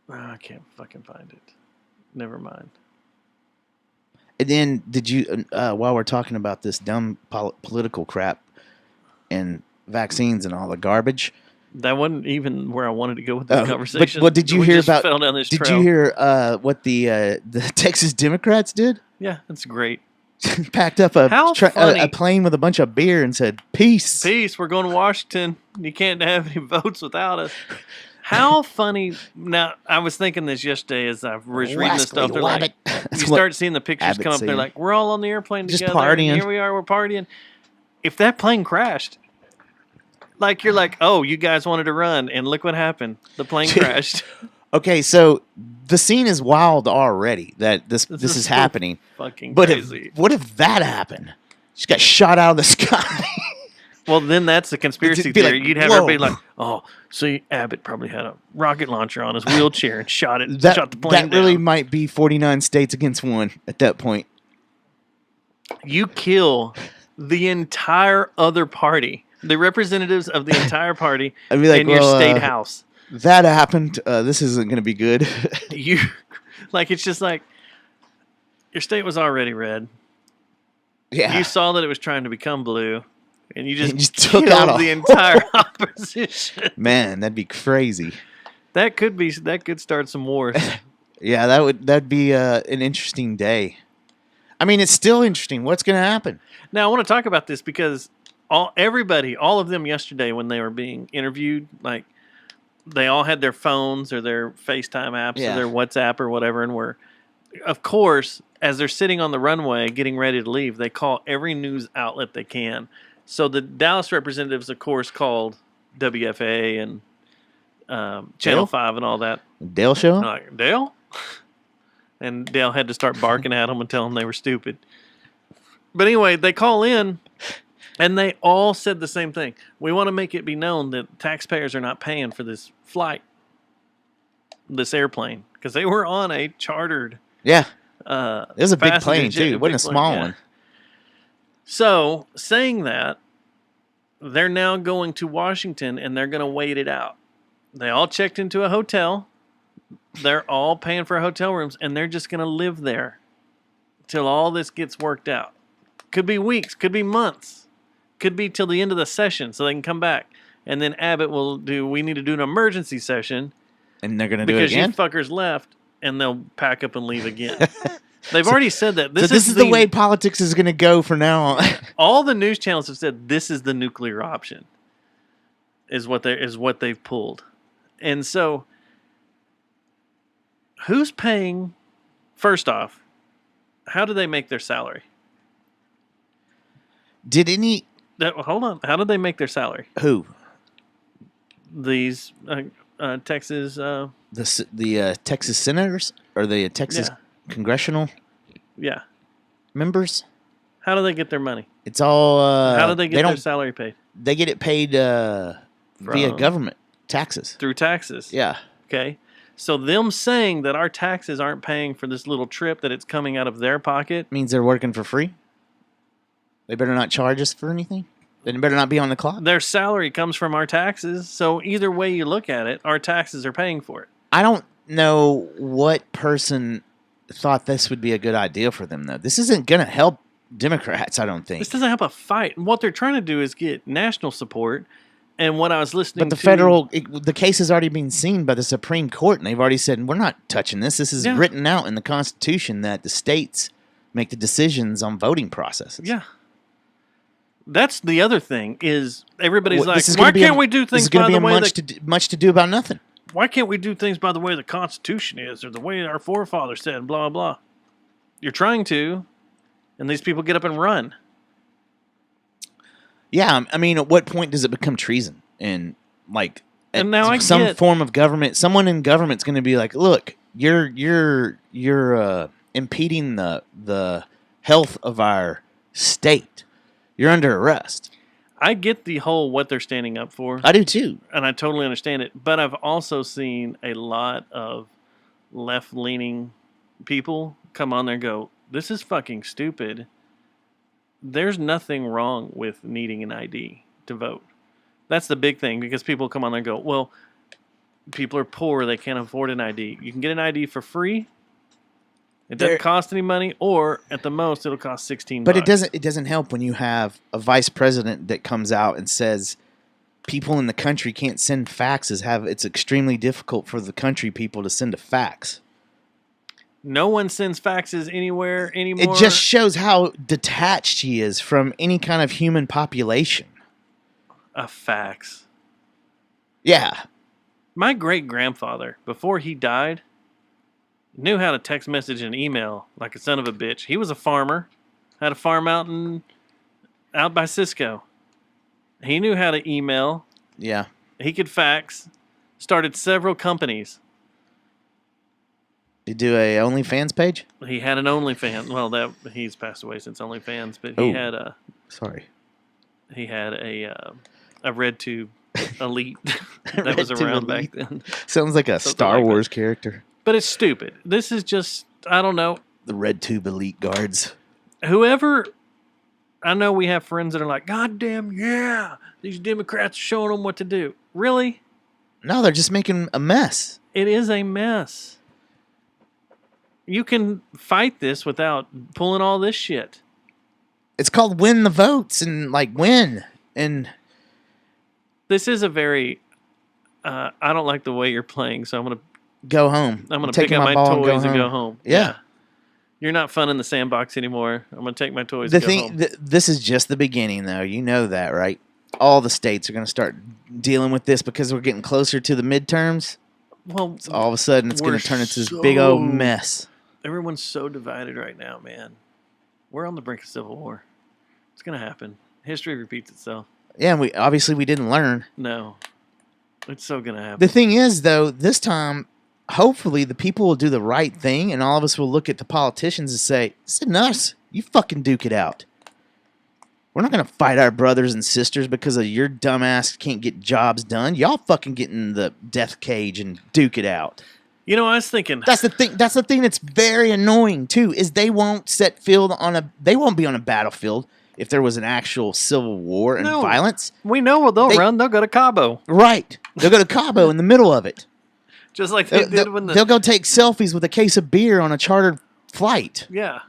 I can't fucking find it. Never mind. And then did you, while we're talking about this dumb political crap and vaccines and all the garbage, That wasn't even where I wanted to go with this conversation. But what did you We hear just about? Fell down this Did trail. you hear what the Texas Democrats did? Yeah, that's great. Packed up How funny. a plane with a bunch of beer and said, "Peace." Peace. We're going to Washington. You can't have any votes without us. How funny. Now, I was thinking this yesterday as I was reading this stuff. They're like, you start seeing the pictures Abbott come up. They're said. like, we're all on the airplane Just together. partying. And here we are. We're partying. If that plane crashed, like you're like, oh, you guys wanted to run, and look what happened. The plane crashed. Okay, so the scene is wild already that this This is is so happening. Fucking But crazy. what if that happened? She got shot out of the sky. Well, then that's a conspiracy It'd be like, theory. You'd have whoa. everybody like, oh, see, Abbott probably had a rocket launcher on his wheelchair and shot the that plane that really down. might be 49 states against one at that point. You kill the entire other party, the representatives of the entire party I'd be like, in your well, state house. That happened. This isn't going to be good. You, like, it's just like your state was already red. Yeah. You saw that it was trying to become blue, and you just took killed out the entire opposition. Man, that'd be crazy. That could start some wars. Yeah, that'd be an interesting day. I mean, it's still interesting. What's going to happen? Now, I want to talk about this because all of them yesterday when they were being interviewed, like they all had their phones or their FaceTime apps Yeah. or their WhatsApp or whatever, and were, of course, as they're sitting on the runway getting ready to leave, they call every news outlet they can. So the Dallas representatives, of course, called WFA and Channel Dale? 5 and all that. Dale show? And I'm like, Dale? And Dale had to start barking at them and tell them they were stupid. But anyway, they call in, and they all said the same thing. We want to make it be known that taxpayers are not paying for this flight, this airplane, because they were on a chartered. Yeah. It was a big passenger plane, jet, too. It wasn't a big small plane, yeah. one. So, saying that, they're now going to Washington, and they're going to wait it out. They all checked into a hotel. They're all paying for hotel rooms, and they're just going to live there till all this gets worked out. Could be weeks, could be months, could be till the end of the session so they can come back. And then Abbott will we need to do an emergency session And they're going to do it because you again? fuckers left, and they'll pack up and leave again. They've already said that. So this is the way politics is going to go from now on. All the news channels have said this is the nuclear option. Is what they've pulled, and so who's paying? First off, how do they make their salary? Hold on. How did they make their salary? Who? These Texas. The Texas senators or the Texas congressional members. How do they get their money? It's all. How do they get their salary paid? They get it paid via government taxes. Through taxes. Yeah. Okay. So them saying that our taxes aren't paying for this little trip, that it's coming out of their pocket, means they're working for free. They better not charge us for anything. They better not be on the clock. Their salary comes from our taxes. So either way you look at it, our taxes are paying for it. I don't know what person thought this would be a good idea for them, though. This isn't going to help Democrats, I don't think. This doesn't help a fight. What they're trying to do is get national support. And what I was listening to... But the case has already been seen by the Supreme Court, and they've already said, we're not touching this. This is written out in the Constitution that the states make the decisions on voting processes. Yeah. That's the other thing, is everybody's like, why can't we do things by the way much to do about nothing. Why can't we do things by the way the Constitution is, or the way our forefathers said, blah, blah. You're trying to, and these people get up and run. Yeah, I mean, at what point does it become treason? And now some form of government, someone in government's going to be like, "Look, you're impeding the health of our state. You're under arrest." I get the whole what they're standing up for. I do too, and I totally understand it. But I've also seen a lot of left-leaning people come on there and go, "This is fucking stupid." There's nothing wrong with needing an ID to vote. That's the big thing, because people come on there and go, well, people are poor, they can't afford an ID. You can get an ID for free. It doesn't cost any money, or at the most it'll cost $16. But it doesn't help when you have a vice president that comes out and says people in the country can't send faxes. It's extremely difficult for the country people to send a fax. No one sends faxes anywhere anymore. It just shows how detached he is from any kind of human population. A fax. Yeah. My great-grandfather, before he died, knew how to text message and email like a son of a bitch. He was a farmer, had a farm out by Cisco. He knew how to email. Yeah. He could fax. Started several companies. Did you do a OnlyFans page? He had an OnlyFans. Well, he's passed away since OnlyFans, but he had a. Sorry. He had a RedTube Elite that was around back then. Sounds like a Star Wars character. But it's stupid. This is just, I don't know. The RedTube Elite guards. Whoever, I know we have friends that are like, God damn, yeah, these Democrats are showing them what to do. Really? No, they're just making a mess. It is a mess. You can fight this without pulling all this shit. It's called win the votes and win. And this is a very, I don't like the way you're playing, so I'm going to go home. I'm going to pick up my toys and go home. Yeah. You're not fun in the sandbox anymore. I'm going to take my toys and go home. This is just the beginning, though. You know that, right? All the states are going to start dealing with this because we're getting closer to the midterms. Well, so all of a sudden, it's going to turn into this big old mess. Everyone's so divided right now, man. We're on the brink of civil war. It's going to happen. History repeats itself. Yeah, and we didn't learn. No. It's so going to happen. The thing is, though, this time, hopefully the people will do the right thing, and all of us will look at the politicians and say, "This isn't us. You fucking duke it out. We're not going to fight our brothers and sisters because of your dumbass can't get jobs done. Y'all fucking get in the death cage and duke it out." You know, I was thinking. That's the thing. That's the thing that's very annoying too. Is they won't be on a battlefield if there was an actual civil war and violence. We know where they'll run. They'll go to Cabo. Right. They'll go to Cabo in the middle of it. Just like they did when they'll go take selfies with a case of beer on a chartered flight. Yeah.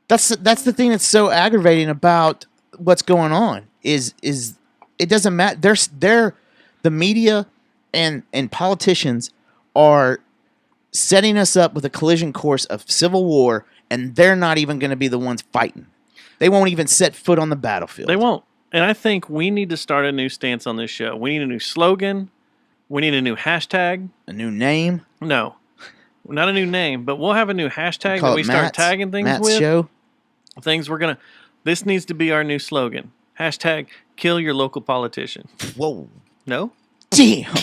That's the thing that's so aggravating about what's going on is it doesn't matter. They're the media and politicians are setting us up with a collision course of civil war, and they're not even going to be the ones fighting. They won't even set foot on the battlefield. They won't. And I think we need to start a new stance on this show. We need a new slogan. We need a new hashtag. A new name. No, not a new name, but we'll have a new hashtag Call that it we start Matt's- tagging things Matt's with. show. Things we're going to. This needs to be our new slogan. Hashtag kill your local politician. Whoa. No? Damn.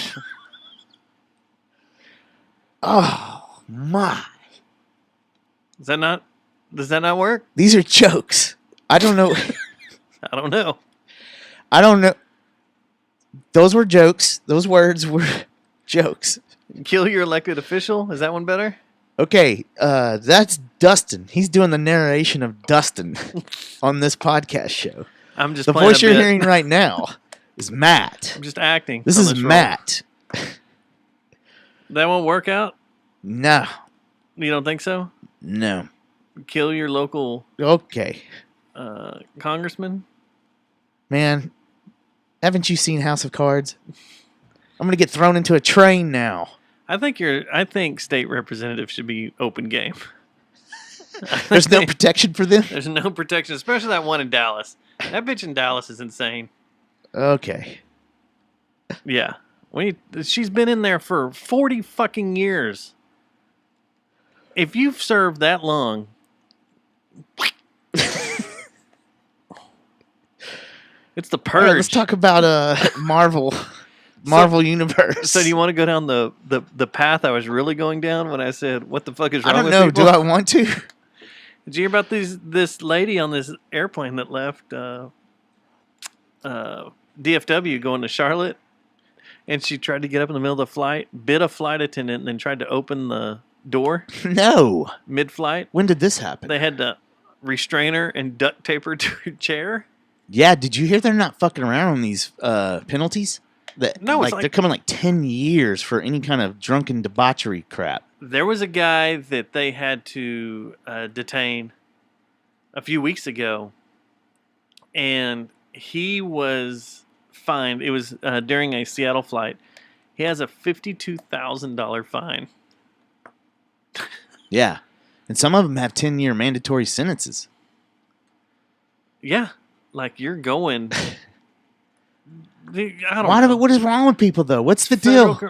Oh, my. Does that not work? These are jokes. I don't know. I don't know. I don't know. Those were jokes. Those words were jokes. Kill your elected official? Is that one better? Okay, that's Dustin. He's doing the narration of Dustin on this podcast show. I'm just The playing voice a you're bit. hearing right now is Matt. I'm just acting. This on is role. Matt. That won't work out? No, You don't think so? no. Kill your local Okay, congressman? man. Haven't you seen House of Cards? I'm gonna get thrown into a train now. I think state representatives should be open game. There's no protection for them. There's no protection, especially that one in Dallas. That bitch in Dallas is insane. Okay. Yeah. She's been in there for 40 fucking years. If you've served that long, it's the All purge. right, let's talk about Marvel Universe. So do you want to go down the path I was really going down when I said, what the fuck is I wrong don't with know. people? Do I want to? Did you hear about this lady on this airplane that left DFW going to Charlotte? And she tried to get up in the middle of the flight, bit a flight attendant, and then tried to open the door No. mid-flight. When did this happen? They had to restrain her and duct tape her to her chair. Yeah, did you hear they're not fucking around on these penalties? That No, it's they're like- coming like 10 years for any kind of drunken debauchery crap. There was a guy that they had to detain a few weeks ago, and he was fined. It was during a Seattle flight. He has a $52,000 fine. Yeah. And some of them have 10-year mandatory sentences. Yeah, like you're going. I don't Why know. what is wrong with people though? What's the Federal deal? gr-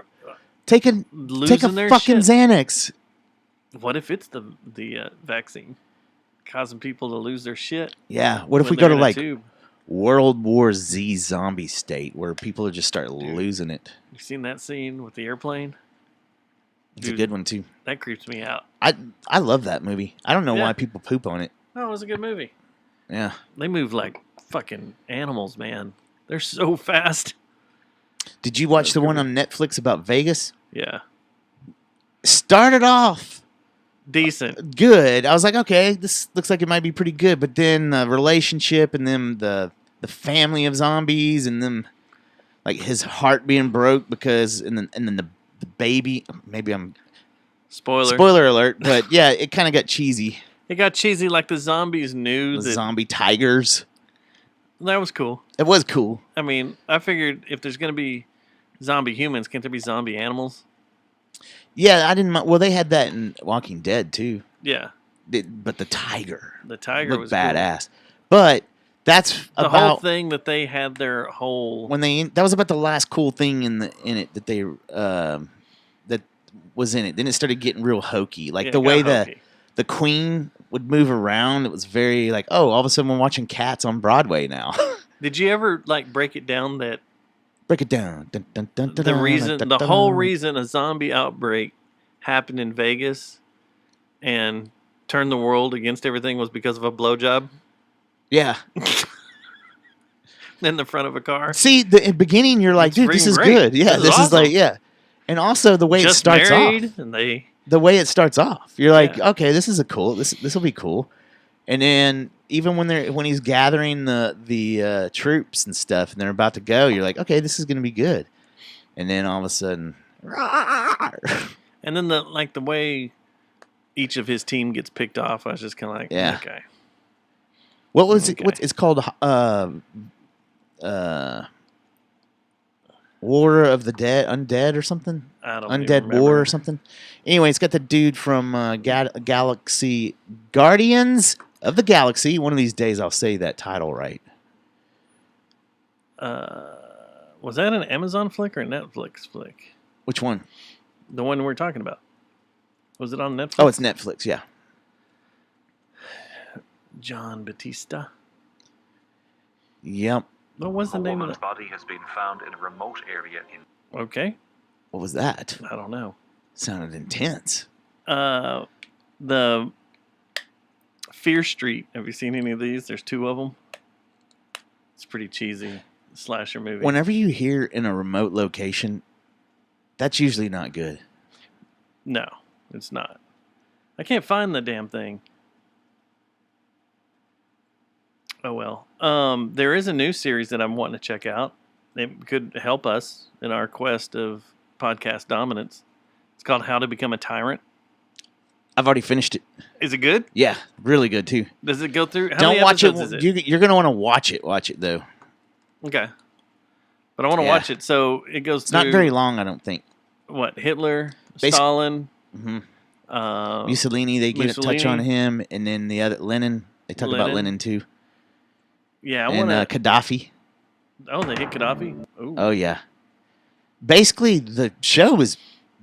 Take a losing their fucking shit. Xanax. What if it's the vaccine causing people to lose their shit? Yeah. What if when we go they're to in a like tube? World War Z zombie state where people just start losing it? You seen that scene with the airplane? It's a Dude. good one too. That creeps me out. I love that movie. I don't know Yeah. why people poop on it. No, it was a good movie. Yeah. They move like fucking animals, man. They're so fast. Did you watch That's the one good. on Netflix about Vegas? Yeah. Started off Decent. good. I was like, okay, this looks like it might be pretty good. But then the relationship and then the family of zombies and them like his heart being broke because and then the baby. Maybe I'm spoiler alert, but yeah, it kind of got cheesy. It got cheesy like the zombies knew The that. zombie tigers. That was cool. It was cool. I mean, I figured if there's going to be zombie humans, can't there be zombie animals? Yeah, I didn't. Well, they had that in Walking Dead too. Yeah. But the tiger The tiger looked was cool. badass. But that's The about whole thing that they had their whole. when that was about the last cool thing in it that they that was in it. Then it started getting real hokey, like Yeah, the it way got hokey. the queen would move around. It was very like, oh, all of a sudden we're watching Cats on Broadway now. Did you ever like break it down that Break it down. Dun, dun, dun, dun, the dun, reason, dun, the dun, whole dun. reason a zombie outbreak happened in Vegas and turned the world against everything was because of a blowjob Yeah. in the front of a car? See, in the beginning you're like, It's dude, this freaking is great. good. Yeah, This is this is awesome. like, yeah. And also the way it Just starts married, off. and they The way it starts off, you're like, Yeah. okay, this is a cool. This will be cool. And then even when he's gathering the troops and stuff, and they're about to go, you're like, okay, this is gonna be good. And then all of a sudden, and then the way each of his team gets picked off, I was just kind of like, Yeah. okay. what was it? Okay. What it's called? War of the Dead, Undead or something. I don't Undead even War remember. or something. Anyway, it's got the dude from Galaxy Guardians of the Galaxy. One of these days, I'll say that title right. Was that an Amazon flick or a Netflix flick? Which one? The one we're talking about. Was it on Netflix? Oh, it's Netflix. Yeah. John Batista. Yep. What was the A name of woman's it? body has been found in a remote area in Okay. What was that? I don't know. Sounded intense. The Fear Street. Have you seen any of these? There's 2 of them. It's pretty cheesy slasher movie. Whenever you hear in a remote location, that's usually not good. No, it's not. I can't find the damn thing. Oh well. There is a new series that I'm wanting to check out. It could help us in our quest of podcast dominance. It's called How to Become a Tyrant. I've already finished it. Is it good? Yeah, really good too. Does it go through? How Don't many watch it. episodes is it? You're gonna want to watch it. Watch it though. Okay. But I want to Yeah. watch it. So it goes It's through not very long, I don't think. what? Hitler, Basi- Stalin, hmm uh, Mussolini, they get a touch on Mussolini. him, and then the other Lenin. They talk about Lenin. Lenin too, yeah, I and want to. Gaddafi. Oh, they hit Gaddafi. Ooh. Oh yeah. Basically, the show is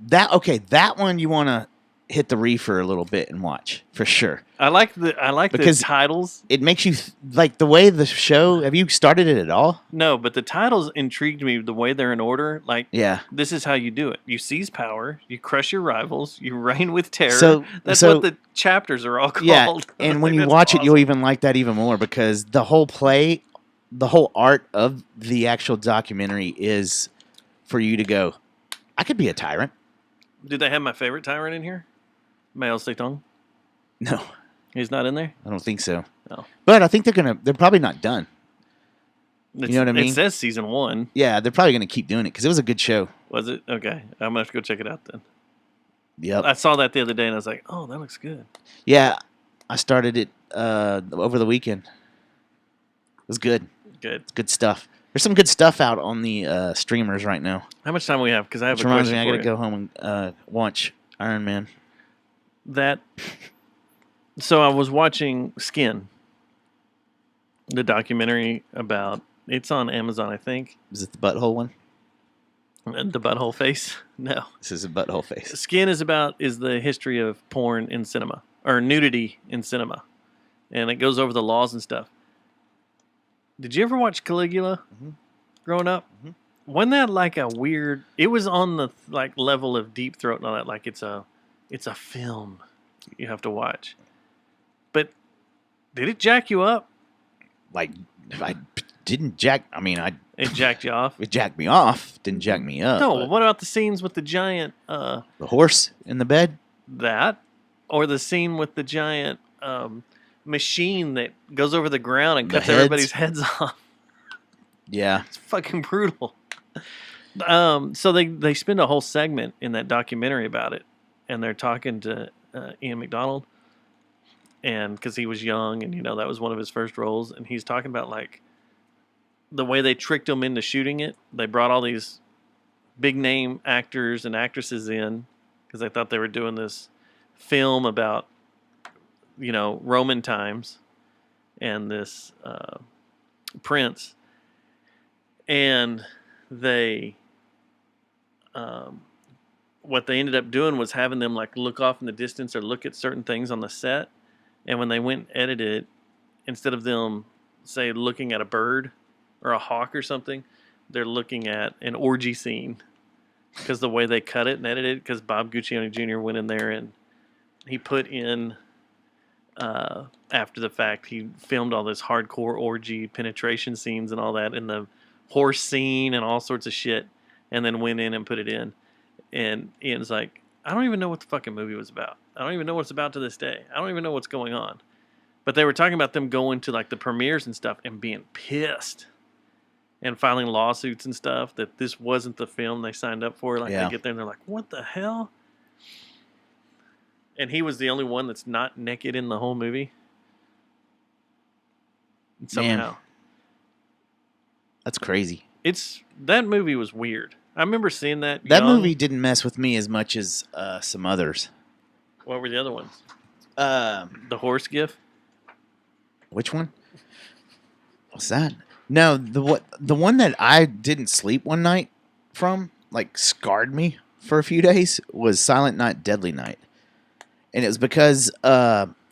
that okay. That one you want to hit the reefer a little bit and watch for sure. I like the Because- titles. It makes you like the way the show. Have you started it at all? No, but the titles intrigued me the way they're in order. Like Yeah. this is how you do it. You seize power, you crush your rivals, you reign with terror. So- That's so- what the chapters are all called. Yeah, I and when think you that's watch it, you'll awesome. even like that even more because the whole play, the whole art of the actual documentary is for you to go, I could be a tyrant. Did they have my favorite tyrant in here? Mao Zedong. No, He's not in there. I don't think so. No. But I think they're probably not done. It's, know what I mean? It says season 1. Yeah, they're probably going to keep doing it because it was a good show. Was it? Okay, I'm gonna have to go check it out then. Yep. I saw that the other day and I was like, oh, that looks good. Yeah, I started it over the weekend. It was good. Good. It's good stuff. There's some good stuff out on the streamers right now. How much time we have? Because I have Which a reminds question me, I for got to you. go home and watch Iron Man. That. So I was watching Skin, the documentary about. It's on Amazon, I think. Is it the butthole one? The butthole face. No, This is a butthole face. Skin is the history of porn in cinema or nudity in cinema, and it goes over the laws and stuff. Did you ever watch Caligula growing up? Mhm. Wasn't that like a weird? It was on the like level of Deep Throat and all that. Like it's a film you have to watch. But did it jack you up? Like, I didn't jack. I mean, It jacked you off? it jacked me off. Didn't jack me up. No. but What about the scenes with the giant? the horse in the bed. That, or the scene with the giant machine that goes over the ground and The cuts heads? everybody's heads off. Yeah. It's fucking brutal. So they spend a whole segment in that documentary about it, and they're talking to Ian McDonald, and because he was young, and that was one of his first roles, and he's talking about like the way they tricked him into shooting it. They brought all these big name actors and actresses in because they thought they were doing this film about Roman times and this prince. And they, what they ended up doing was having them like look off in the distance or look at certain things on the set. And when they went and edited it, instead of them, say, looking at a bird or a hawk or something, they're looking at an orgy scene because the way they cut it and edited it, because Bob Guccione Jr. went in there and he put in, after the fact, he filmed all this hardcore orgy penetration scenes and all that in the horse scene and all sorts of shit, and then went in and put it in. And Ian's like, I don't even know what the fucking movie was about. I don't even know what it's about to this day. I don't even know what's going on. But they were talking about them going to like the premieres and stuff and being pissed and filing lawsuits and stuff that this wasn't the film they signed up for. Like Yeah. they get there and they're like, what the hell? And he was the only one that's not naked in the whole movie. And Man. somehow. That's crazy. That movie was weird. I remember seeing that. That young. movie didn't mess with me as much as some others. What were the other ones? Um, The horse gif. which one? What's that? No, the one that I didn't sleep one night from, like scarred me for a few days, was Silent Night, Deadly Night, and it was because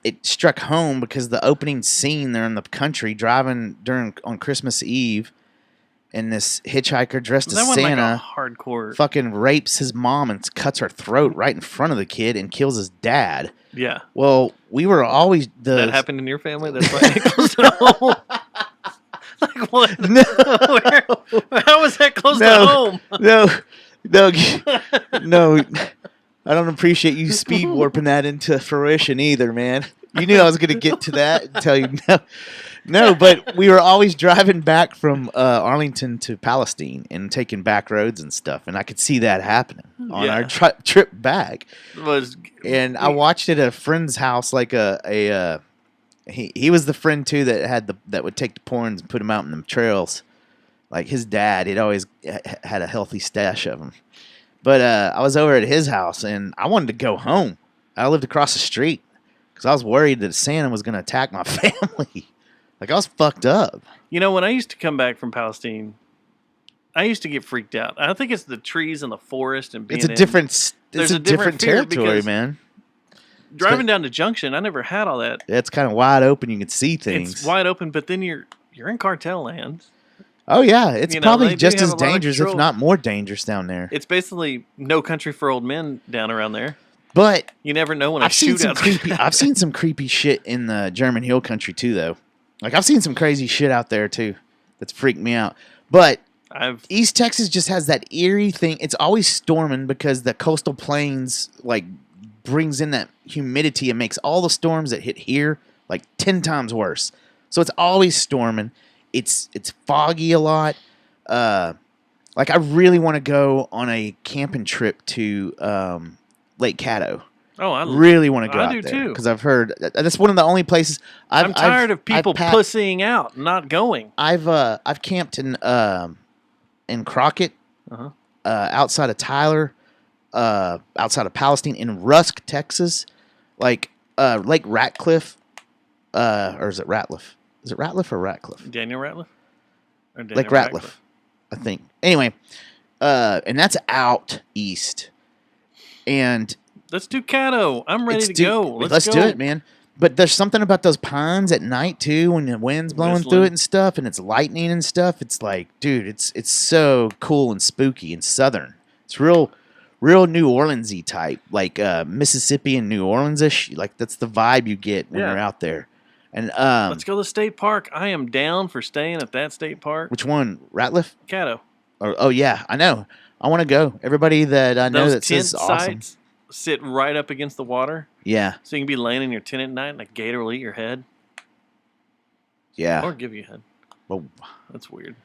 it struck home because the opening scene, they're in the country driving on Christmas Eve, and this hitchhiker dressed as That one Santa like a hardcore. fucking rapes his mom and cuts her throat right in front of the kid and kills his dad. Yeah, Well, we were always that happened in your family. That's why it close to home. Like what? No. How was that close to No. home? No. I don't appreciate you speed warping that into fruition either, man. You knew I was going to get to that and tell you no. No, but we were always driving back from Arlington to Palestine and taking back roads and stuff, and I could see that happening on Yeah. our trip back. Was And I watched it at a friend's house, like he was the friend too that would take the porns and put them out in the trails. Like his dad, he'd always had a healthy stash of them. But I was over at his house and I wanted to go home. I lived across the street because I was worried that Santa was going to attack my family. Like I was fucked up. You know, when I used to come back from Palestine, I used to get freaked out. I think it's the trees and the forest and being It's a in- different. There's It's a a different different fear territory, because- man. driving down to Junction. I never had all that. It's kind of wide open. You can see things. It's wide open, but then you're in cartel land. Oh yeah, it's You know, probably they do just have as a lot of dangerous, if control. not more dangerous, down there. It's basically no country for old men down around there. But You never know when a I've seen some shootout's creepy. I've seen some creepy shit in the German Hill Country too, though. Like I've seen some crazy shit out there too. That's freaked me out. But I've East Texas just has that eerie thing. It's always storming because the coastal plains like brings in that humidity and makes all the storms that hit here like 10 times worse. So it's always storming. It's foggy a lot. Like I really want to go on a camping trip to Lake Caddo. I Really want to go I out do there too. because I've heard that's one of the only places I'm tired of people I've pussying out, not going. I've camped in Crockett, Uh-huh. outside of Tyler, outside of Palestine, in Rusk, Texas, like Lake Ratcliffe, or is it Ratliff? Is it Ratliff or Ratcliffe? Daniel Ratliff? Or Daniel Lake Ratliff, I think. Anyway, and that's out east, and Let's do Caddo. I'm ready to go. Let's do it, man. But there's something about those pines at night too, when the wind's blowing through Whistling. it and stuff, and it's lightning and stuff. It's like, dude, it's so cool and spooky and southern. It's real New Orleans-y type, like Mississippi and New Orleans-ish. Like that's the vibe you get when Yeah. you're out there. And Let's go to the state park. I am down for staying at that state park. which one, Ratliff? Caddo. Oh yeah, I know. I want to go. Everybody that I know Those that tent says awesome. sites sit right up against the water, Yeah, so you can be laying in your tent at night and a gator will eat your head yeah. or give you a head. Well, That's weird.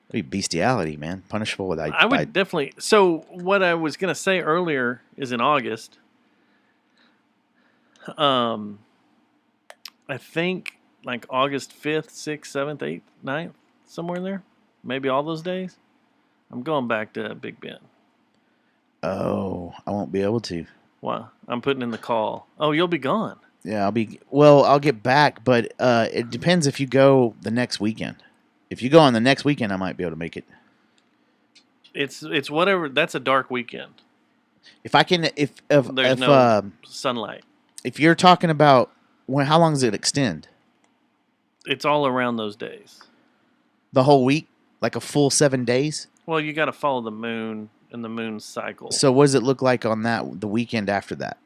that'd be bestiality, man. Punishable with I would definitely. So what I was gonna say earlier is in August. I think like August 5th, 6th, 7th, 8th, 9th, somewhere in there. Maybe all those days. I'm going back to Big Bend. Oh, I won't be able to. Wow. I'm putting in the call. Oh, you'll be gone. Yeah, I'll get back, but it depends if you go the next weekend. If you go on the next weekend, I might be able to make it. It's whatever. That's a dark weekend. If I can, if There's no sunlight. if you're talking about how long does it extend? It's all around those days. The whole week, like a full 7 days. Well, you got to follow the moon and the moon's cycle. So what does it look like on the weekend after that?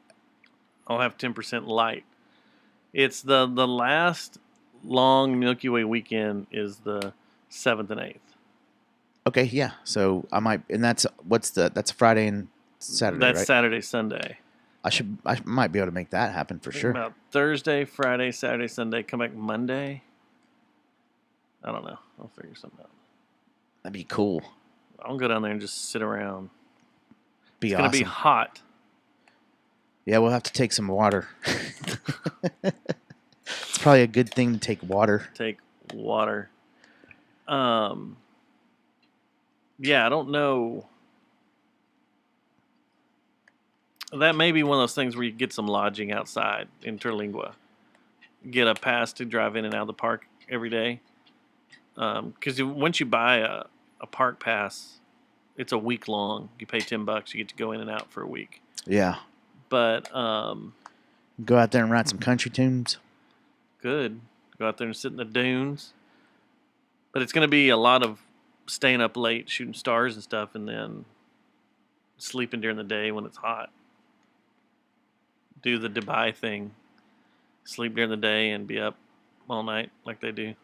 I'll have 10% light. It's the last long Milky Way weekend is the 7th and 8th. Okay, yeah. So I might, and that's Friday and Saturday, That's right? Saturday, Sunday. I might be able to make that happen for Think sure. About Thursday, Friday, Saturday, Sunday. Come back Monday. I don't know. I'll figure something out. That'd be cool. I'll go down there and just sit around. Be It's awesome. gonna be hot. Yeah, we'll have to take some water. It's probably a good thing to take water. Take water. Yeah, I don't know. That may be one of those things where you get some lodging outside in Terlingua. Get a pass to drive in and out of the park every day. Because once you buy a park pass, it's a week long. You pay $10, you get to go in and out for a week. Yeah. But Go out there and write some country tunes. good. Go out there and sit in the dunes. But it's going to be a lot of staying up late, shooting stars and stuff, and then sleeping during the day when it's hot. Do the Dubai thing. Sleep during the day and be up all night like they do.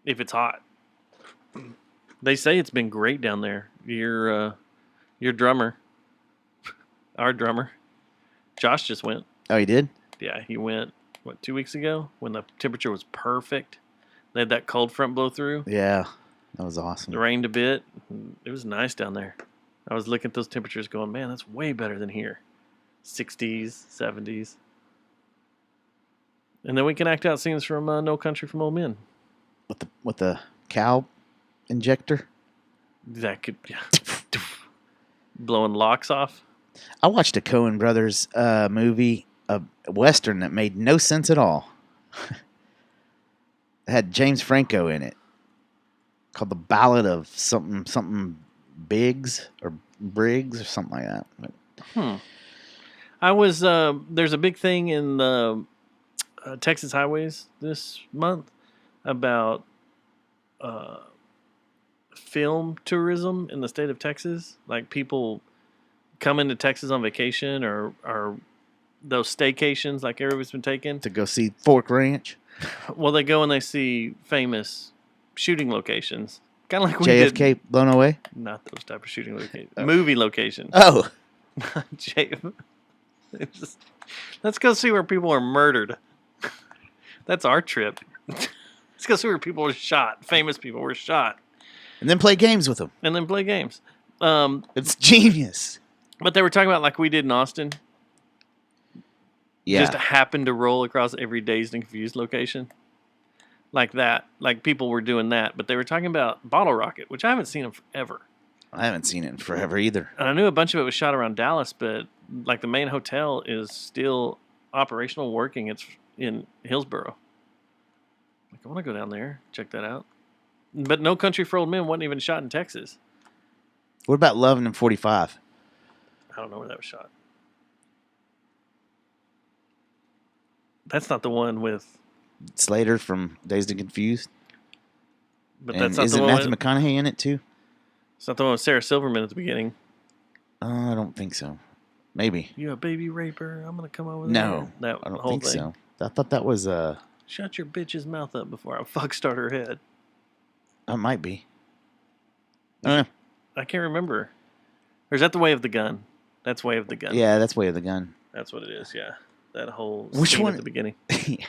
If it's hot. They say it's been great down there. Your drummer, our drummer, Josh just went. Oh, he did? Yeah, he went, 2 weeks ago when the temperature was perfect. They had that cold front blow through. Yeah. That was awesome. It rained a bit. It was nice down there. I was looking at those temperatures going, man, that's way better than here. 60s, 70s. And then we can act out scenes from No Country for Old Men. With the cow injector? That could, yeah. Blowing locks off. I watched a Coen Brothers movie, a Western that made no sense at all. It had James Franco in it. Called The Ballad of something Biggs or Briggs or something like that. I was, there's a big thing in the Texas highways this month about film tourism in the state of Texas. Like people coming to Texas on vacation or those staycations like everybody's been taking. To go see Fork Ranch. Well, they go and they see famous shooting locations. Kind of like we did. JFK blown away? Not those type of shooting locations. Movie locations. Oh. Let's go see where people are murdered. That's our trip. Let's go see where people were shot. Famous people were shot. And then play games with them. And then play games. It's genius. But they were talking about like we did in Austin. Yeah. Just happened to roll across every Dazed and Confused location. Like that. Like people were doing that. But they were talking about Bottle Rocket, which I haven't seen in forever. I haven't seen it in forever either. And I knew a bunch of it was shot around Dallas, but like the main hotel is still operational, working. It's in Hillsboro. Like I want to go down there, check that out. But No Country for Old Men wasn't even shot in Texas. What about Lovin' and 45? I don't know where that was shot. That's not the one with. Slater from Dazed and Confused. But And that's not isn't the one. Matthew McConaughey in it too? It's not the one with Sarah Silverman at the beginning. I don't think so. Maybe. You a baby raper? I'm gonna come over No, there. That I don't whole think thing. so. I thought that was Shut your bitch's mouth up before I fuck start her head. It might be. I don't know. I can't remember. Or is that the Way of the Gun? That's Way of the Gun. Yeah, that's Way of the Gun. That's what it is. Yeah, that whole Which scene one? at the beginning. Yeah.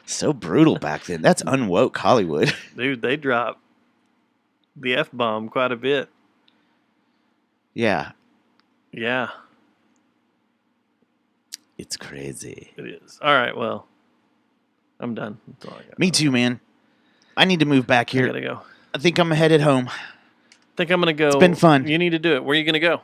So brutal back then. That's unwoke Hollywood. Dude, they dropped the F-bomb quite a bit. Yeah, Yeah, it's crazy. it is. All right, well, I'm done. That's all I got. Me too, man. I need to move back I here. gotta go. I think I'm headed home. Think I'm gonna go. It's been fun. You need to do it. Where are you gonna go?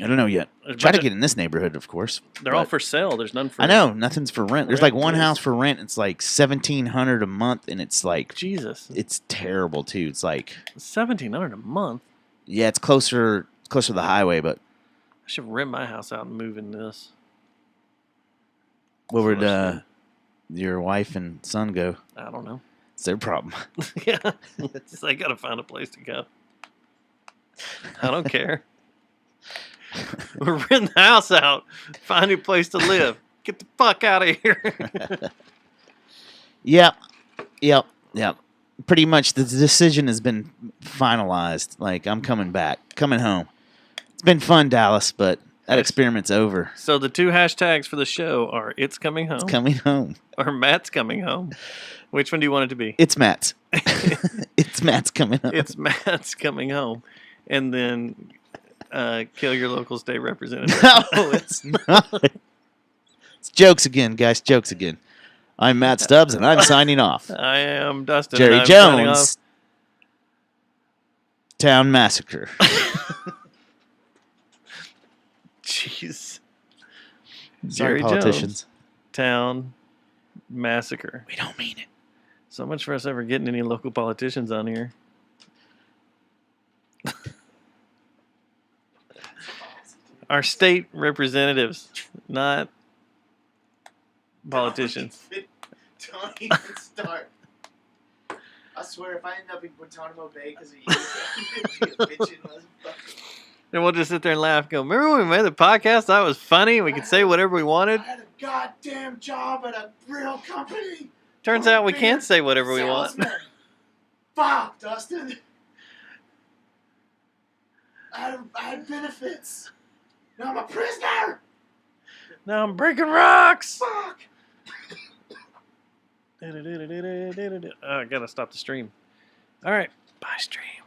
I don't know yet. There's a Try to bunch get in this neighborhood, of course. They're all but- for sale. There's none for. I know nothing's for rent. There's Rent, like one please. house for rent. It's like $1,700 a month, and it's like Jesus, it's terrible too. It's like $1,700 a month. yeah, it's closer to the highway. But I should rent my house out and move in this. where would That's what your wife and son go? I don't know. It's their problem. Yeah, they gotta find a place to go. I don't care. We're renting the house out. Find a place to live. Get the fuck out of here. Yep. Pretty much the decision has been finalized. Like I'm coming back, coming home. It's been fun, Dallas, but that Yes. experiment's over. So the two hashtags for the show are "It's coming home" It's coming home. or "Matt's coming home." Which one do you want it to be? It's Matt's. It's Matt's coming home. It's Matt's coming home, and then kill your local state representative. No, it's not. It's jokes again, guys. Jokes again. I'm Matt Stubbs, and I'm signing off. I am Dustin. Jerry and I'm signing off. Jones, Town Massacre. Jeez. Sorry, Jerry politicians. Jones, Town Massacre. We don't mean it. So much for us ever getting any local politicians on here. Our state representatives, not politicians. Don't even start. I swear, if I end up in Guantanamo Bay because of you, I'd be a bitchin' motherfucker. And we'll just sit there and laugh. Go, remember when we made the podcast? That was funny. We could say whatever we wanted. I had a goddamn job at a real company. Turns out we can't say whatever we want. Salesman. Fuck, Dustin. I had benefits. Now I'm a prisoner. Now I'm breaking rocks. Fuck. Oh, I gotta stop the stream. All right. Bye, stream.